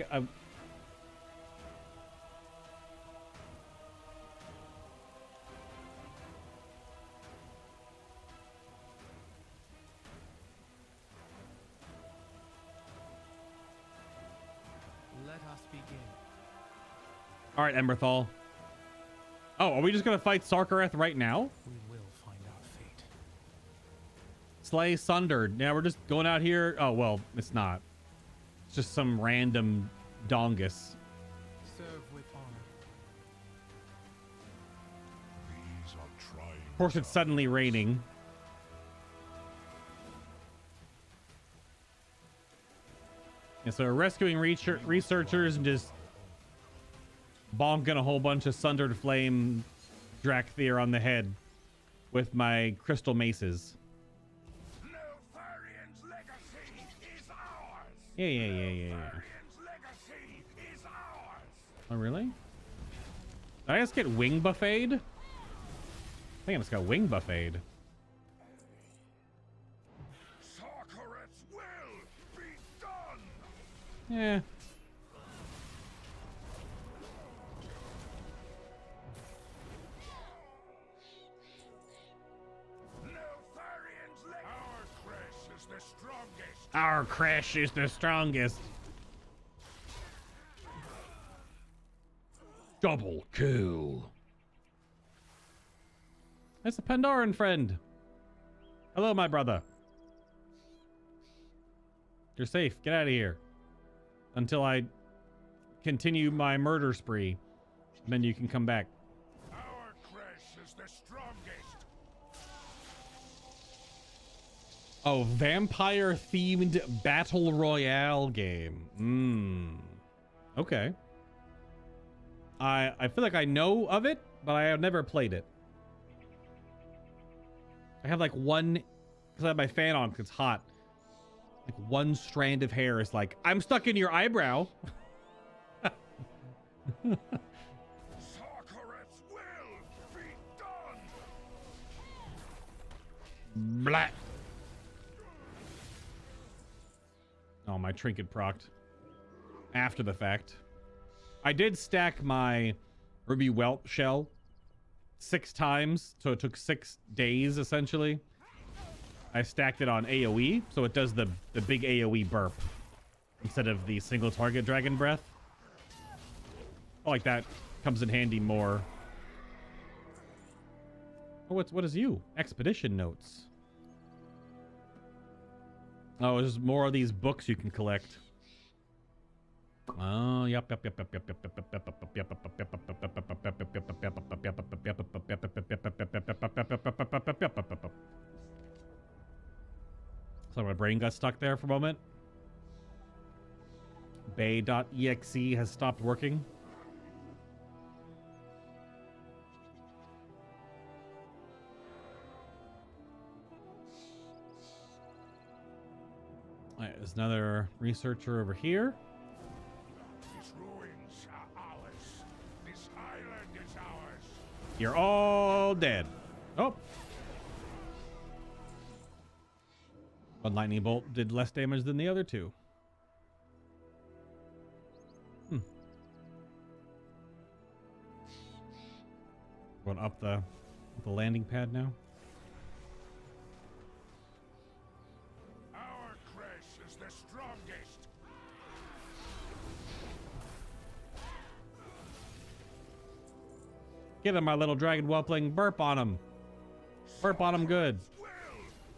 Let us begin. All right, Emberthal. Oh, are we just gonna fight Sarkareth right now? We will find our fate. Slay Sundered. Now we're just going out here. Oh, well, it's not. It's just some random dongus. Serve with honor. These are trying. Of course, it's suddenly raining. Yeah, so we're rescuing researchers and just bonking a whole bunch of Sundered Flame Drakthir on the head with my crystal maces. Neltharian's legacy is ours. Yeah. Neltharian's legacy is ours. Oh, really? Did I just get wing buffeted? I think I just got wing buffeted. Sarkareth's will be done. Yeah. Neltharian's legacy. Our crash is the strongest. Our crash is the strongest. Double kill. That's a Pandaran friend. Hello, my brother. You're safe. Get out of here. Until I continue my murder spree. Then you can come back. Our crash is the strongest. Oh, vampire-themed battle royale game. Okay. I feel like I know of it, but I have never played it. I have like one, because I have my fan on because it's hot. Like one strand of hair is like, I'm stuck in your eyebrow. Sarkareth's will be done. Blah. Oh, my trinket procced. After the fact. I did stack my ruby whelp shell 6 times, so it took 6 days essentially. I stacked it on AoE, so it does the big AoE burp instead of the single target dragon breath. I like that. Comes in handy more. Oh, what is you? Expedition notes. Oh, there's more of these books you can collect. Oh, yep. So my brain got stuck there for a moment. Bay.exe has stopped working. All right, there's another researcher over here. This road You're all dead. Oh. One lightning bolt did less damage than the other two. Going up the landing pad now. Our crash is the strongest. Get him, my little dragon whelpling. Burp on him. Burp on him good. Will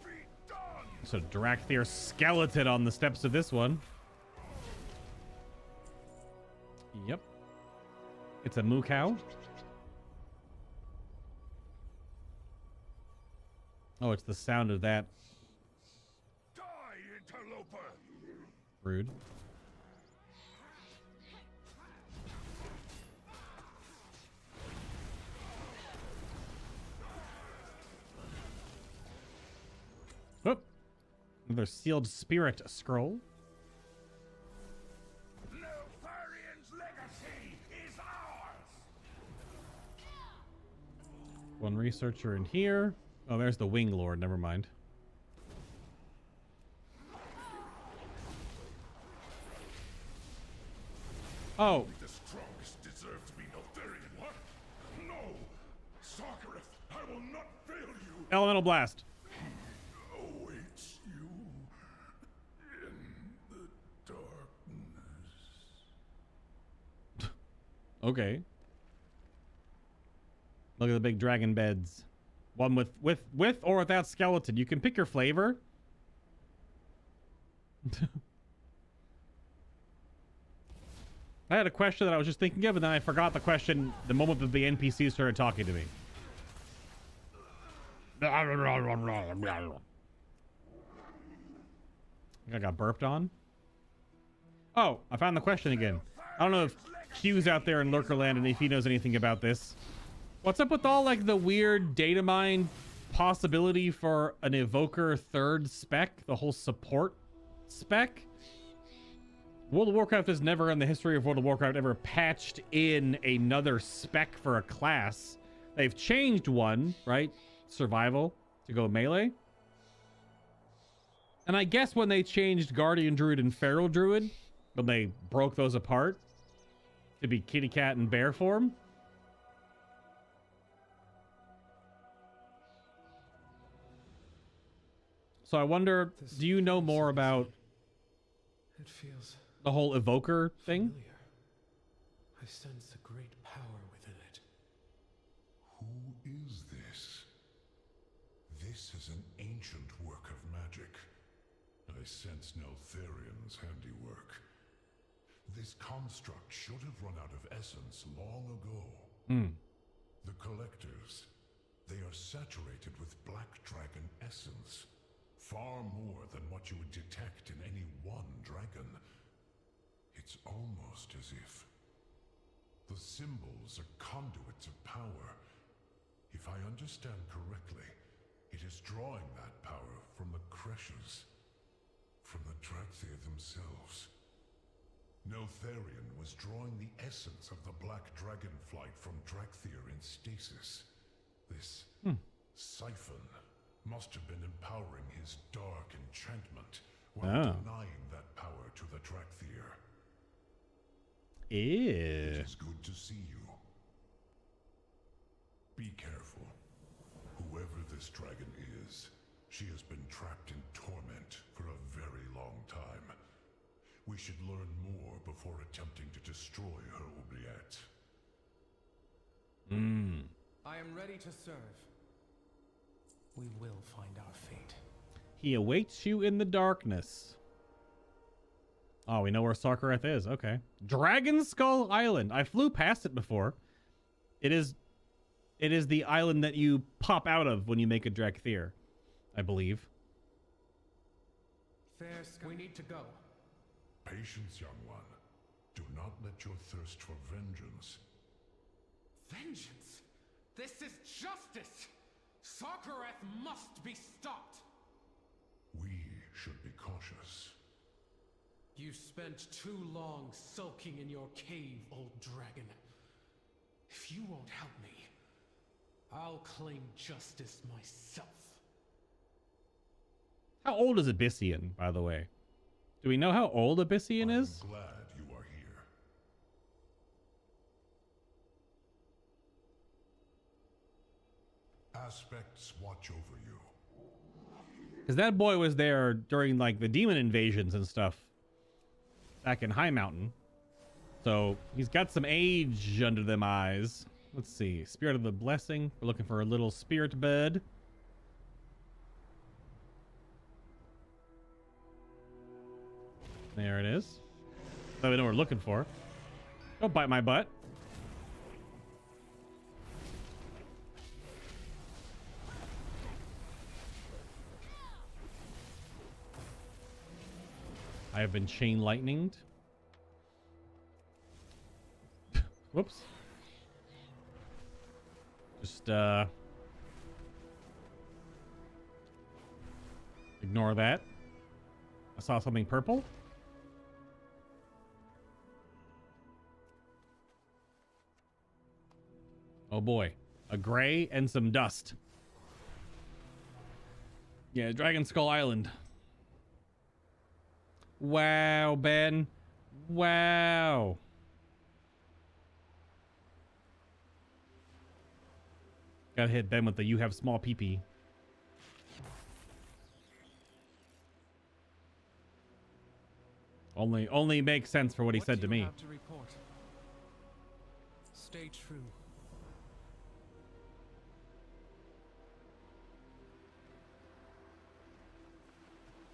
be done. So Drakthir skeleton on the steps of this one. Yep. It's a moo cow. Oh, it's the sound of that. Die, interloper. Rude. Oh, another sealed spirit scroll. Neltharion's legacy is ours. One researcher in here. Oh, there's the Wing Lord. Never mind. Oh. The strongest deserve to be Neltharion. What? No! Sarkareth, I will not fail you. Elemental Blast. Awaits you in the darkness. Okay. Look at the big dragon beds. One with or without skeleton. You can pick your flavor. I had a question that I was just thinking of, and then I forgot the question the moment that the NPC started talking to me. I got burped on. Oh, I found the question again. I don't know if Q's out there in Lurkerland and if he knows anything about this. What's up with all like the weird data mine possibility for an evoker third spec, the whole support spec? World of Warcraft has never in the history of World of Warcraft ever patched in another spec for a class. They've changed one, right? Survival to go melee. And I guess when they changed Guardian Druid and Feral Druid, when they broke those apart to be kitty cat and bear form. So I wonder, do you know more about It feels the whole evoker thing? familiar. I sense a great power within it. Who is this? This is an ancient work of magic. I sense Neltharion's handiwork. This construct should have run out of essence long ago. The collectors, they are saturated with black dragon essence. Far more than what you would detect in any one dragon. It's almost as if the symbols are conduits of power. If I understand correctly, it is drawing that power from the Creshes, from the Drakthir themselves. Neltharion was drawing the essence of the black dragonflight from Drakthir in stasis. This siphon must have been empowering his dark enchantment while denying that power to the Drakthir. Ew. It is good to see you. Be careful. Whoever this dragon is, she has been trapped in torment for a very long time. We should learn more before attempting to destroy her oubliette. I am ready to serve. We will find our fate. He awaits you in the darkness. Oh, we know where Sarkareth is. Okay. Dragon Skull Island. I flew past it before. It is the island that you pop out of when you make a Drakthir, I believe. Fair we need to go. Patience, young one. Do not let your thirst for vengeance. Vengeance! This is justice! Sarkareth must be stopped! We should be cautious. You spent too long sulking in your cave, old dragon. If you won't help me, I'll claim justice myself. How old is Abyssian, by the way? Do we know how old Abyssian is? I'm glad you are here. Aspects watch over you. Because that boy was there during like the demon invasions and stuff back in High Mountain. So he's got some age under them eyes. Let's see. Spirit of the Blessing. We're looking for a little spirit bud. There it is. So we know what we're looking for. Don't bite my butt. I have been chain lightninged. Whoops. Just ignore that. I saw something purple. Oh boy, a gray and some dust. Yeah, Dragon Skull Island. Wow, Ben. Wow. Gotta hit Ben with the "you have small pee-pee." Only makes sense for what he said to me. Have to report? Stay true.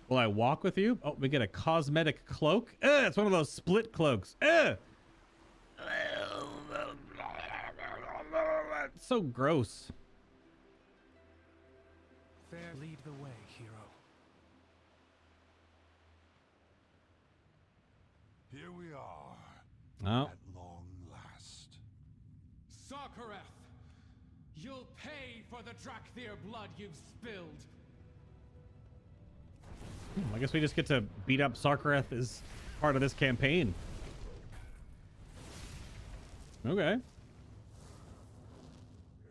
Will I walk with you? Oh, we get a cosmetic cloak. It's one of those split cloaks. It's so gross. Fair, lead the way, hero. Here we are. Oh. At long last. Sarkareth! You'll pay for the Drakthir blood you've spilled. I guess we just get to beat up Sarkareth as part of this campaign. Okay.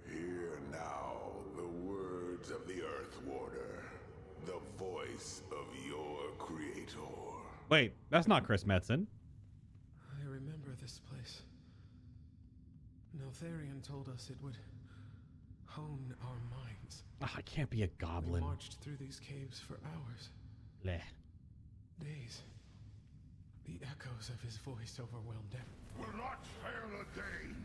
Hear now the words of the Earth Warder, the voice of your creator. Wait, that's not Chris Metzen. I remember this place. Neltharion told us it would hone our minds. I can't be a We goblin. marched through these caves for hours, Bleh. days. The echoes of his voice overwhelmed him. Will not fail a day.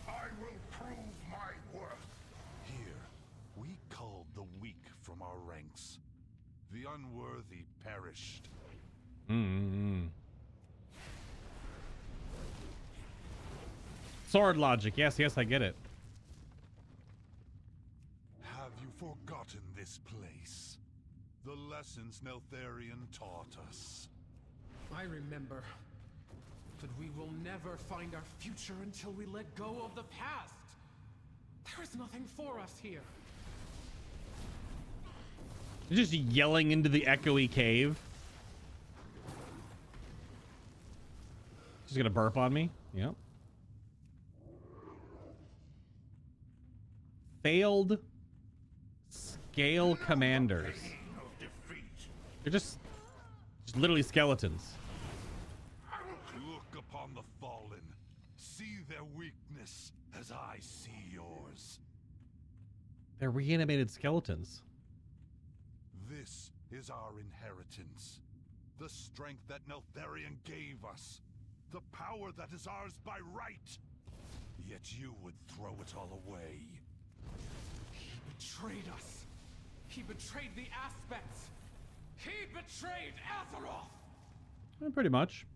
I will prove my worth. Here, we culled the weak from our ranks. The unworthy perished. Sword logic. Yes, I get it. Have you forgotten this place? The lessons Neltharion taught us. I remember. But we will never find our future until we let go of the past. There is nothing for us here. You're just yelling into the echoey cave. She's gonna burp on me. Yep. Failed scale commanders. They're just literally skeletons. Look upon the fallen. See their weakness as I see yours. They're reanimated skeletons. This is our inheritance. The strength that Neltharion gave us. The power that is ours by right. Yet you would throw it all away. He betrayed us. He betrayed the aspects. He betrayed Azeroth. Pretty much.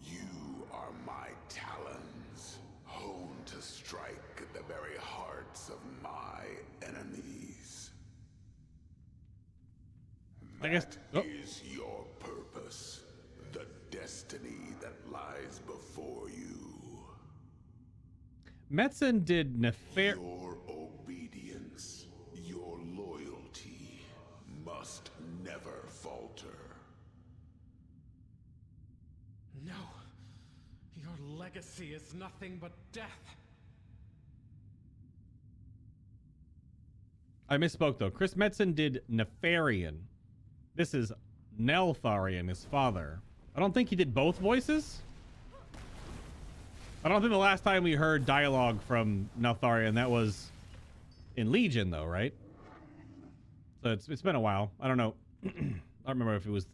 You are my talons, honed to strike at the very hearts of my enemies. I guess. That is your purpose, the destiny that lies before you. Metzen did nefarious. Your obedience, your loyalty must never falter. legacy is nothing but death. I misspoke though. Chris Metzen did Nefarian. This is Neltharion, his father. I don't think he did both voices. I don't think the last time we heard dialogue from Neltharion, that was in Legion though, right? So it's been a while. I don't know. I don't remember if it was.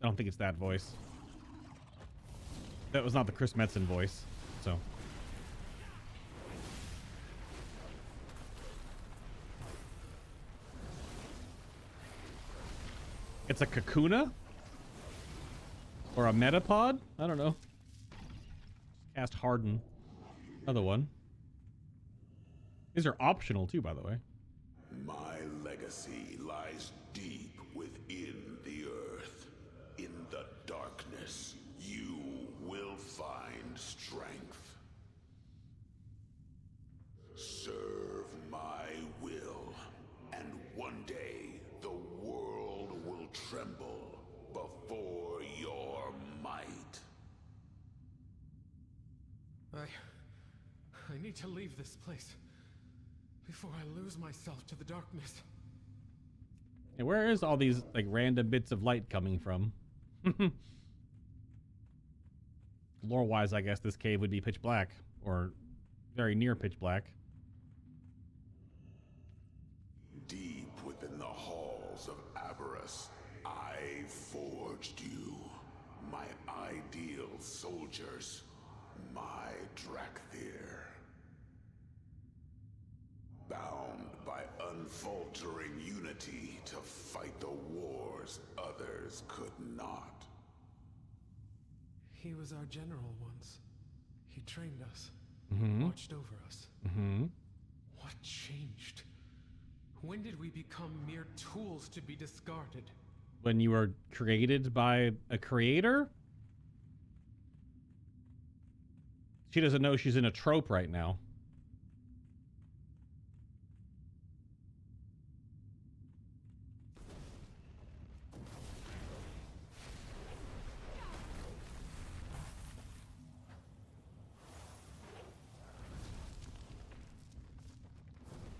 I don't think it's that voice. That was not the Chris Metzen voice. So. It's a Kakuna? Or a Metapod? I don't know. Cast Harden. Another one. These are optional too, by the way. My legacy lies deep within the earth. In the darkness, you will find strength. Serve my will, and one day the world will tremble before your might. I need to leave this place before I lose myself to the darkness. And where is all these like random bits of light coming from? Lore-wise, I guess this cave would be pitch black, or very near pitch black. Deep within the halls of Avarice, I forged you, my ideal soldiers, my Drakthir. Bound by unfaltering unity to fight the wars others could not. He was our general once. He trained us, Mm-hmm. watched over us. Mm-hmm. What changed? When did we become mere tools to be discarded? When you were created by a creator? She doesn't know she's in a trope right now.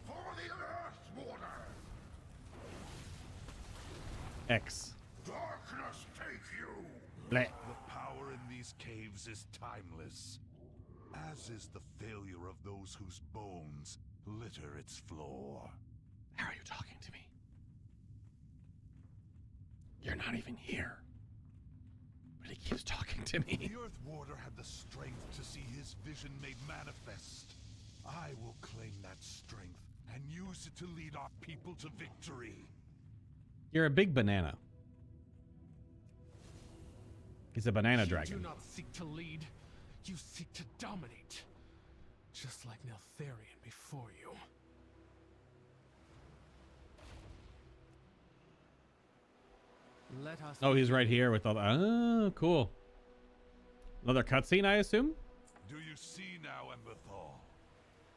For the Earth Warder! X. Darkness take you! Bleh. The power in these caves is timeless, as is the failure of those whose bones litter its floor. How are you talking to me? You're not even here. But he keeps talking to me. The Earth Warder had the strength to see his vision made manifest. I will claim that strength and use it to lead our people to victory. You're a big banana. He's a banana You dragon. do not seek to lead. You seek to dominate. Just like Neltharion before you. Let us. Oh, he's right here with all the... Oh, cool. Another cutscene, I assume? Do you see now, Emberthal?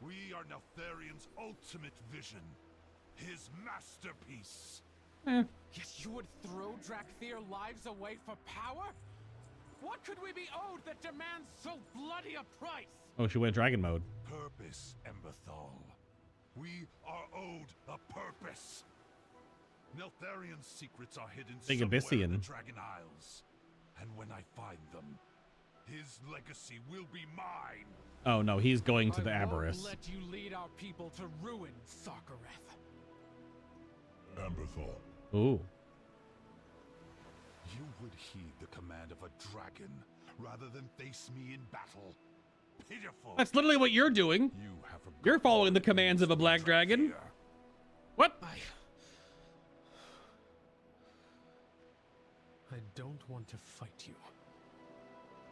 We are Neltharion's ultimate vision. His masterpiece. Eh. Yet you would throw Drakthir lives away for power? What could we be owed that demands so bloody a price? Oh, she went dragon mode. Purpose, Emberthal. We are owed a purpose. Neltharion's secrets are hidden Big somewhere in Abyssian. the Dragon Isles. And when I find them, his legacy will be mine. Oh, no, he's going to the I won't Avarice. let you lead our people to ruin, Sarkareth. Amberthal. Ooh. You would heed the command of a dragon rather than face me in battle. Pitiful. That's literally what you're doing. You have forgotten You're following the commands of a black dragon. Drakthir. What? I don't want to fight you.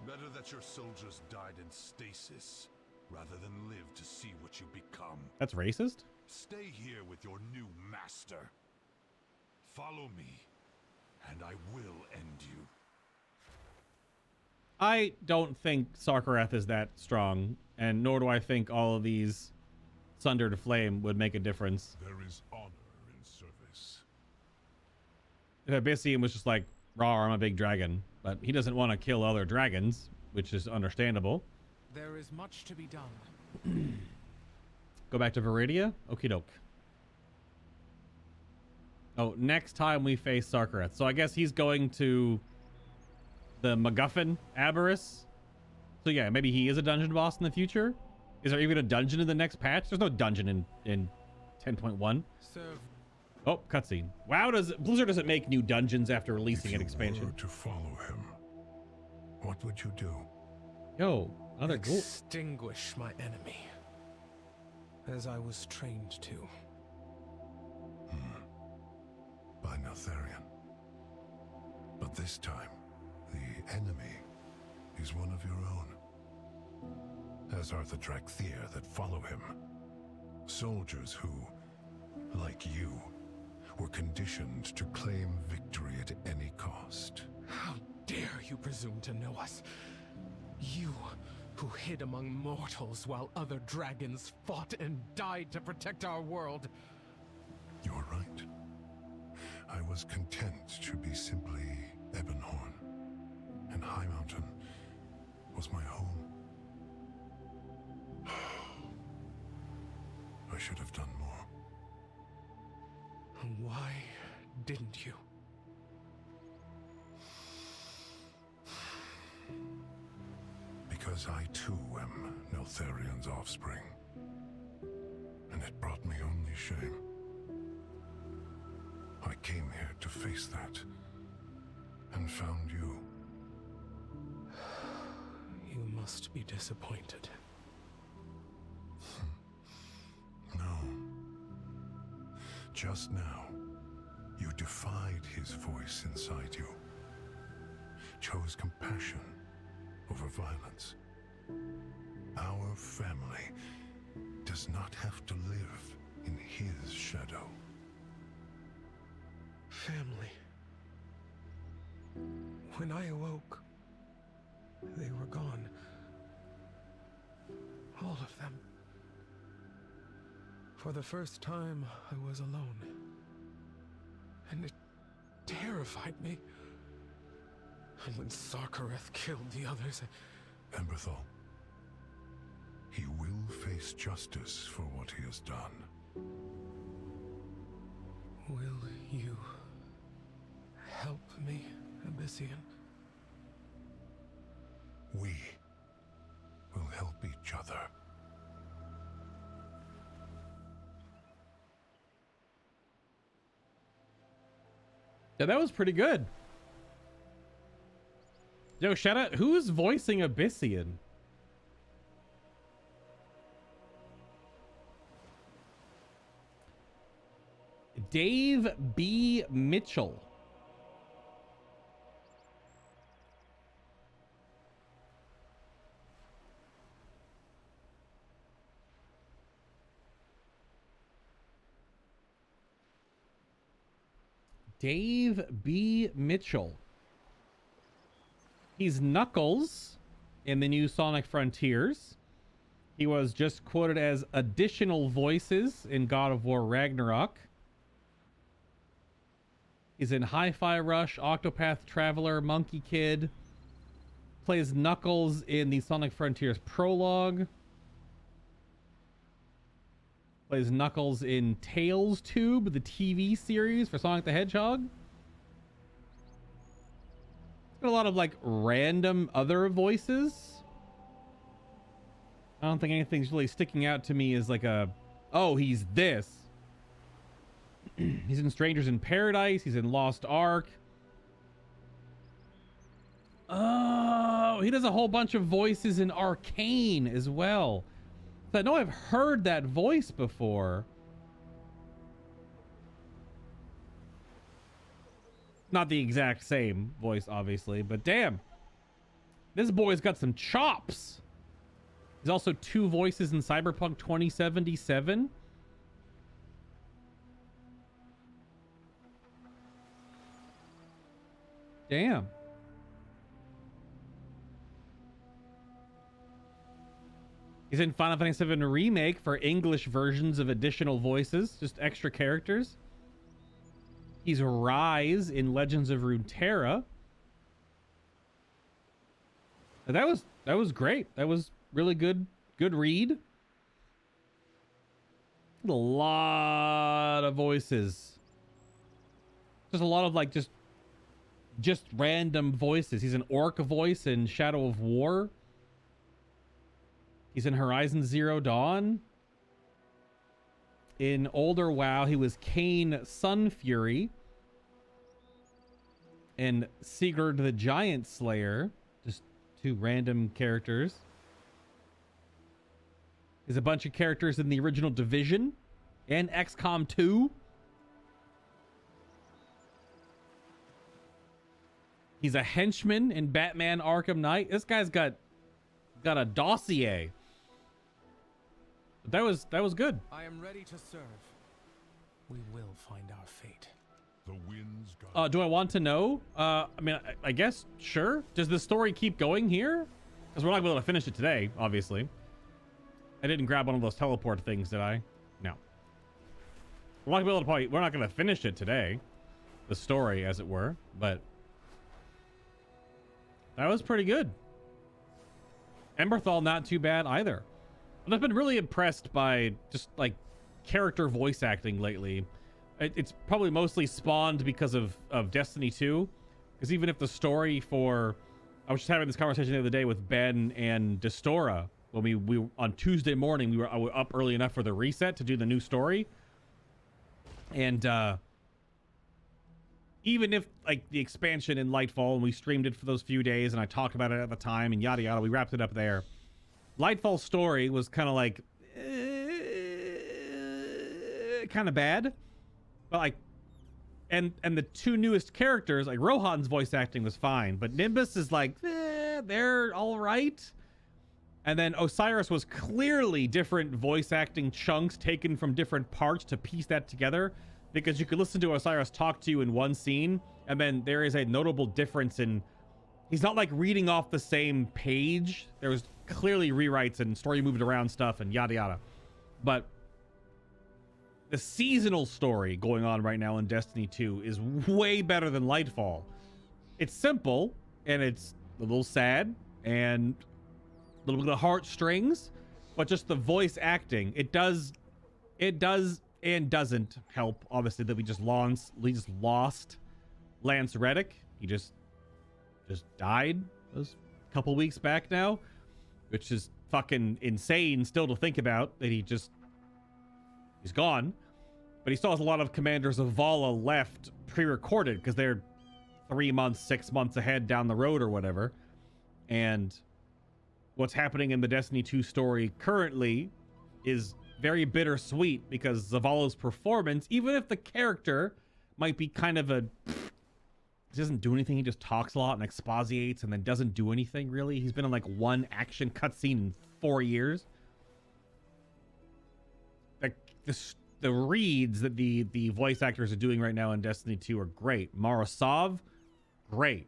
Better that your soldiers died in stasis rather than live to see what you become. That's racist? Stay here with your new master. Follow me, and I will end you. I don't think Sarkareth is that strong, and nor do I think all of these Sundered Flame would make a difference. There is honor in service. If Abyssian was just like, raw, I'm a big dragon, but he doesn't want to kill other dragons, which is understandable. There is much to be done. Go back to Viridia? Okie doke. Oh, next time we face Sarkareth. So I guess he's going to the MacGuffin Aberris. So yeah, maybe he is a dungeon boss in the future. Is there even a dungeon in the next patch? There's no dungeon in 10.1. Oh, cutscene. WoW Blizzard doesn't make new dungeons after releasing an expansion. If you were to follow him, what would you do? Yo, another ghoul. Extinguish my enemy, as I was trained to. By Neltharion. But this time, the enemy is one of your own. As are the Drakthir that follow him. Soldiers who, like you, were conditioned to claim victory at any cost. How dare you presume to know us? You, who hid among mortals while other dragons fought and died to protect our world. You're right. I was content to be simply Ebonhorn, and High Mountain was my home. I should have done more. Why didn't you? Because I too am Neltharion's offspring, and it brought me only shame. I came here to face that, and found you. You must be disappointed. No. Just now, you defied his voice inside you. Chose compassion over violence. Our family does not have to live in his shadow. Family. When I awoke, they were gone. All of them. For the first time, I was alone. And it terrified me. And when Sarkareth killed the others, Emberthal, he will face justice for what he has done. Will you help me, Abyssian? We will help each other. Yeah, that was pretty good. Yo, shout out. Who's voicing Abyssian? Dave B. Mitchell. Dave B. Mitchell. He's Knuckles in the new Sonic Frontiers. He was just quoted as additional voices in God of War Ragnarok. He's in Hi-Fi Rush, Octopath Traveler, Monkey Kid. Plays Knuckles in the Sonic Frontiers prologue. Plays Knuckles in Tails Tube, the TV series for Sonic the Hedgehog. Got a lot of like random other voices. I don't think anything's really sticking out to me as like a, oh, he's this. He's in Strangers in Paradise. He's in Lost Ark. Oh, he does a whole bunch of voices in Arcane as well. So I know I've heard that voice before. Not the exact same voice, obviously, but damn. This boy's got some chops. He's also two voices in Cyberpunk 2077. Damn. He's in Final Fantasy VII Remake for English versions of additional voices, just extra characters. He's Rise in Legends of Runeterra. That was That was great. That was really good. Good read. A lot of voices. Just a lot of like just random voices. He's an orc voice in Shadow of War. He's in Horizon Zero Dawn. In older WoW, he was Kain Sunfury. And Sigurd the Giant Slayer. Just two random characters. There's a bunch of characters in the original Division and XCOM 2. He's a henchman in Batman Arkham Knight. This guy's got a dossier. But that was good. I am ready to serve. We will find our fate. The winds got Do I want to know? I mean, I guess, sure. Does the story keep going here? Because we're not going to be able to finish it today, obviously. I didn't grab one of those teleport things, did I? No. We're not going to be able to we're not going to finish it today. The story, as it were. But that was pretty good. Emberthal, not too bad either. But I've been really impressed by just like character voice acting lately. It's probably mostly spawned because of Destiny 2. Because even if the story for... I was just having this conversation the other day with Ben and Destora. When we on Tuesday morning, I was up early enough for the reset to do the new story. And even if like the expansion in Lightfall, and we streamed it for those few days, and I talked about it at the time, and yada yada, we wrapped it up there. Lightfall's story was kind of like kind of bad, but like, and the two newest characters, like Rohan's voice acting was fine, but Nimbus is like they're all right. And then Osiris was clearly different voice acting chunks taken from different parts to piece that together, because you could listen to Osiris talk to you in one scene, and then there is a notable difference in, he's not like reading off the same page. There was clearly rewrites and story moved around stuff and yada yada. But the seasonal story going on right now in Destiny 2 is way better than Lightfall. It's simple, and it's a little sad, and a little bit of heartstrings, but just the voice acting, it does and doesn't help, obviously, that we just lost Lance Reddick. He just died a couple weeks back now, which is fucking insane still to think about, that he's gone. But he still has a lot of Commanders of Vala left pre-recorded, because they're 3 months, 6 months ahead down the road or whatever. And what's happening in the Destiny 2 story currently is very bittersweet, because Zavala's performance, even if the character might be kind of he doesn't do anything, he just talks a lot and exposiates and then doesn't do anything really. He's been in like one action cutscene in 4 years. Like the reads that the voice actors are doing right now in Destiny 2 are great. Marasov, great.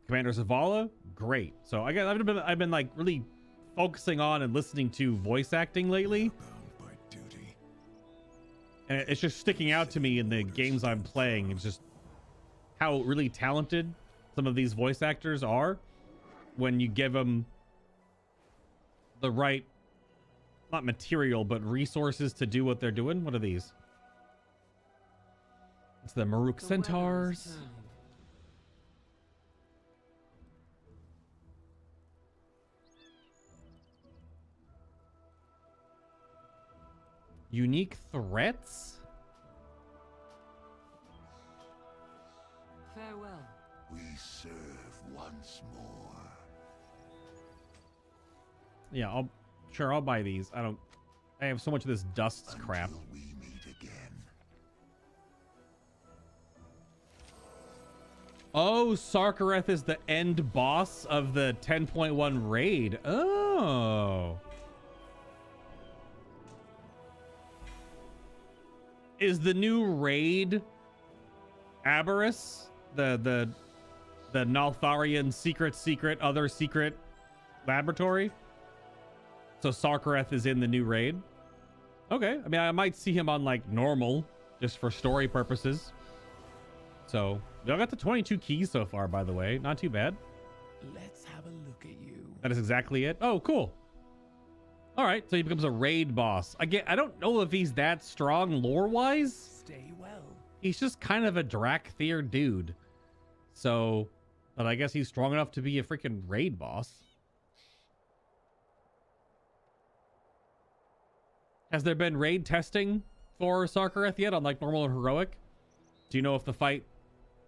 Commander Zavala, great. So I've been like really focusing on and listening to voice acting lately, and it's just sticking out to me in the games I'm playing. It's just how really talented some of these voice actors are when you give them the right, not material, but resources to do what they're doing. What are these? It's the Maruk Centaurs. Unique threats? Farewell. We serve once more. Yeah, I'll buy these. I have so much of this dusts crap. Until we meet again. Oh, Sarkareth is the end boss of the 10.1 raid. Oh. Is the new raid Abaris, the Naltharian secret other secret laboratory? So Sarkareth is in the new raid. Okay, I mean, I might see him on like normal just for story purposes. So y'all got the 22 keys so far, by the way. Not too bad. Let's have a look at you. That is exactly it. Oh, cool. All right, so he becomes a raid boss. Again, I don't know if he's that strong lore-wise. Stay well. He's just kind of a Drakthir dude. So, but I guess he's strong enough to be a freaking raid boss. Has there been raid testing for Sarkareth yet on like normal and heroic? Do you know if the fight,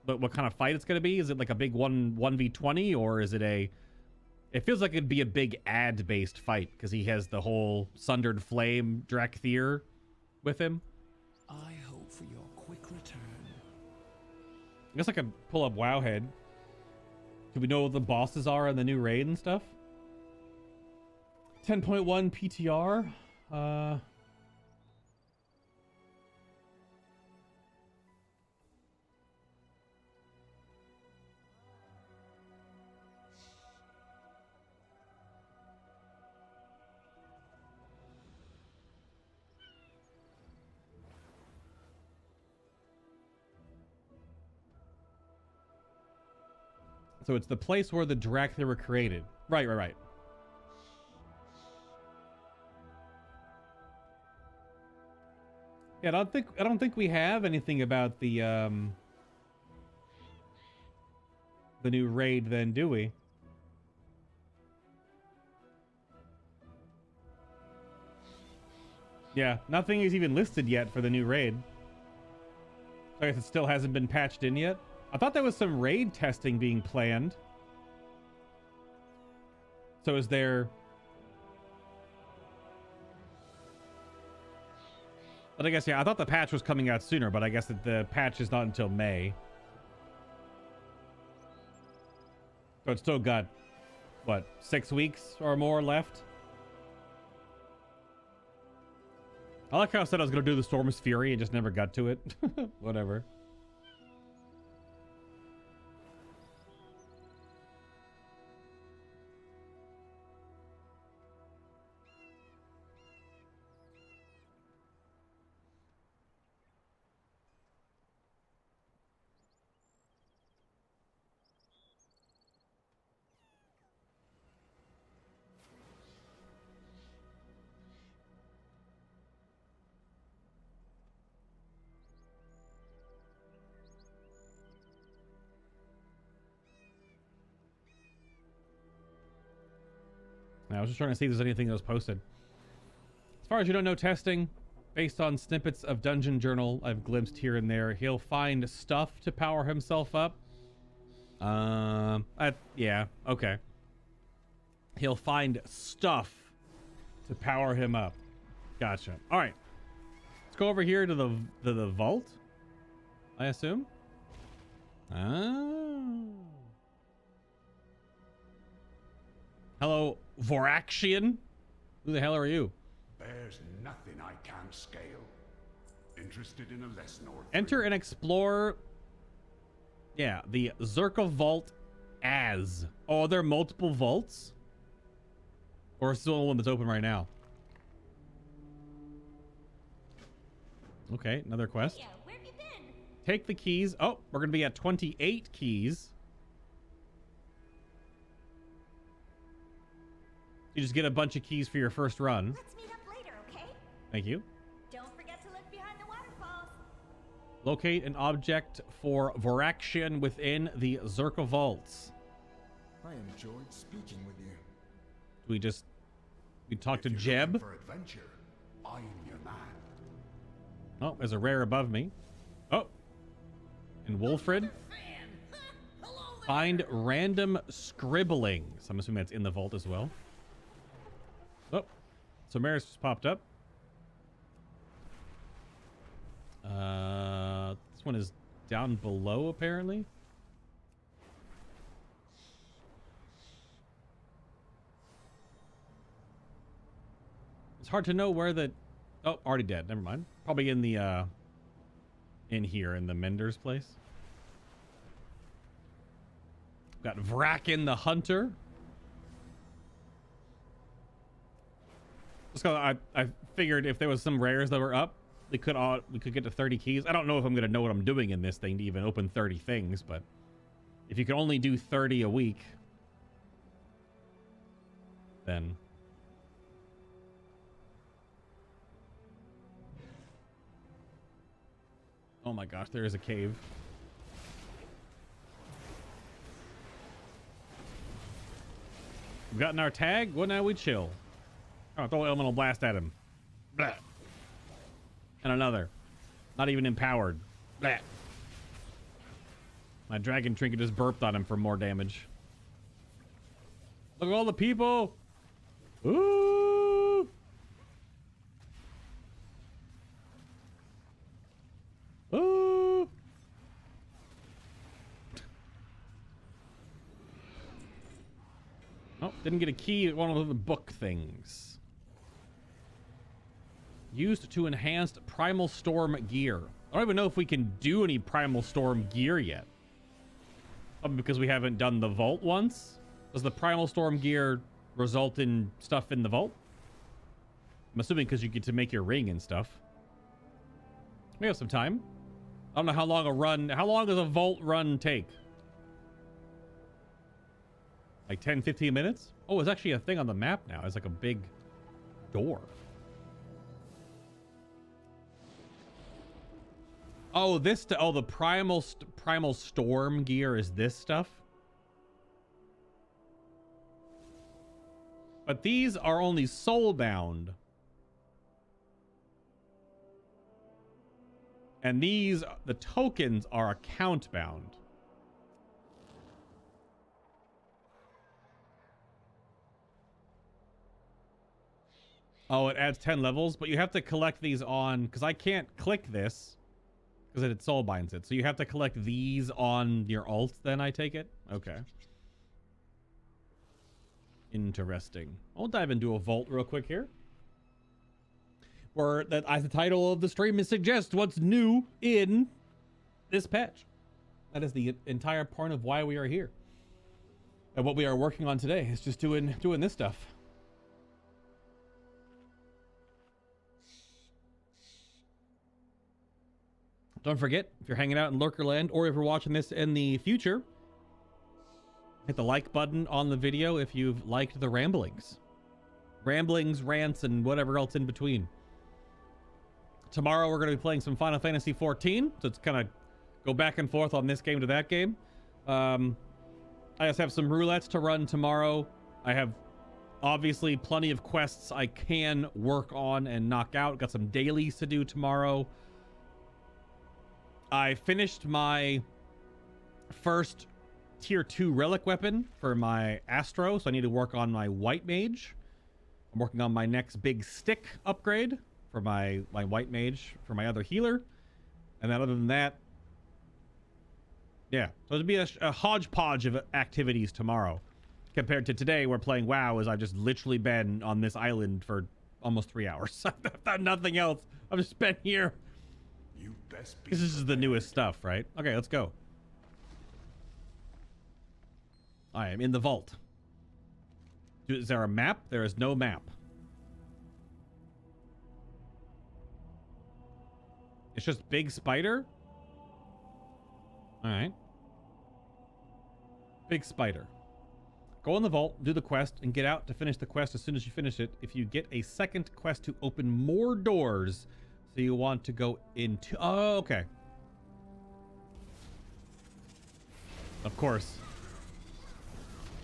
what kind of fight it's going to be? Is it like a big 1v20 or is it a... It feels like it'd be a big ad-based fight because he has the whole Sundered Flame Drakthir with him. I hope for your quick return. I guess I could pull up Wowhead. Do we know what the bosses are in the new raid and stuff? 10.1 PTR. So it's the place where the Drakthir were created. Right. Yeah, I don't think we have anything about the new raid then, do we? Yeah, nothing is even listed yet for the new raid. I guess it still hasn't been patched in yet. I thought there was some raid testing being planned. So is there... But I guess, yeah, I thought the patch was coming out sooner, but I guess that the patch is not until May. So it's still got, what, 6 weeks or more left? I like how I said I was going to do the Storm's Fury and just never got to it. Whatever. I was just trying to see if there's anything that was posted. As far as you don't know, testing based on snippets of Dungeon Journal I've glimpsed here and there. He'll find stuff to power himself up. Yeah, okay. He'll find stuff to power him up. Gotcha. All right. Let's go over here to the vault, I assume. Hello, Voraxian. Who the hell are you? There's nothing I can't scale. Interested in a lesson or three? Enter and explore. Yeah, the Zskera Vault as. Oh, are there multiple vaults? Or is this the only one that's open right now? Okay, another quest. Yeah, where have you been? Take the keys. Oh, we're going to be at 28 keys. You just get a bunch of keys for your first run. Let's meet up later, okay? Thank you. Don't forget to look behind the waterfalls. Locate an object for Voraxian within the Zskera Vaults. I enjoyed speaking with you. We talk to If you're Jeb. looking for adventure, I'm your man. Oh, there's a rare above me. Oh. And Wolfred. Find random scribblings. I'm assuming that's in the vault as well. Oh. So Maris just popped up. This one is down below, apparently. It's hard to know where the... Oh, already dead. Never mind. Probably in the, in here, in the Mender's place. Got Vraken the Hunter. Just 'cause I figured if there was some rares that were up, we could get to 30 keys. I don't know if I'm going to know what I'm doing in this thing to even open 30 things, but if you can only do 30 a week, then. Oh my gosh, there is a cave. We've gotten our tag. Well, now we chill. Oh, throw elemental blast at him. Blah. And another. Not even empowered. Blah. My dragon trinket just burped on him for more damage. Look at all the people. Ooh. Ooh. Oh, didn't get a key at one of the book things. Used to enhance Primal Storm gear. I don't even know if we can do any Primal Storm gear yet. Probably because we haven't done the vault once. Does the Primal Storm gear result in stuff in the vault? I'm assuming because you get to make your ring and stuff. We have some time. I don't know how long a run... How long does a vault run take? Like 10, 15 minutes? Oh, it's actually a thing on the map now. It's like a big door. Oh, this... Oh, the Primal Storm gear is this stuff? But these are only soulbound. And these, the tokens are account bound. Oh, it adds 10 levels, but you have to collect these on, because I can't click this because it soul binds it. So you have to collect these on your alt, then I take it? Okay. Interesting. I'll dive into a vault real quick here. Where that, as the title of the stream is suggest, what's new in this patch. That is the entire point of why we are here. And what we are working on today is just doing this stuff. Don't forget, if you're hanging out in Lurkerland or if you're watching this in the future, hit the like button on the video if you've liked the ramblings. Ramblings, rants, and whatever else in between. Tomorrow we're going to be playing some Final Fantasy 14, so it's kind of go back and forth on this game to that game. I just have some roulettes to run tomorrow. I have obviously plenty of quests I can work on and knock out. Got some dailies to do tomorrow. I finished my first tier 2 relic weapon for my Astro, so I need to work on my white mage. I'm working on my next big stick upgrade for my white mage for my other healer. And then other than that, yeah, so it'll be a hodgepodge of activities tomorrow compared to today where playing WoW is I've just literally been on this island for almost 3 hours. I've done nothing else. I've just been here. You best be This is the newest stuff, right? Okay, let's go. I am in the vault. Is there a map? There is no map. It's just big spider? Alright. Big spider. Go in the vault, do the quest, and get out to finish the quest as soon as you finish it. If you get a second quest to open more doors, so you want to go into... Oh, okay. Of course.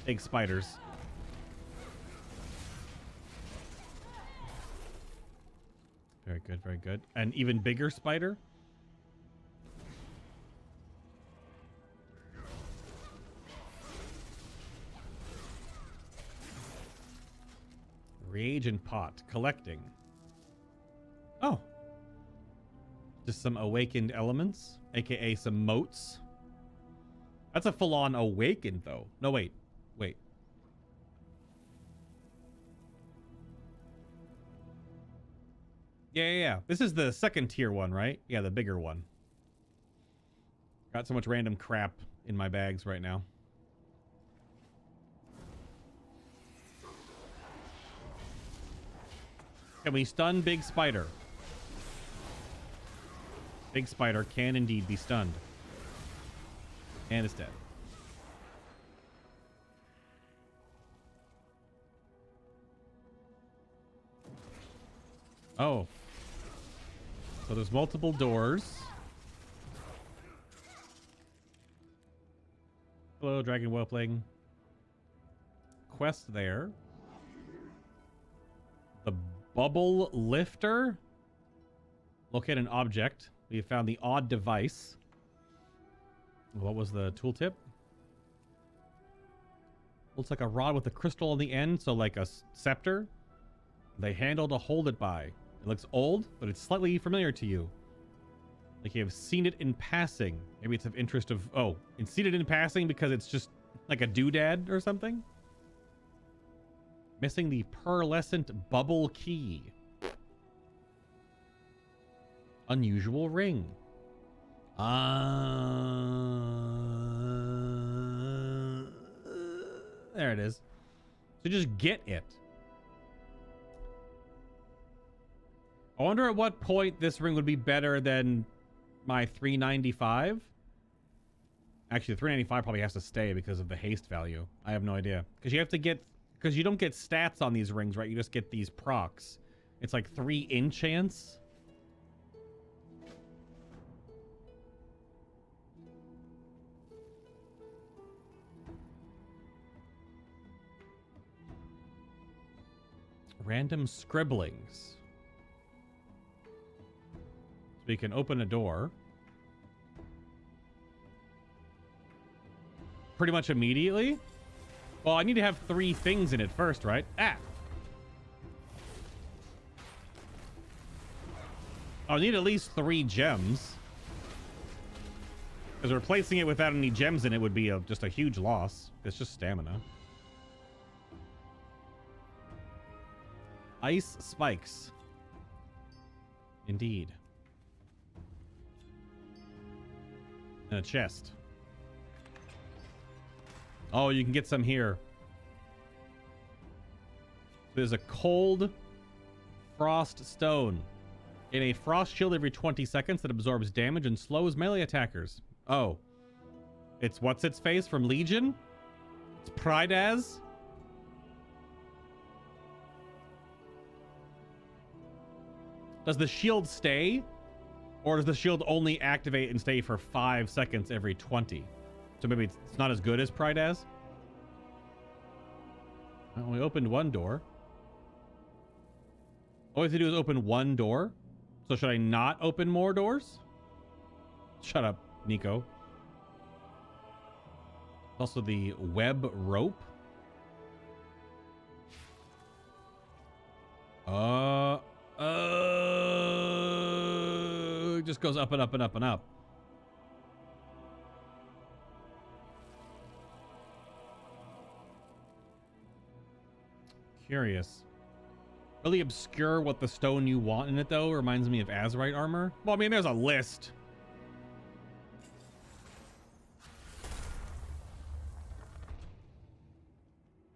Big spiders. Very good, very good. An even bigger spider? Reagent pot. Collecting. Oh. Just some awakened elements, aka some motes. That's a full-on awakened, though. No, wait. Wait. Yeah. This is the second tier one, right? Yeah, the bigger one. Got so much random crap in my bags right now. Can we stun Big Spider? Big Spider can indeed be stunned. And it's dead. Oh. So there's multiple doors. Hello, Dragon Whelpling. Quest there. The Bubble Lifter. Locate an object. We have found the odd device. What was the tooltip? Looks like a rod with a crystal on the end, so like a scepter. The handle to hold it by. It looks old, but it's slightly familiar to you. Like you have seen it in passing. Maybe it's of interest of... Oh, it's seen it in passing because it's just like a doodad or something? Missing the pearlescent bubble key. Unusual ring. There it is. So just get it. I wonder at what point this ring would be better than my 395. Actually, the 395 probably has to stay because of the haste value. I have no idea. Because you have to get... Because you don't get stats on these rings, right? You just get these procs. It's like 3 enchants. Random scribblings. So we can open a door. Pretty much immediately? Well, I need to have 3 things in it first, right? Ah! I'll need at least 3 gems. Because replacing it without any gems in it would be just a huge loss. It's just stamina. Ice spikes. Indeed. And a chest. Oh, you can get some here. There's a cold frost stone. In a frost shield every 20 seconds that absorbs damage and slows melee attackers. Oh. It's what's its face from Legion? It's Pridaz? Does the shield stay? Or does the shield only activate and stay for 5 seconds every 20? So maybe it's not as good as Pridaz? Well, we opened one door. All we have to do is open one door. So should I not open more doors? Shut up, Nico. Also the web rope. It just goes up and up and up and up. Curious. Really obscure what the stone you want in it, though. Reminds me of Azerite armor. Well, I mean, there's a list.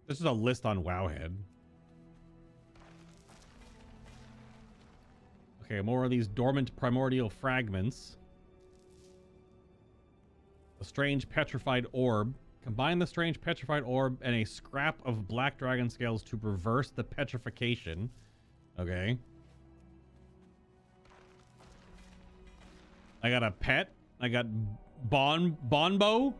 This is a list on Wowhead. Okay, more of these dormant primordial fragments. A strange petrified orb. Combine the strange petrified orb and a scrap of black dragon scales to reverse the petrification. Okay. I got a pet. I got Bunbo.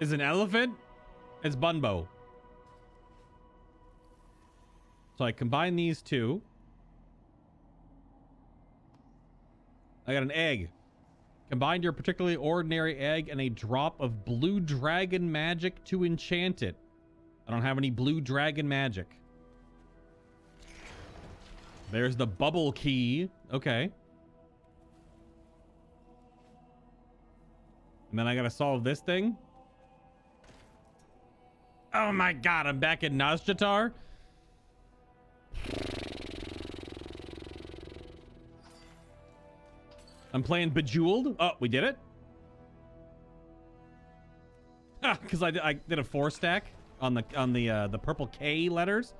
Is an elephant? It's Bunbo. So I combine these two. I got an egg. Combine your particularly ordinary egg and a drop of blue dragon magic to enchant it. I don't have any blue dragon magic. There's the bubble key. Okay. And then I gotta solve this thing. Oh my god, I'm back in Nazjatar. I'm playing Bejeweled. Oh, we did it. Ah, because I did a 4-stack on the purple K letters.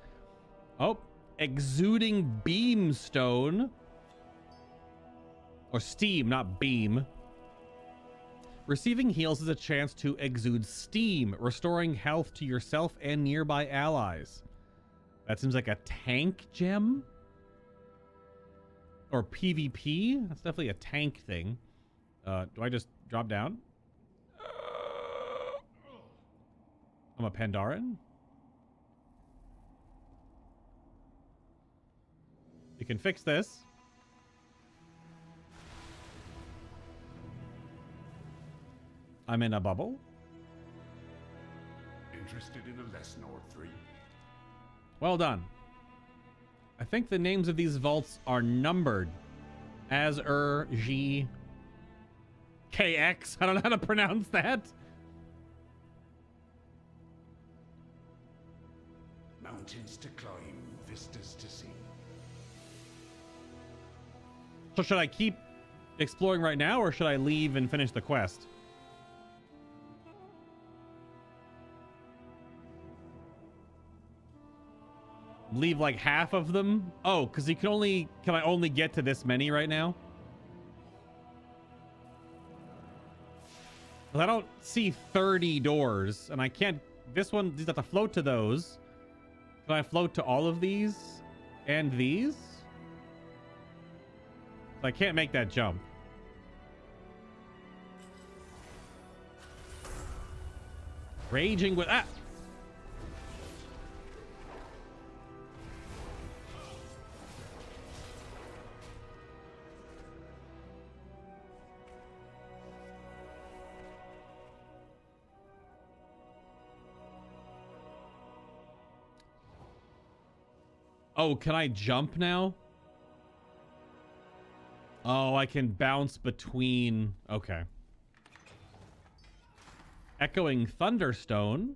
Oh, exuding beam stone. Or steam, not beam. Receiving heals is a chance to exude steam, restoring health to yourself and nearby allies. That seems like a tank gem? Or PvP? That's definitely a tank thing. Do I just drop down? I'm a Pandaren. You can fix this. I'm in a bubble. Interested in a lesson or three? Well done. I think the names of these vaults are numbered. G KX. I don't know how to pronounce that. Mountains to climb, vistas to see. So should I keep exploring right now, or should I leave and finish the quest? Leave like half of them? Oh, because you can I only get to this many right now? Well, I don't see 30 doors, and I can't. This one, you have to float to those. Can I float to all of these and these? I can't make that jump. Raging with Oh, can I jump now? Oh, I can bounce between. Okay. Echoing Thunderstone.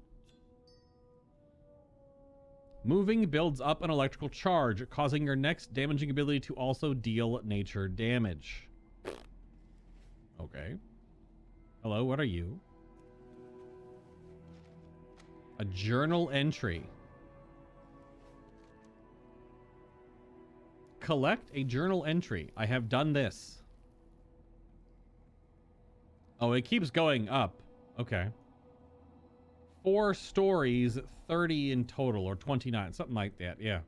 Moving builds up an electrical charge, causing your next damaging ability to also deal nature damage. Okay. Hello, what are you? A journal entry. Collect a journal entry. I have done this. Oh, it keeps going up. Okay. 4 stories, 30 in total, or 29, something like that. Yeah.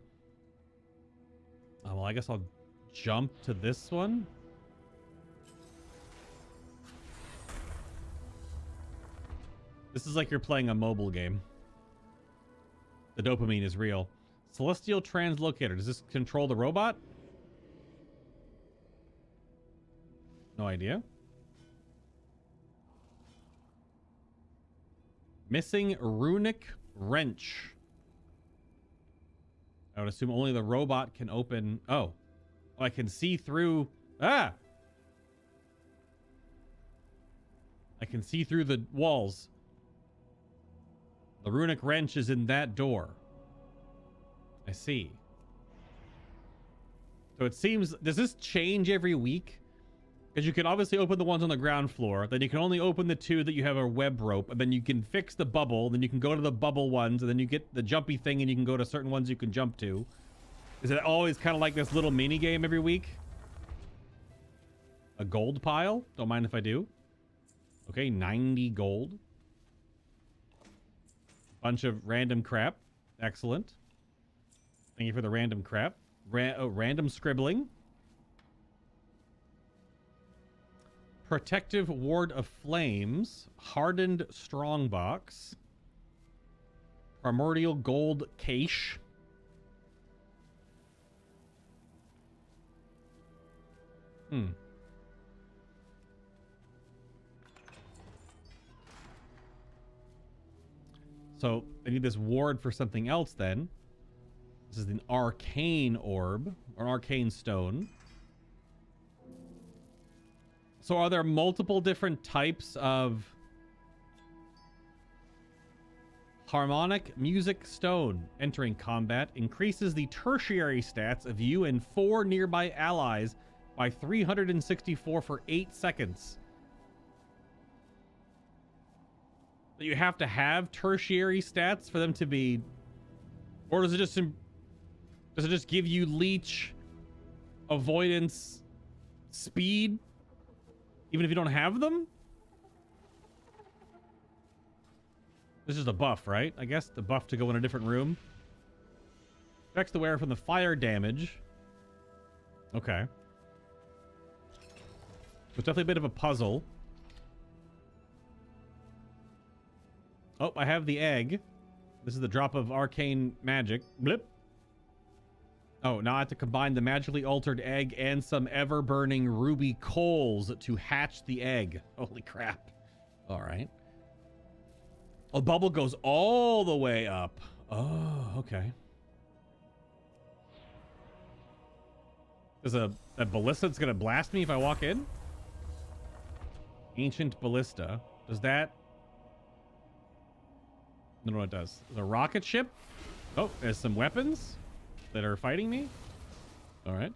Oh, well, I guess I'll jump to this one. This is like you're playing a mobile game. The dopamine is real. Celestial Translocator. Does this control the robot? No idea. Missing Runic Wrench. I would assume only the robot can open. Oh. I can see through. I can see through the walls. The Runic Wrench is in that door. I see. So it seems, does this change every week? Because you can obviously open the ones on the ground floor, then you can only open the 2 that you have a web rope, and then you can fix the bubble, then you can go to the bubble ones, and then you get the jumpy thing, and you can go to certain ones you can jump to. Is it always kind of like this little mini game every week? A gold pile? Don't mind if I do. Okay, 90 gold. Bunch of random crap. Excellent. Thank you for the random crap. Random scribbling. Protective Ward of Flames. Hardened Strongbox. Primordial Gold Cache. So I need this ward for something else then. This is an arcane orb, or arcane stone. So are there multiple different types of harmonic music stone? Entering combat increases the tertiary stats of you and 4 nearby allies by 364 for 8 seconds. You have to have tertiary stats for them to be, or does it just give you leech, avoidance, speed, even if you don't have them? This is a buff, right? I guess the buff to go in a different room. Protects the wearer from the fire damage. Okay. It's definitely a bit of a puzzle. Oh, I have the egg. This is the drop of arcane magic. Blip. Oh, now I have to combine the magically altered egg and some ever-burning ruby coals to hatch the egg. Holy crap. All right. Oh, the bubble goes all the way up. Oh, okay. There's a ballista that's going to blast me if I walk in? Ancient ballista. Does that... I don't know what it does. There's a rocket ship. Oh, there's some weapons that are fighting me. All right.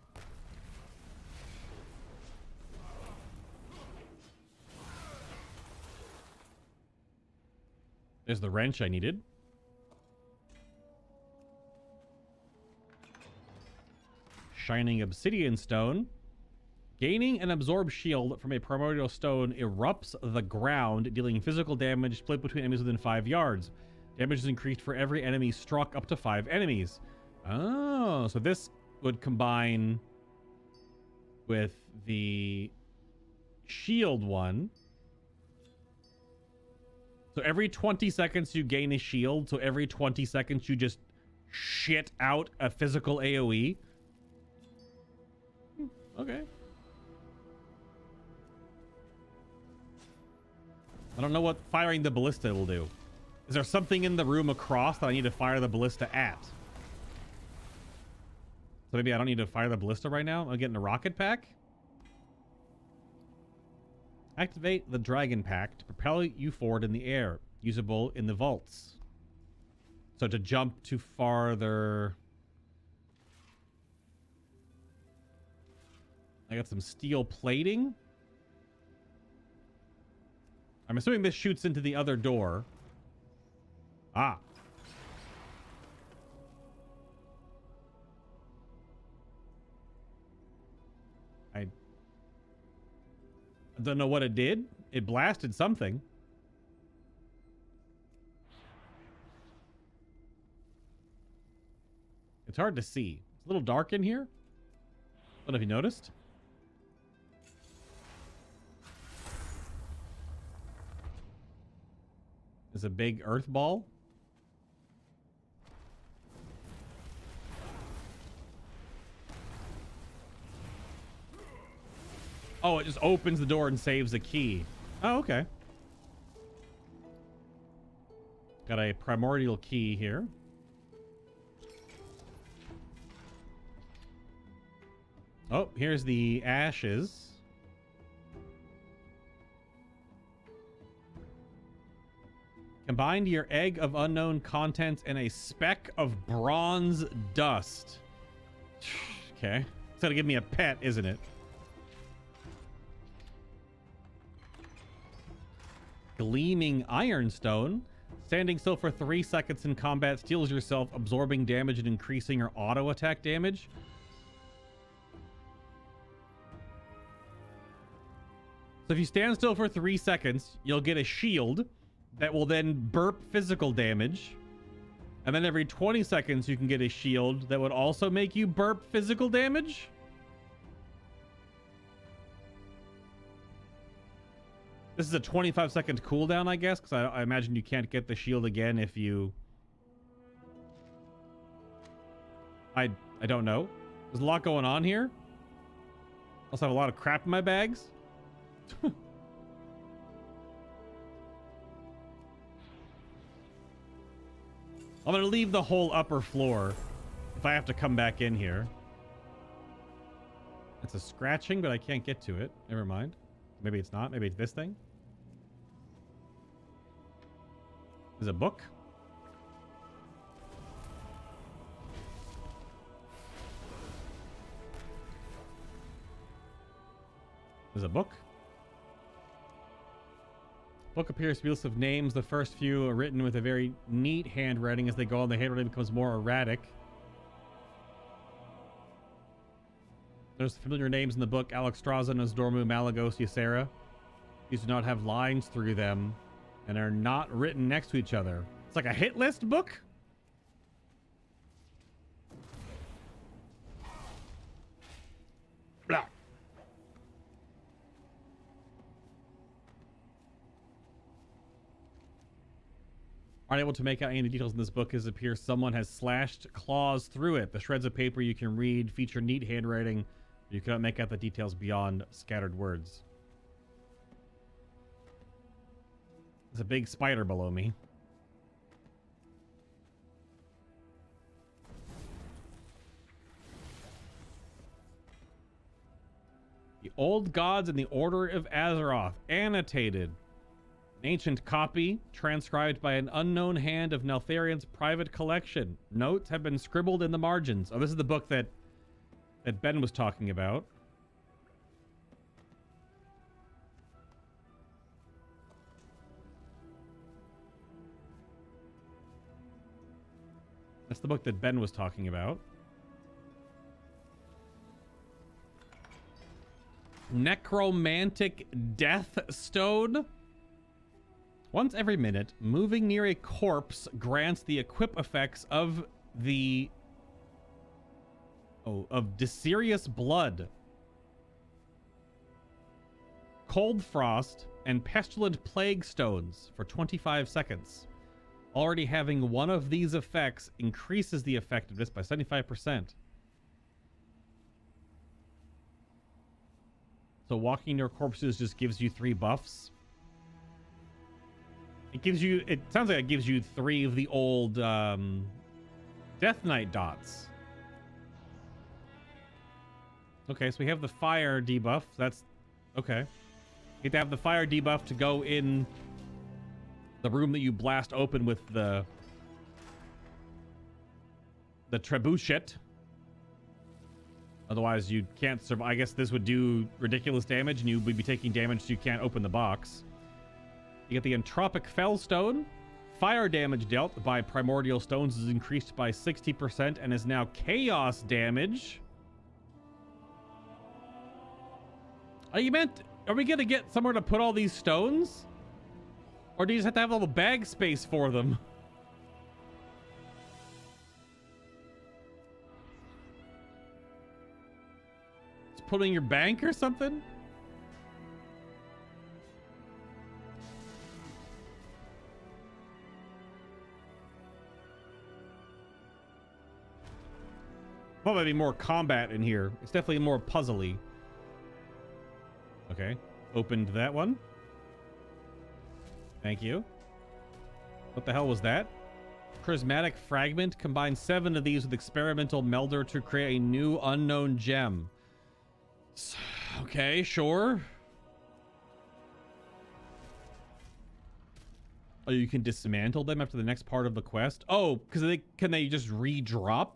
There's the wrench I needed. Shining obsidian stone. Gaining an absorbed shield from a primordial stone erupts the ground, dealing physical damage split between enemies within 5 yards. Damage is increased for every enemy struck up to 5 enemies. Oh, so this would combine with the shield one. So every 20 seconds you gain a shield. So every 20 seconds you just shit out a physical AoE. Okay. I don't know what firing the ballista will do. Is there something in the room across that I need to fire the ballista at? So maybe I don't need to fire the ballista right now. I'm getting a rocket pack. Activate the dragon pack to propel you forward in the air. Usable in the vaults. So to jump to farther... I got some steel plating. I'm assuming this shoots into the other door. Ah. I don't know what it did. It blasted something. It's hard to see. It's a little dark in here. I don't know if you noticed. There's a big earth ball. Oh, it just opens the door and saves a key. Oh, okay. Got a primordial key here. Oh, here's the ashes. Combine your egg of unknown contents and a speck of bronze dust. Okay. It's gonna give me a pet, isn't it? Gleaming ironstone. Standing still for 3 seconds in combat steals yourself, absorbing damage and increasing your auto attack damage. So if you stand still for 3 seconds, you'll get a shield that will then burp physical damage. And then every 20 seconds, you can get a shield that would also make you burp physical damage. This is a 25-second cooldown, I guess, because I imagine you can't get the shield again if you... I don't know. There's a lot going on here. Also have a lot of crap in my bags. I'm going to leave the whole upper floor if I have to come back in here. It's a scratching, but I can't get to it. Never mind. Maybe it's not. Maybe it's this thing. There's a book. There's a book. Book appears to be a list of names. The first few are written with a very neat handwriting. As they go on, the handwriting becomes more erratic. There's familiar names in the book: Alexstrasza, Nosdormu, Malagos, Ysera. These do not have lines through them, and are not written next to each other. It's like a hit list book. Blah. Aren't able to make out any of the details in this book as it appears someone has slashed claws through it. The shreds of paper you can read feature neat handwriting. You cannot make out the details beyond scattered words. There's a big spider below me. The Old Gods and the Order of Azeroth, annotated. An ancient copy, transcribed by an unknown hand of Neltharion's private collection. Notes have been scribbled in the margins. Oh, this is the book that Ben was talking about. That's the book that Ben was talking about. Necromantic Death Stone. Once every minute, moving near a corpse grants the equip effects of Desirius Blood, Cold Frost, and Pestilent Plague Stones for 25 seconds. Already having one of these effects increases the effectiveness by 75%. So walking near corpses just gives you 3 buffs. It sounds like it gives you 3 of the old Death Knight dots. Okay, so we have the fire debuff. That's okay. You have to have the fire debuff to go in the room that you blast open with the trebuchet. Otherwise, you can't survive. I guess this would do ridiculous damage, and you would be taking damage so you can't open the box. You get the Entropic Fellstone. Fire damage dealt by primordial stones is increased by 60% and is now chaos damage. Are we going to get somewhere to put all these stones? Or do you just have to have a little bag space for them? Just put in your bank or something? Probably be more combat in here. It's definitely more puzzly. Okay. Opened that one. Thank you. What the hell was that? Prismatic Fragment. Combine 7 of these with Experimental Melder to create a new unknown gem. Okay, sure. Oh, you can dismantle them after the next part of the quest? Oh, because can they just re-drop?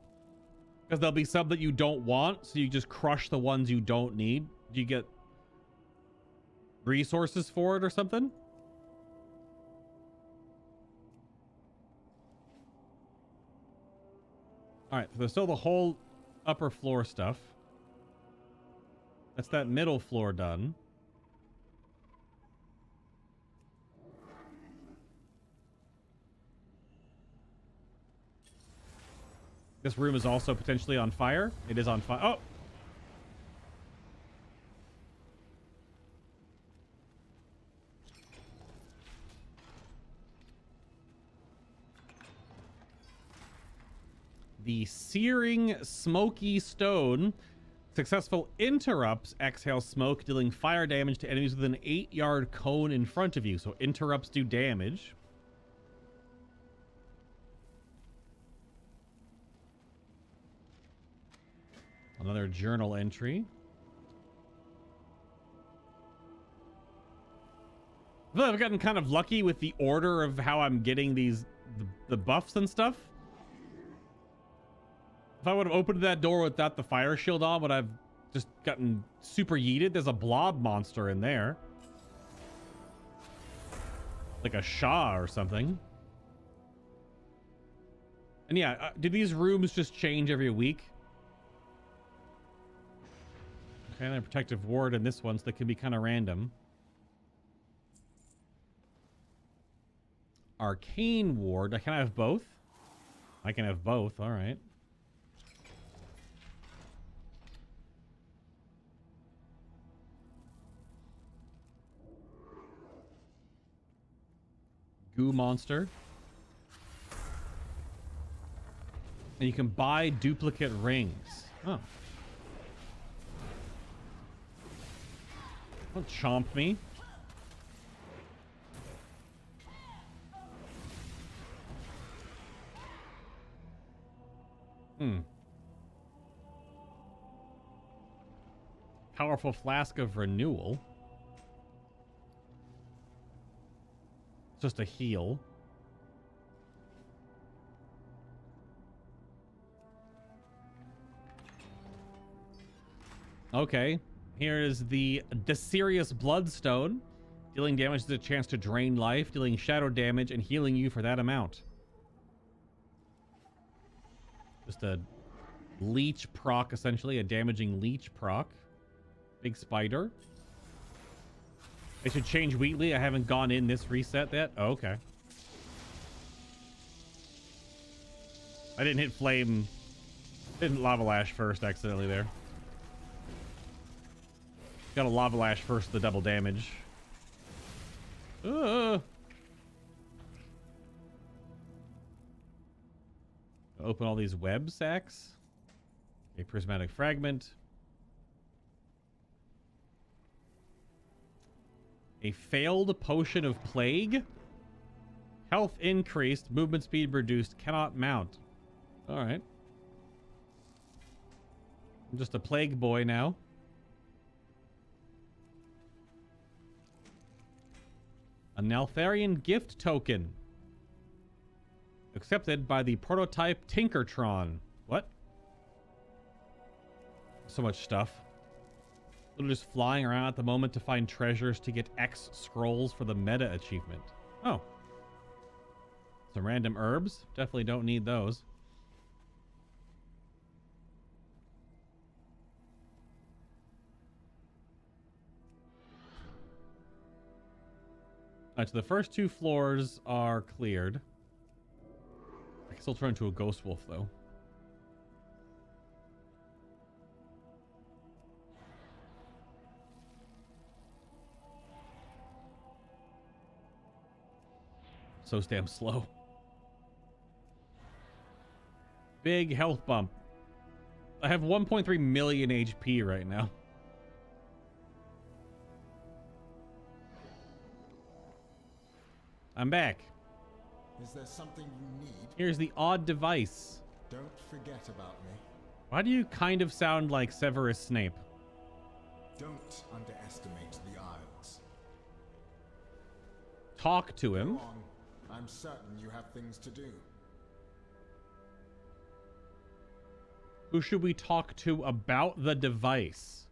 Because there'll be some that you don't want, so you just crush the ones you don't need. Do you get resources for it or something? Alright, so there's still the whole upper floor stuff. That's that middle floor done. This room is also potentially on fire. It is on fire. Oh! The Searing Smoky Stone. Successful interrupts exhale smoke, dealing fire damage to enemies within an 8-yard cone in front of you. So interrupts do damage. Another journal entry. I feel like I've gotten kind of lucky with the order of how I'm getting these the buffs and stuff. If I would have opened that door without the fire shield on, would I've just gotten super yeeted? There's a blob monster in there. Like a Shah or something. And yeah, do these rooms just change every week? Okay, and a protective ward in this one, so that can be kind of random. arcane ward. Can I have both? I can have both. All right. Goo monster. And you can buy duplicate rings. Oh. Don't chomp me. Powerful flask of renewal. Just a heal. Okay. Here is the Serious Bloodstone. Dealing damage is a chance to drain life, dealing shadow damage, and healing you for that amount. Just a leech proc, essentially. A damaging leech proc. Big spider. They should change Wheatley. I haven't gone in this reset yet. Oh, okay. I didn't hit flame. Didn't lava lash first accidentally there. Got a lava lash first, the double damage. Open all these web sacks. A prismatic fragment. A failed potion of plague. Health increased, movement speed reduced, cannot mount. Alright. I'm just a plague boy now. A Neltharion gift token. Accepted by the prototype Tinkertron. What? So much stuff. Literally just flying around at the moment to find treasures to get X scrolls for the meta achievement. Oh. Some random herbs. Definitely don't need those. Alright, so the first two floors are cleared. I can still turn into a ghost wolf, though. So damn slow. Big health bump. I have 1.3 million HP right now. I'm back. Is there something you need? Here's the odd device. Don't forget about me. Why do you kind of sound like Severus Snape? Don't underestimate the Isles. Talk to him. Go on. I'm certain you have things to do. Who should we talk to about the device?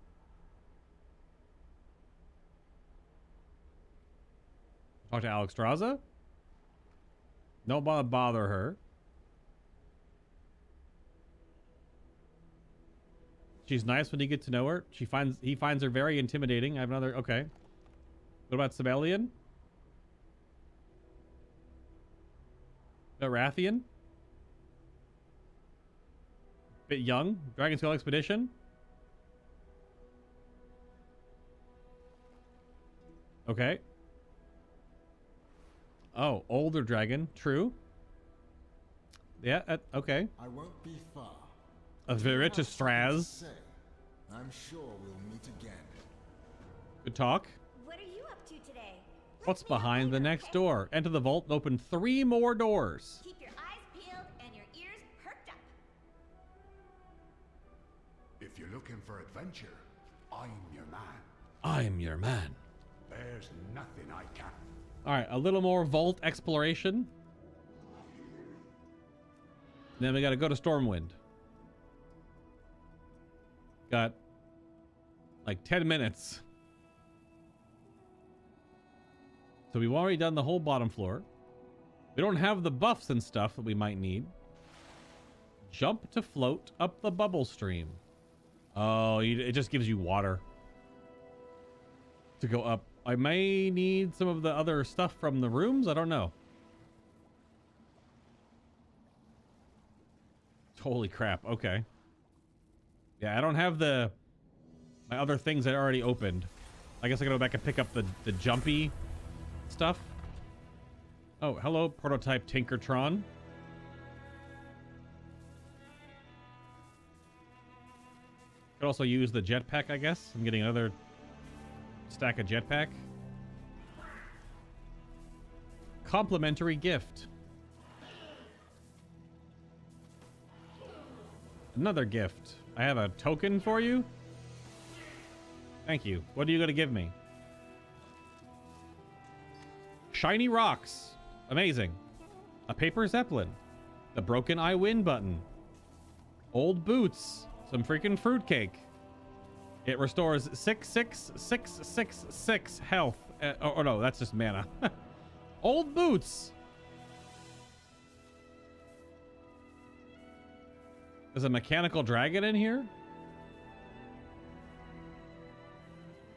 Talk to Alexstrasza? Don't bother her. She's nice when you get to know her. He finds her very intimidating. I have another. Okay. What about Sibelian? Rathian? Bit young. Dragon Skull Expedition? Okay. Oh, older dragon. True. Yeah, okay. I won't be far. A Straz. I'm sure we'll meet again. Good talk. What are you up to today? What's behind the next door? Enter the vault and open 3 more doors. Keep your eyes peeled and your ears perked up. If you're looking for adventure, I'm your man. I'm your man. There's nothing I can't. All right, a little more vault exploration. Then we got to go to Stormwind. Got like 10 minutes. So we've already done the whole bottom floor. We don't have the buffs and stuff that we might need. Jump to float up the bubble stream. Oh, it just gives you water to go up. I may need some of the other stuff from the rooms. I don't know. Holy crap. Okay. Yeah, I don't have my other things that I already opened. I guess I gotta go back and pick up the jumpy stuff. Oh, hello, prototype Tinkertron. Could also use the jetpack, I guess. I'm getting another stack of jetpack. Complimentary gift. Another gift. I have a token for you. Thank you. What are you going to give me? Shiny rocks. Amazing. A paper zeppelin. The broken I win button. Old boots. Some freaking fruitcake. It restores 66666 health. Oh no, that's just mana. Old boots. There's a mechanical dragon in here.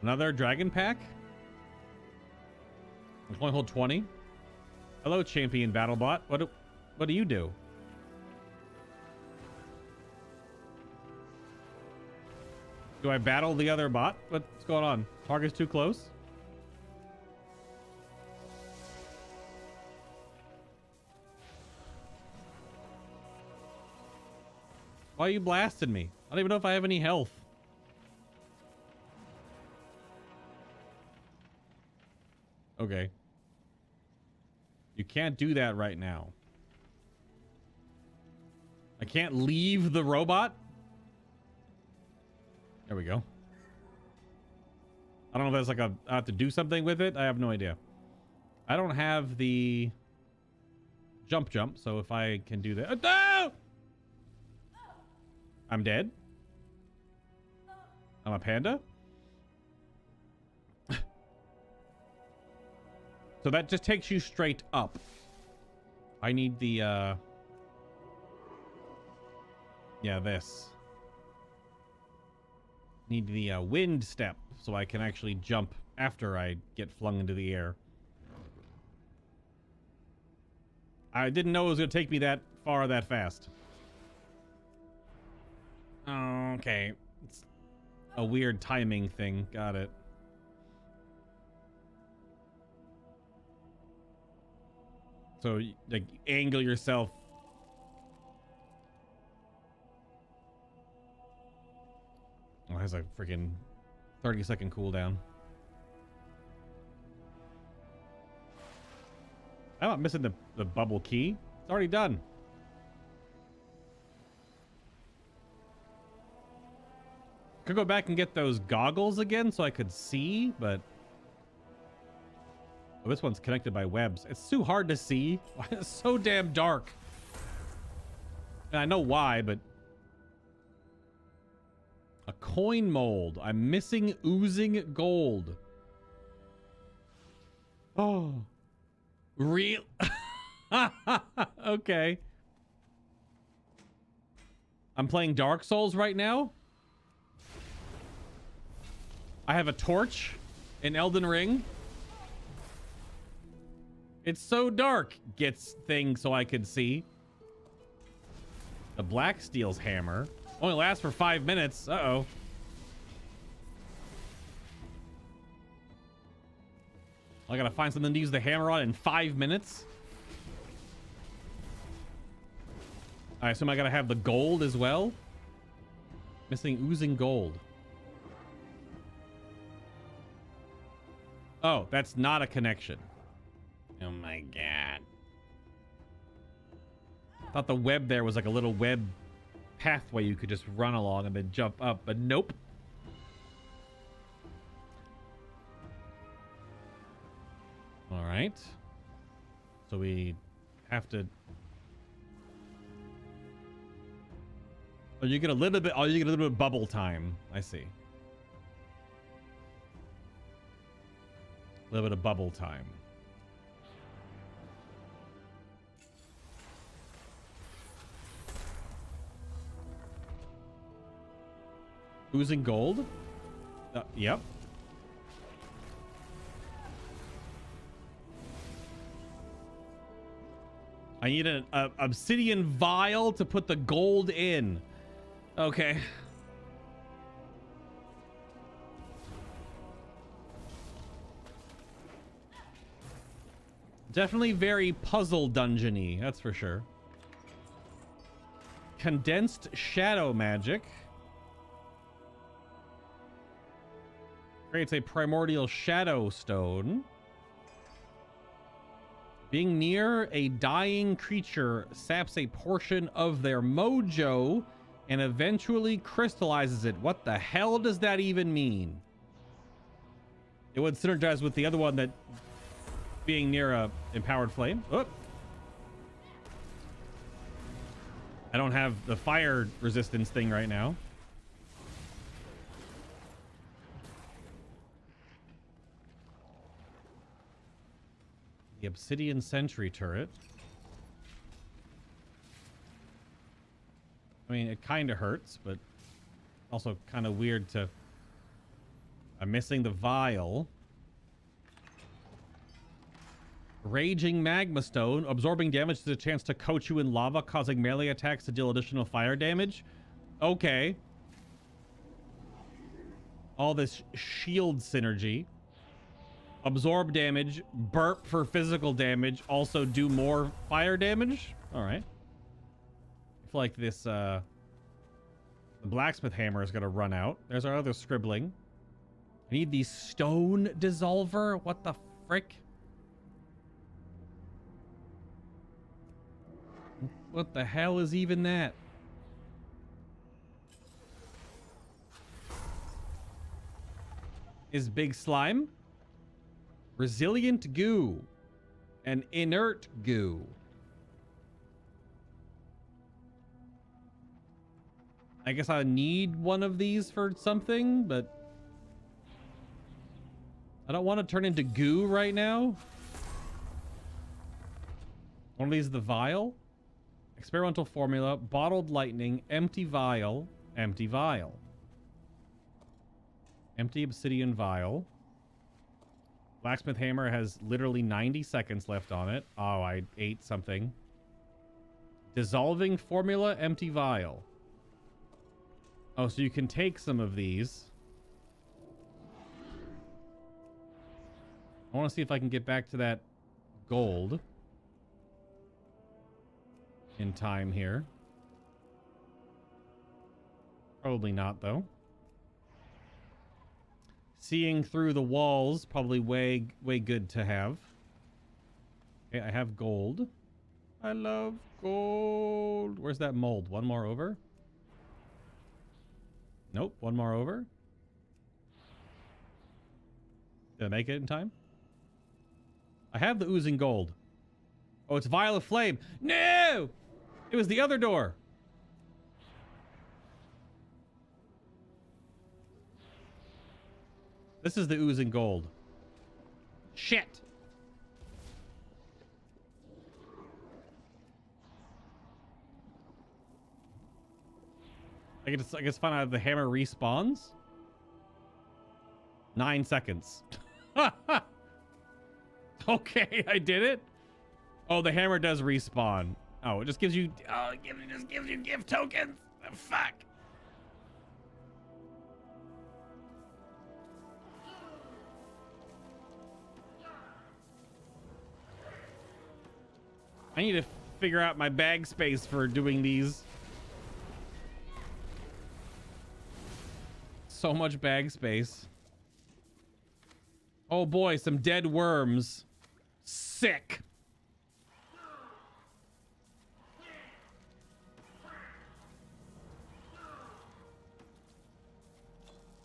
Another dragon pack. I can only hold 20. Hello, champion battlebot. What do you do? Do I battle the other bot? What's going on? Target's too close? Why are you blasting me? I don't even know if I have any health. Okay. You can't do that right now. I can't leave the robot? There we go. I don't know if that's like I have to do something with it. I have no idea. I don't have the jump, so if I can do that. No! I'm dead. I'm a panda. So that just takes you straight up. I need the yeah, this. Need the wind step so I can actually jump after I get flung into the air. I didn't know it was going to take me that far that fast. Okay. It's a weird timing thing. Got it. So, like, angle yourself. Oh, it has a freaking 30-second cooldown. I'm not missing the bubble key. It's already done. Could go back and get those goggles again so I could see, but... Oh, this one's connected by webs. It's too hard to see. It's so damn dark. And I know why, but... A coin mold. I'm missing oozing gold. Oh. Real? Okay. I'm playing Dark Souls right now. I have a torch in Elden Ring. It's so dark. Gets things so I can see. The Black Steel's hammer only lasts for 5 minutes. Uh-oh. I gotta find something to use the hammer on in 5 minutes. I assume I gotta have the gold as well. Missing oozing gold. Oh, that's not a connection. Oh my god. I thought the web there was like a little web pathway you could just run along and then jump up, but nope. All right. So we have to... Oh, you get a little bit... Oh, you get a little bit of bubble time. I see. A little bit of bubble time. Oozing gold? Yep. I need an obsidian vial to put the gold in. Okay. Definitely very puzzle dungeony, that's for sure. Condensed shadow magic. Creates a primordial shadow stone. Being near a dying creature saps a portion of their mojo and eventually crystallizes it. What the hell does that even mean? It would synergize with the other one, that being near a empowered flame. Oh. I don't have the fire resistance thing right now. The obsidian sentry turret. I mean, it kind of hurts, but also kind of weird to... I'm missing the vial. Raging magma stone. Absorbing damage is a chance to coat you in lava, causing melee attacks to deal additional fire damage. Okay. All this shield synergy. Absorb damage, burp for physical damage, also do more fire damage. All right. I feel like this, the blacksmith hammer is going to run out. There's our other scribbling. I need the stone dissolver. What the frick? What the hell is even that? Is big slime? Resilient goo. And inert goo. I guess I need one of these for something, but I don't want to turn into goo right now. One of these is the vial. Experimental formula, bottled lightning, empty vial, empty vial. Empty obsidian vial. Blacksmith hammer has literally 90 seconds left on it. Oh, I ate something. Dissolving formula, empty vial. Oh, so you can take some of these. I want to see if I can get back to that gold in time here. Probably not, though. Seeing through the walls, probably way good to have. Okay, I have gold. I love gold. Where's that mold? One more over? Nope, one more over. Did I make it in time? I have the oozing gold. Oh, it's Vial of Flame. No! It was the other door. This is the oozing gold. Shit. I guess find out if the hammer respawns. 9 seconds. Okay, I did it. Oh, the hammer does respawn. Oh, it just gives you. Oh, it just gives you gift tokens. Oh, fuck. I need to figure out my bag space for doing these. So much bag space. Oh boy, some dead worms. Sick.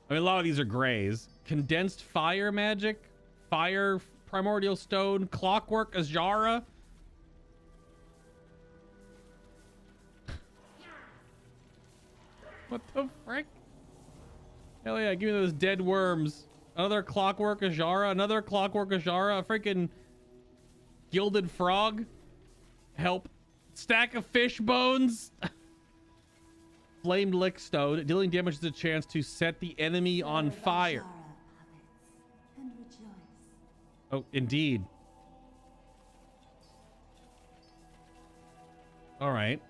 I mean, a lot of these are grays. Condensed fire magic, fire primordial stone, clockwork Azjara. What the frick? Hell yeah, give me those dead worms. Another clockwork Azjara, another clockwork Azjara, a freaking gilded frog. Help. Stack of fish bones. Flamed lick stone. Dealing damage is a chance to set the enemy on fire. Oh, indeed. All right.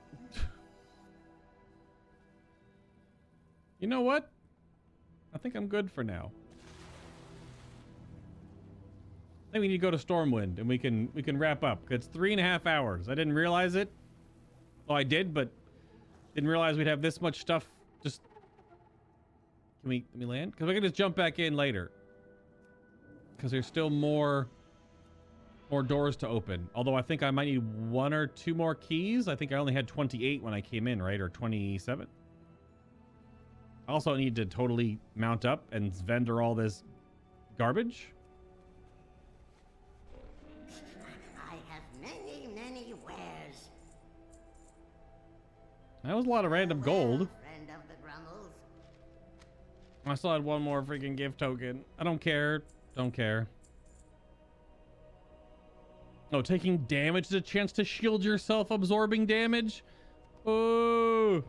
You know what? I think I'm good for now. I think we need to go to Stormwind and we can wrap up. It's 3.5 hours. I didn't realize it. Well, I did, but didn't realize we'd have this much stuff. Just let me land? Because we can just jump back in later. Because there's still more doors to open. Although I think I might need 1 or 2 more keys. I think I only had 28 when I came in, right? Or 27. I also need to totally mount up and vendor all this garbage. I have many wares. That was a lot of random gold. Friend of the Grummles. I still had 1 more freaking gift token. I don't care. Don't care. Oh, taking damage is a chance to shield yourself, absorbing damage. Oh.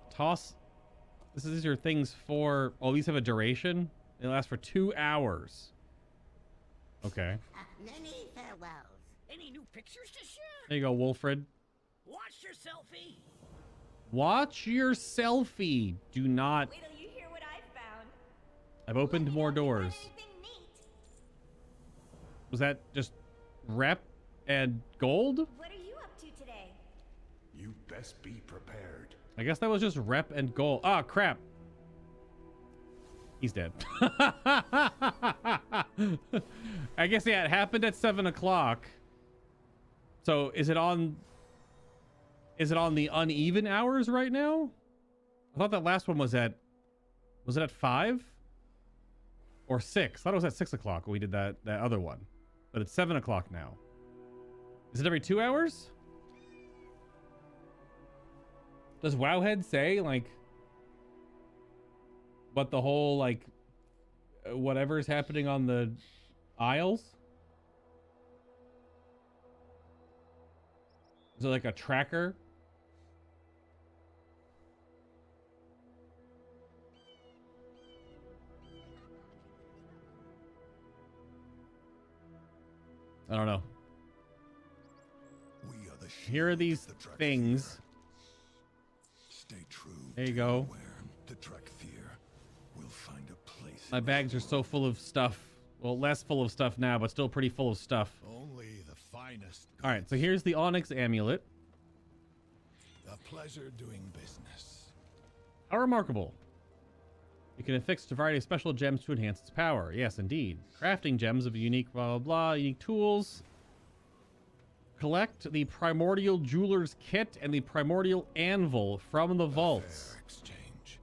Toss. This is your things for. Oh, these have a duration. They last for 2 hours. Okay. Many farewells. Any new pictures to share? There you go, Wolfred. Watch your selfie. Watch your selfie. Do not. Wait till you hear what I found. I've opened more doors. Was that just rep and gold? What are you up to today? You best be prepared. I guess that was just rep and gold. Ah, crap. He's dead. I guess, yeah, it happened at 7 o'clock. So is it on the uneven hours right now? I thought that last one was it at 5 or 6? I thought it was at 6 o'clock when we did that other one, but it's 7 o'clock now. Is it every 2 hours? Does Wowhead say like what the whole like whatever is happening on the Isles? Is it like a tracker? I don't know. We are the Here are these things. Stay true. There you go. To track fear, we'll find a place. My bags are so full of stuff. Well, less full of stuff now, but still pretty full of stuff. Only the finest. All right, so here's the Onyx Amulet. A pleasure doing business. How remarkable. You can affix a variety of special gems to enhance its power. Yes, indeed. Crafting gems of unique blah, blah, blah, unique tools. Collect the Primordial Jeweler's Kit and the Primordial Anvil from the vaults. Exchange.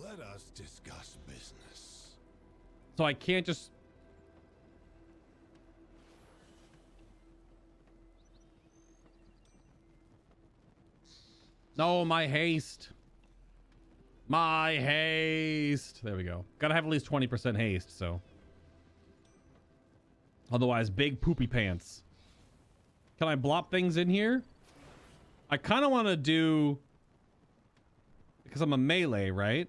Let us discuss business. So I can't just... No, my haste. My haste. There we go. Gotta have at least 20% haste, so. Otherwise, big poopy pants. Can I blop things in here? I kind of want to do... Because I'm a melee, right?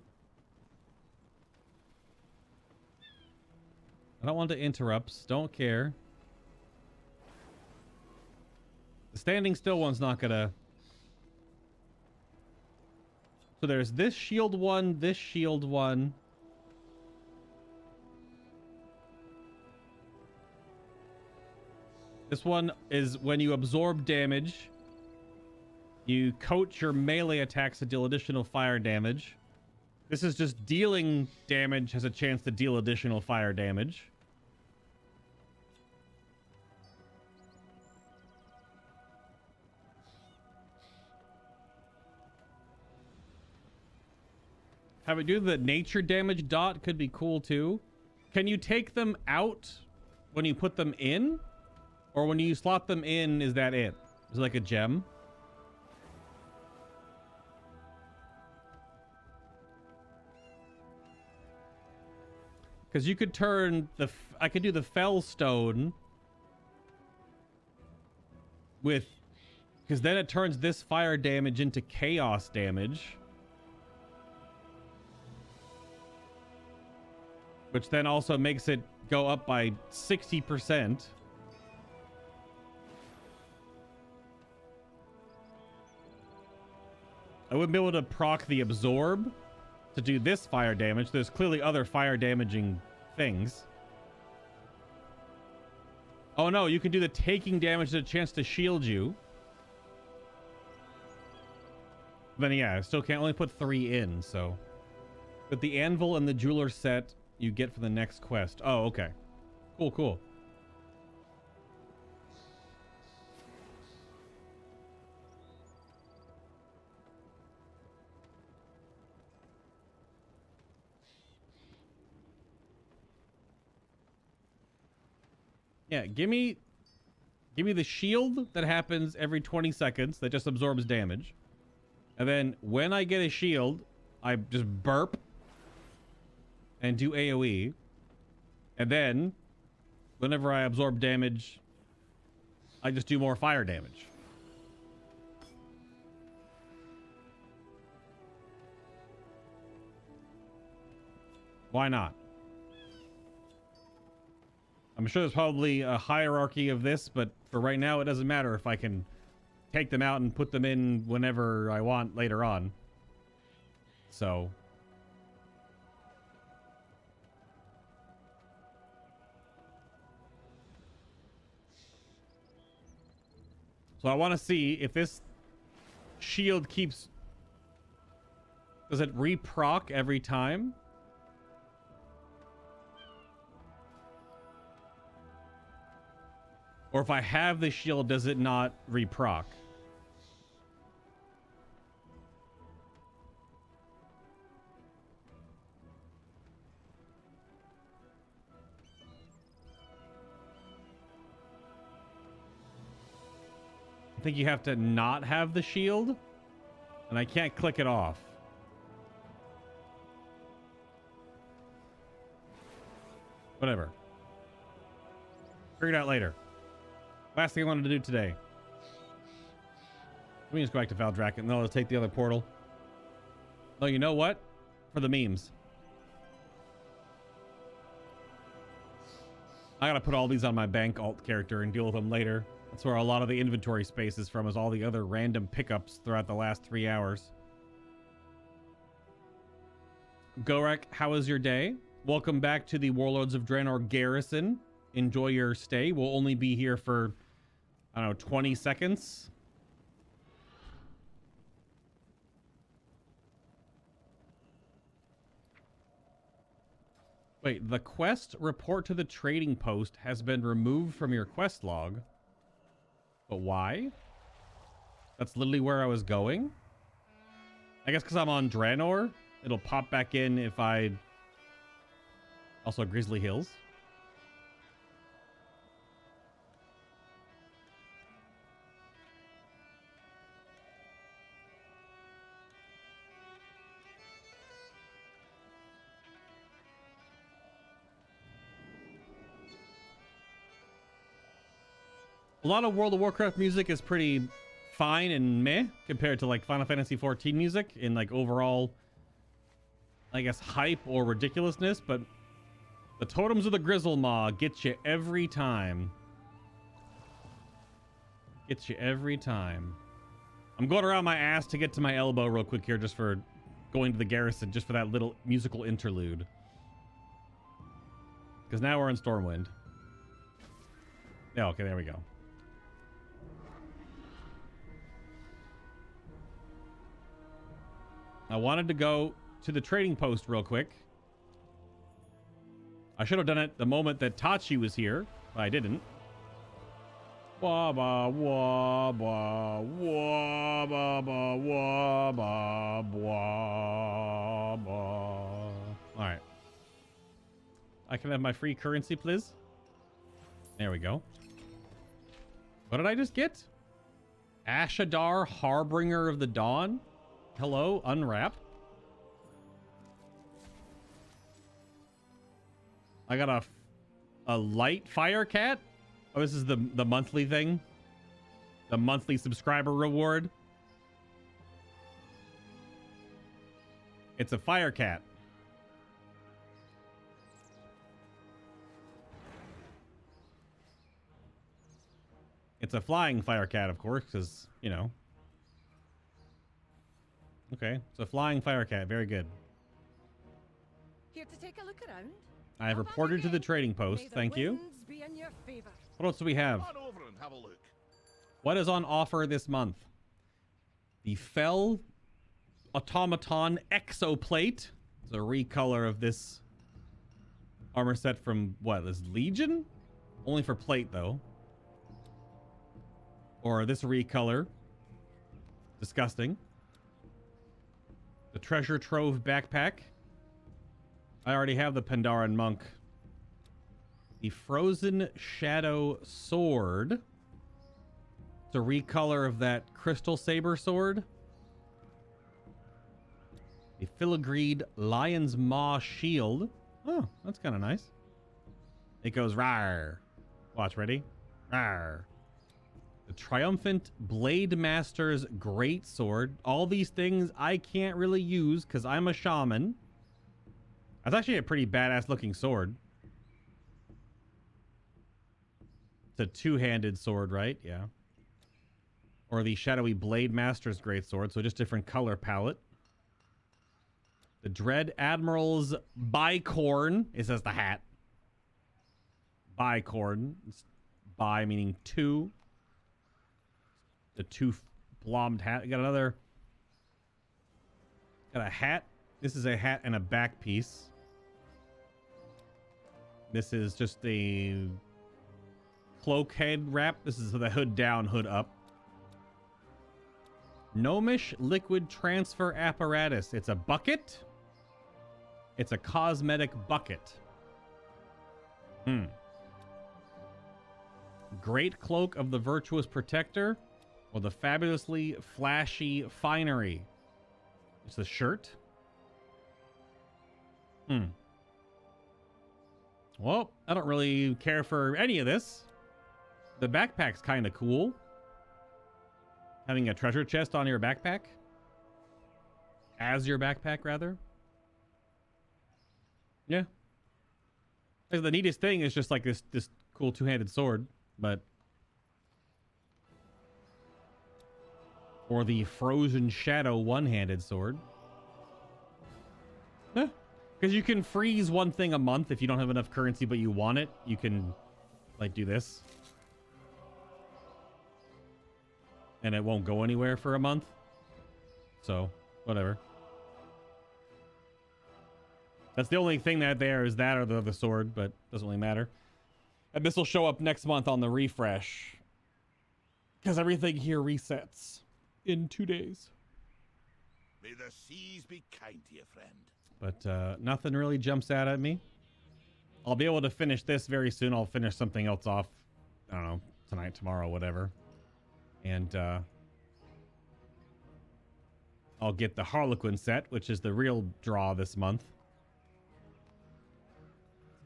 I don't want to interrupts. Don't care. The standing still one's not gonna... So there's this shield one, this shield one. This one is when you absorb damage, you coat your melee attacks to deal additional fire damage. This is just dealing damage has a chance to deal additional fire damage. Have it do the nature damage dot could be cool too. Can you take them out when you put them in? Or when you slot them in, is that it? Is it like a gem? Because you could turn the... I could do the Fell Stone with... Because then it turns this fire damage into chaos damage. Which then also makes it go up by 60%. I wouldn't be able to proc the absorb to do this fire damage. There's clearly other fire damaging things. Oh no, you can do the taking damage to a chance to shield you. Then yeah, I still can't only put 3 in, so. But the anvil and the jeweler set you get for the next quest. Oh, okay. Cool, cool. Yeah, give me the shield that happens every 20 seconds that just absorbs damage. And then when I get a shield, I just burp and do AoE. And then whenever I absorb damage, I just do more fire damage. Why not? I'm sure there's probably a hierarchy of this, but for right now, it doesn't matter if I can take them out and put them in whenever I want later on. So. So I want to see if this shield keeps... Does it re-proc every time? Or if I have the shield, does it not re-proc? I think you have to not have the shield, and I can't click it off. Whatever. Figure it out later. Last thing I wanted to do today. Let me just go back to Valdrak and then I'll take the other portal. Oh, you know what? For the memes. I gotta put all these on my bank alt character and deal with them later. That's where a lot of the inventory space is from, is all the other random pickups throughout the last 3 hours. Gorak, how was your day? Welcome back to the Warlords of Draenor garrison. Enjoy your stay. We'll only be here for, I don't know, 20 seconds. Wait, the quest report to the trading post has been removed from your quest log. But why? That's literally where I was going. I guess because I'm on Draenor, it'll pop back in if I... Also, Grizzly Hills. A lot of World of Warcraft music is pretty fine and meh compared to like Final Fantasy XIV music in like overall, I guess, hype or ridiculousness, but the Totems of the Grizzlemaw gets you every time. Gets you every time. I'm going around my ass to get to my elbow real quick here just for going to the garrison, just for that little musical interlude. Because now we're in Stormwind. Yeah, okay, there we go. I wanted to go to the trading post real quick. I should have done it the moment that Tachi was here, but I didn't. Wah ba wah ba wah ba ba wah ba wah ba. All right. I can have my free currency, please. There we go. What did I just get? Ashadar, Harbinger of the Dawn. Hello, unwrap. I got a light fire cat. Oh, this is the monthly thing. The monthly subscriber reward. It's a fire cat. It's a flying fire cat, of course, because, you know. Okay, so flying fire cat, very good. Here to take a look around. I have reported to the trading post. Thank you. Be in your favor. What else do we have? Come on over and have a look. What is on offer this month? The Fell Automaton Exoplate. It's a recolor of this armor set from what? This Legion? Only for plate though. Or this recolor. Disgusting. The Treasure Trove Backpack. I already have the Pandaran Monk. The Frozen Shadow Sword. It's a recolor of that Crystal Saber sword. The Filigreed Lion's Maw Shield. Oh, that's kind of nice. It goes rawr. Watch, ready? Rawr. The Triumphant Blade Master's Great Sword. All these things I can't really use because I'm a shaman. That's actually a pretty badass looking sword. It's a two-handed sword, right? Yeah. Or the Shadowy Blade Master's Great Sword. So just different color palette. The Dread Admiral's Bicorn. It says the hat. Bicorn. It's bi meaning two. The two blommed hat. You got another. Got a hat. This is a hat and a back piece. This is just a cloak head wrap. This is the hood down, hood up. Gnomish Liquid Transfer Apparatus. It's a bucket. It's a cosmetic bucket. Great Cloak of the Virtuous Protector. Or the Fabulously Flashy Finery. It's a shirt. Well, I don't really care for any of this. The backpack's kind of cool. Having a treasure chest on your backpack. As your backpack, rather. Yeah. The neatest thing is just like this cool two-handed sword, but... Or the Frozen Shadow one-handed sword. Because you can freeze one thing a month if you don't have enough currency, but you want it. You can, like, do this. And it won't go anywhere for a month. So, whatever. That's the only thing that there is that or the sword, but doesn't really matter. And this will show up next month on the refresh. Because everything here resets in 2 days. May the seas be kind to you, friend. But nothing really jumps out at me. I'll be able to finish this very soon. I'll finish something else off. I don't know, tonight, tomorrow, whatever. And I'll get the Harlequin set, which is the real draw this month.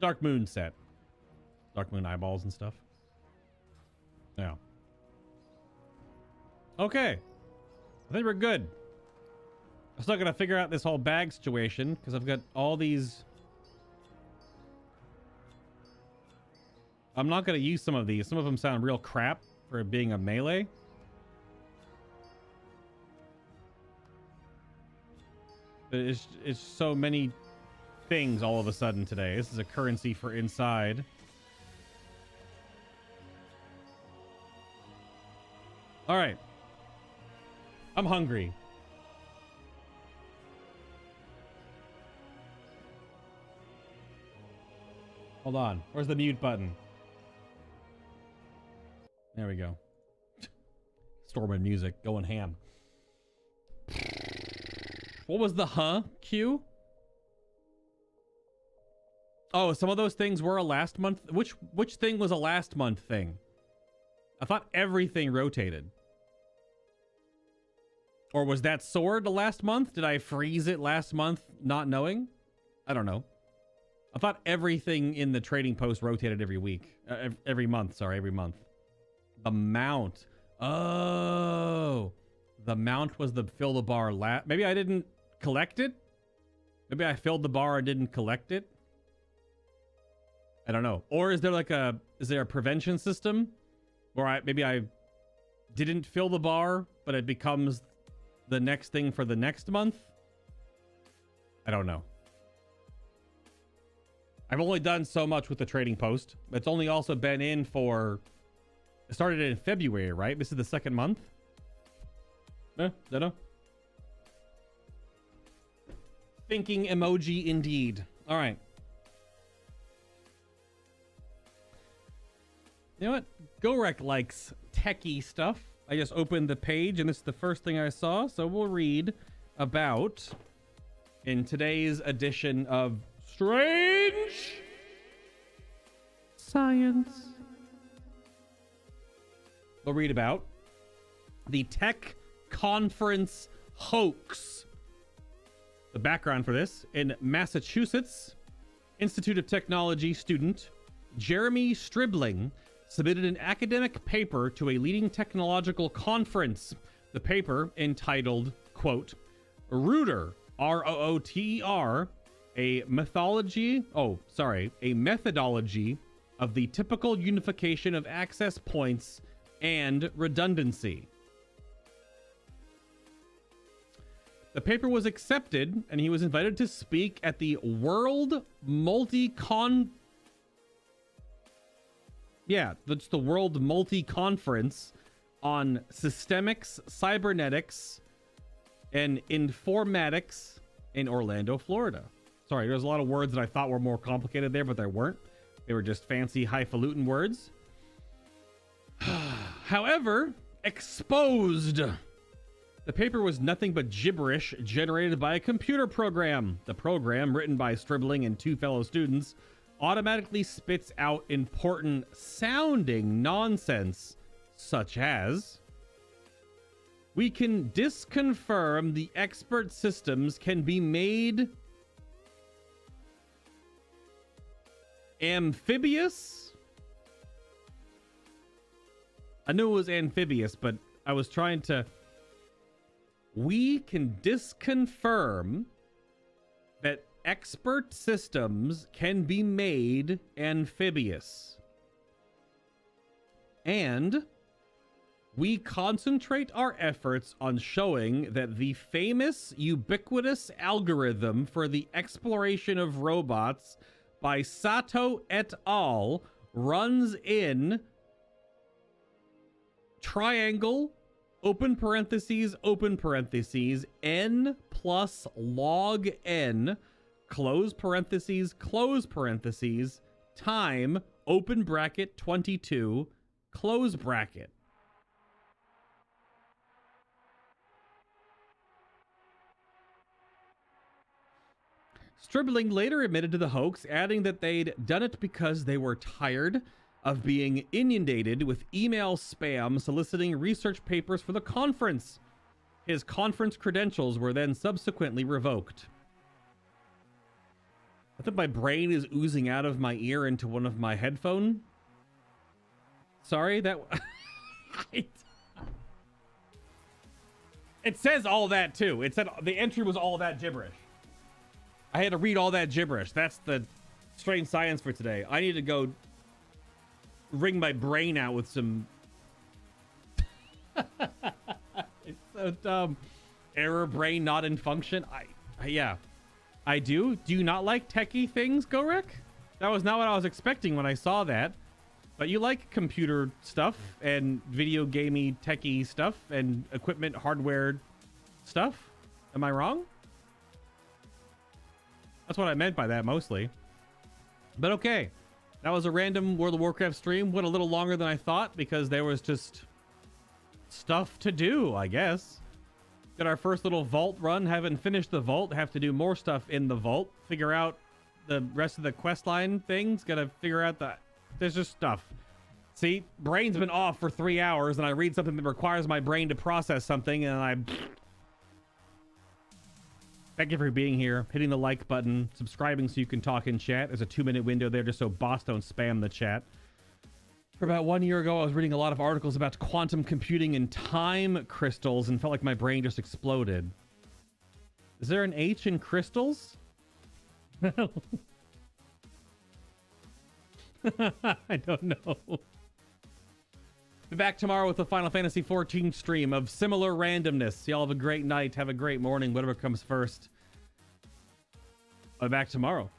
Dark Moon set. Dark Moon eyeballs and stuff. Yeah. Okay. I think we're good. I'm still gonna figure out this whole bag situation because I've got all these. I'm not gonna use some of these. Some of them sound real crap for being a melee. But it's so many things all of a sudden today. This is a currency for inside. All right. I'm hungry. Hold on. Where's the mute button? There we go. Storming music. Going ham. What was the cue? Oh, some of those things were a last month. Which thing was a last month thing? I thought everything rotated. Or was that sword the last month? Did I freeze it last month not knowing? I don't know. I thought everything in the trading post rotated every week. Every month, sorry, every month. The mount. Oh. The mount was the fill the bar maybe I didn't collect it? Maybe I filled the bar and didn't collect it? I don't know. Or is there like is there a prevention system? Where maybe I didn't fill the bar, but it becomes the next thing for the next month. I don't know. I've only done so much with the trading post. It's only also been in for... It started in February, right? This is the second month? Don't know. Thinking emoji indeed. All right. You know what? GoRec likes techie stuff. I just opened the page and this is the first thing I saw. So we'll read about, in today's edition of Strange Science, we'll read about the tech conference hoax. The background for this: in Massachusetts, Institute of Technology student Jeremy Stribling submitted an academic paper to a leading technological conference. The paper, entitled, quote, Rooter, R-O-O-T-E-R, a methodology of the typical unification of access points and redundancy. The paper was accepted, and he was invited to speak at the World that's the World Multi-Conference on Systemics, Cybernetics, and Informatics in Orlando, Florida. Sorry, there's a lot of words that I thought were more complicated there, but they weren't. They were just fancy, highfalutin words. However, exposed. The paper was nothing but gibberish generated by a computer program. The program, written by Stribling and two fellow students, automatically spits out important sounding nonsense, such as, we can disconfirm the expert systems can be made amphibious. I knew it was amphibious, but I was trying to... We can disconfirm that expert systems can be made amphibious. And we concentrate our efforts on showing that the famous ubiquitous algorithm for the exploration of robots by Sato et al. Runs in triangle, open parentheses, n plus log n, close parentheses, time, open bracket, 22, close bracket. Stribling later admitted to the hoax, adding that they'd done it because they were tired of being inundated with email spam soliciting research papers for the conference. His conference credentials were then subsequently revoked. I think my brain is oozing out of my ear into one of my headphones. Sorry, that... It says all that too. It said the entry was all that gibberish. I had to read all that gibberish. That's the strange science for today. I need to go wring my brain out with some... It's so dumb. Error brain not in function. Yeah. I do. Do you not like techie things, Gorek? That was not what I was expecting when I saw that. But you like computer stuff and video gamey techie stuff and equipment hardware stuff. Am I wrong? That's what I meant by that mostly. But okay. That was a random World of Warcraft stream. Went a little longer than I thought because there was just stuff to do, I guess. Did our first little vault run. Haven't finished the vault. Have to do more stuff in the vault. Figure out the rest of the questline things. Gotta figure out the... There's just stuff. See, brain's been off for 3 hours and I read something that requires my brain to process something and I... Thank you for being here, hitting the like button, subscribing so you can talk in chat. There's a 2-minute window there just so boss don't spam the chat. For about 1 year ago, I was reading a lot of articles about quantum computing and time crystals and felt like my brain just exploded. Is there an H in crystals? I don't know. Be back tomorrow with a Final Fantasy XIV stream of similar randomness. Y'all have a great night. Have a great morning. Whatever comes first. I'll be back tomorrow.